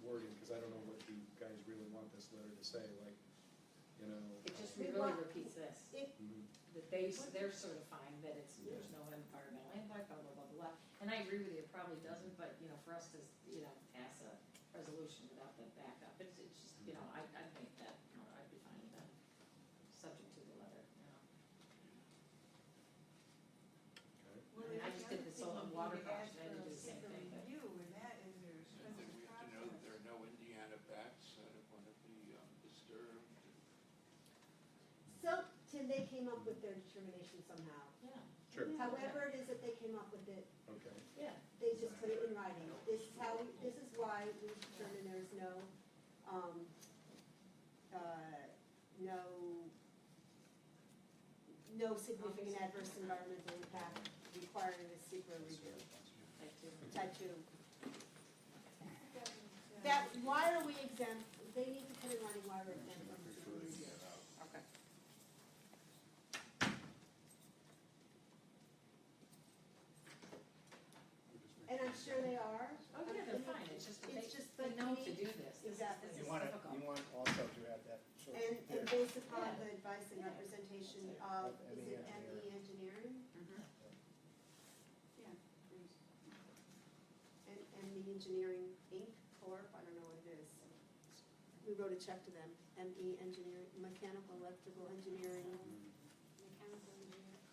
wording because I don't know what you guys really want this letter to say, like, It just We really want- repeats this, mhm. that they're certifying that there's no environmental impact, blah, blah, blah, blah. And I agree with you, it probably doesn't, but, for us to, pass a resolution without the backup, it's just, I'd make that, I'd be fine with that, subject to the letter, Okay. Well, I the just did other the thing solar would be water to project, ask I had to for do a the same secret thing, but. review, and that is their I think expensive we have to know that process. there are no Indiana bats that are going to be disturbed. So, to then they came up with their determination somehow. Yeah, Sure, However it is that they came up with it, okay. yeah. they just put it in writing. This is how, this is why we determine there's no, no significant adverse environmental impact requiring a secret review. Type 2. That, why are we exempt, they need to put in writing why we're exempt from the secret review. Okay. And I'm sure they are. Oh, yeah, they're fine, it's just that It's just they that know we to need- do this. Exactly. This You is want difficult. you want also to have that sort of. And based upon Yeah. the advice and Yeah. representation of, Of is ME it ME Engineering? Mhm. Yeah, please. And ME Engineering Inc., Corp., I don't know what it is. We wrote a check to them, ME Engineering, Mechanical Electrical Engineering.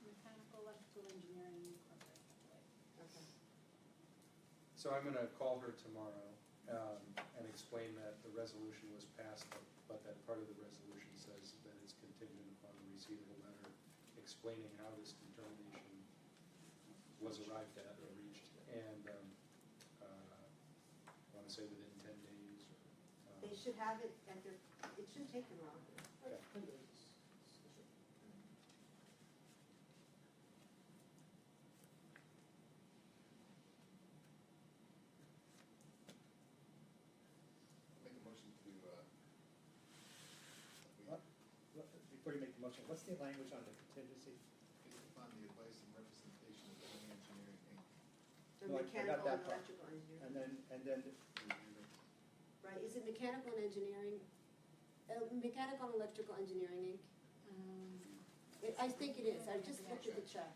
Mechanical electrical engineering incorporated. Okay. So I'm gonna call her tomorrow, and explain that the resolution was passed, but that part of the resolution says that it's contingent upon the receipt of a letter explaining how this determination was arrived at or reached, and, I wanna say within 10 days, or, They should have it at their, it shouldn't take them long. okay. Make a motion to, Before you make the motion, what's the language on the contingency? based upon the advice and representation of ME Engineering Inc. The No, I got mechanical that and part. electrical engineering. And then, Right, is it mechanical and engineering, mechanical and electrical engineering Inc.? I think it is, I just looked at the check.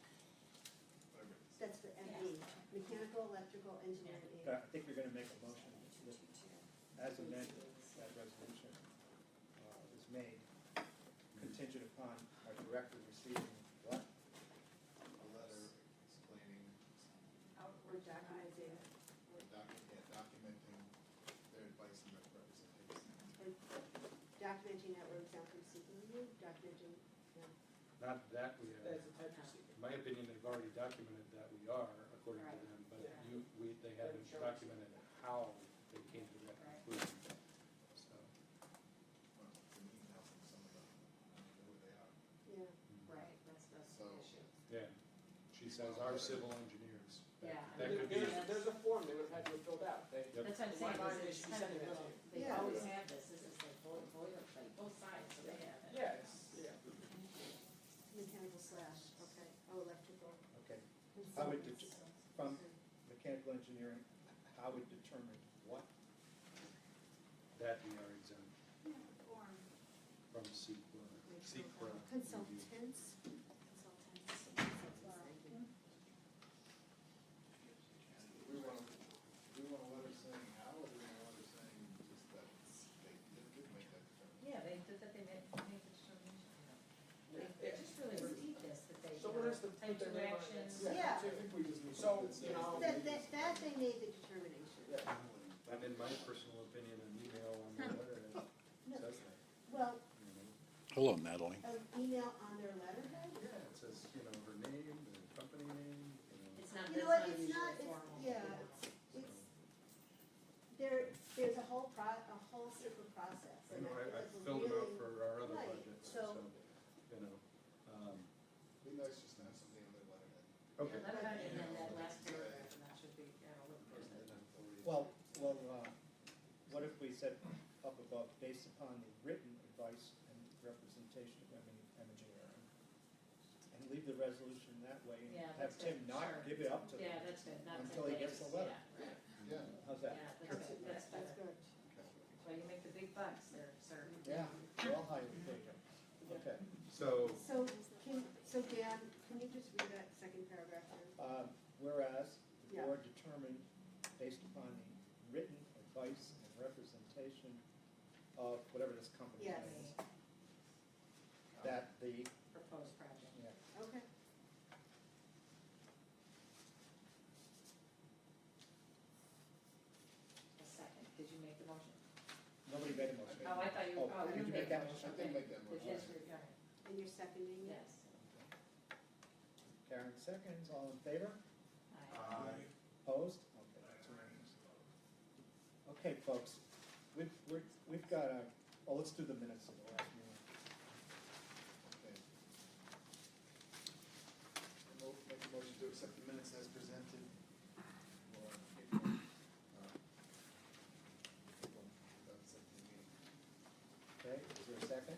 Whatever it is. That's the ME, Mechanical Electrical Engineering Inc. I think you're gonna make a motion that, as amended, that resolution, is made contingent upon our director receiving what? A letter explaining, Or documenting, or documenting their advice and representation. documenting that we're exempt from secret review, documenting, yeah. Not that we have. That's a type of secret. In my opinion, they've already documented that we are, according to Right. them, but Yeah. they haven't documented how they came to that Right. conclusion. So, Well, it's an email from some of them, I don't know who they are. Yeah. Right, that's the So- issue. yeah, she says our civil engineers. That- Yeah. That could be, There's a form they would have had to have filled out. They, Yep. That's what I'm In my saying, mind, they is should it's be kind of sending a that to little, you. they Yeah. always have this is like boilerplate, both sides, so they have it. yeah, yeah. Mechanical slash, okay, oh, electrical. Okay, How would Consultants. from mechanical engineering, how would determine what? that we are exempt Form. from SEQA review. Consultants. Do we want a letter saying how, or do we want a letter saying just that they did make that determination? Yeah, they did that, they made the determination. They Yeah. just really repeat this, that they, Someone has to type put their two name on it. actions. Yeah. So I think we just need So, something that you know, says. That they made the determination. Yeah. And in my personal opinion, an email on the letter No. says that, Well, you know. Hello, Natalie. an email on their letterhead? Yeah, it says, you know, her name, the company name, you know. It's not, You that's know what, not it's usually not, it's, formal. yeah, it's, there's a whole separate process. I and know, I think it's filled them out really- for our other right, budgets, so, so- you know, Be nice just to have something on their letterhead. okay. Let it, and then that last paragraph, and that should be, you know, look, there's that. Well, what if we said up above, based upon the written advice and representation of engineering? And leave the resolution that way, and Yeah, have that's Tim good, not sure. give it up to them. Yeah, that's good, not Until 10 he gets days. the letter. Yeah, right. Yeah. How's that? Yeah, that's good, that's That's better. good. That's why you make the big bucks there, sir. Yeah, we're all highly paid. Okay. So, So Dan, can you just read that second paragraph there? Whereas the Yeah. board determined, based upon the written advice and representation of whatever this company Yes. is, that the, Proposed project. yeah, Okay. A second, did you make the motion? nobody made a motion. Oh, I thought you, Oh, oh, did you you made make the that motion. I did make that Did motion. his, yeah. And and you're seconding it? Yes. Karen seconds, all in favor? Aye. Opposed? Okay, that's unanimous. Okay, folks, we've got let's do the minutes of the last meeting. Okay. Make a motion to accept the minutes as presented. For April, April 17th meeting. Okay, is there a second?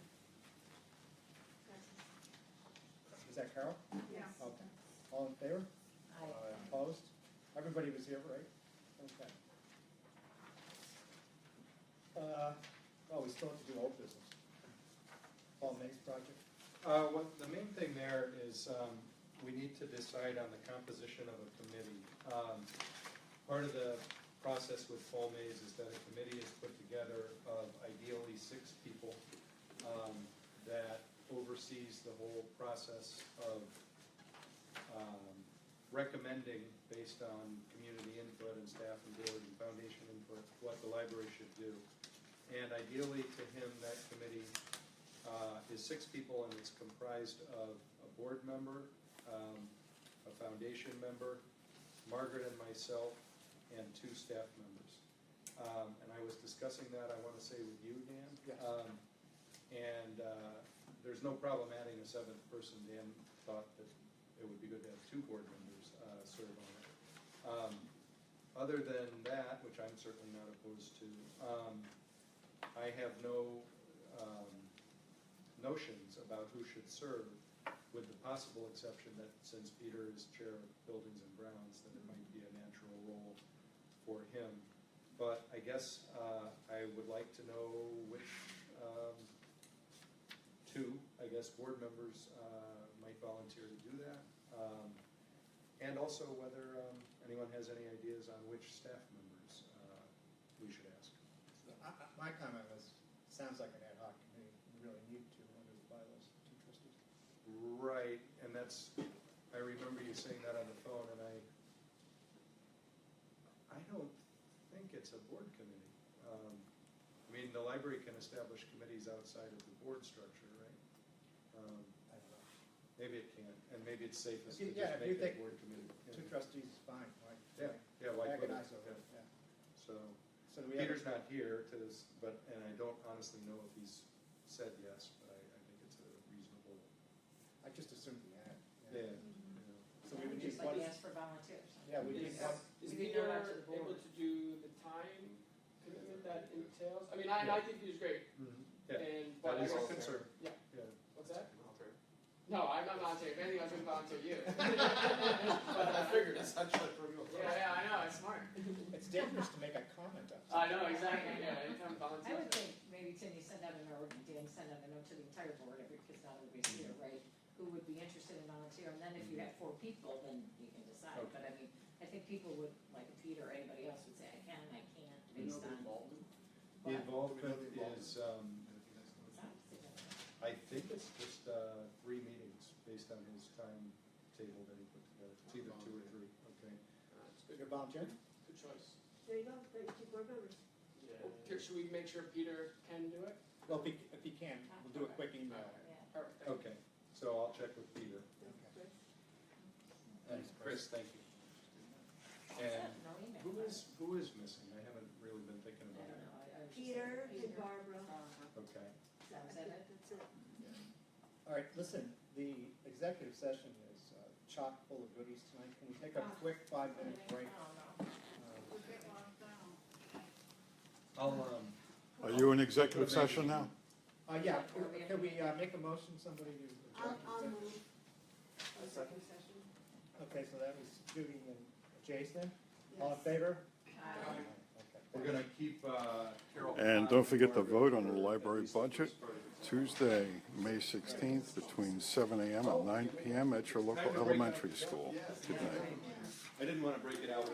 Is that Carol? Yeah. Okay, all in favor? Aye. Opposed? Everybody was here, right? Okay. Well, we still have to do old business. Paul Mays project? The main thing there is, we need to decide on the composition of a committee. Part of the process with Paul Mays is that a committee is put together of ideally 6 people, that oversees the whole process of, recommending, based on community input and staff and board and foundation input, what the library should do. And ideally, to him, that committee is 6 people, and it's comprised of a board member, a foundation member, Margaret and myself, and 2 staff members. And I was discussing that, I want to say, with you, Dan. Yes. And there's no problem adding a 7th person. Dan thought that it would be good to have 2 board members serve on it. Other than that, which I'm certainly not opposed to, I have no notions about who should serve, with the possible exception that since Peter is chair of buildings and grounds, that it might be a natural role for him. But I guess I would like to know which 2, I guess, board members might volunteer to do that. And also whether anyone has any ideas on which staff members we should ask. My comment was, sounds like an ad hoc committee, we really need to under the bylaws, 2 trustees. Right, and that's, I remember you saying that on the phone, and I don't think it's a board committee. I mean, the library can establish committees outside of the board structure, right? I don't know. Maybe it can, and maybe it's safest If you- to yeah, just if you make it a think board committee. 2 trustees is fine, right? Yeah, why put it? Agonize over it, yeah. So, So do we have, Peter's not here to this, and I don't honestly know if he's said yes, but I think it's a reasonable, I just assumed he had. yeah. So we would Just need like one, ask for volunteers. yeah, we need Is, one, is We can go Peter out to the board. able to do the time commitment that entails? I mean, I think he's great, Yeah, and, that but I is a guess, concern. yeah. Yeah. What's that? Volunteer. No, I'm not volunteering, if anything, I was gonna volunteer you. But I figured it's actually for you. Yeah, I know, it's smart. it's dangerous to make a comment on I something. know, exactly, yeah, anytime I volunteer. would think maybe Cindy send out a note, and Dan send out a note to the entire board, because not everybody's here, right? Who would be interested in volunteer, and then if you have 4 people, then you can decide. Okay. But I mean, I think people would, like Peter or anybody else would say, I can, I can't, based on. The involvement Do we know the is, Anything else going on? I think it's just 3 meetings based on his timetable that he put together. It's either 2 or 3, okay. It's good, You're volunteering? good choice. There you go, 32 board members. Here, should we make sure Peter can do it? Well, if he can, we'll do a quick email. Yeah. Perfect. Okay, so I'll check with Peter. Okay. And Chris, thank you. That's And it, no email. who is missing? I haven't really been thinking I about don't it. know. I was just Peter saying and Barbara. Okay. That was it? That's it. All right, listen, the executive session is chock full of goodies tonight. Can we take a quick 5-minute break? Oh, no. We'll get locked down. I'll, Are you in executive session now? Yeah, can we make a motion, somebody to adjourn? I'll exec- move. Executive session. Okay, so that was Judy and Jason. All in favor? Aye. Okay. we're gonna keep Carol. And don't forget to vote on the library budget Tuesday, May 16th, between 7 a.m. and 9 p.m. at your local elementary school. Good night. I didn't wanna break it out.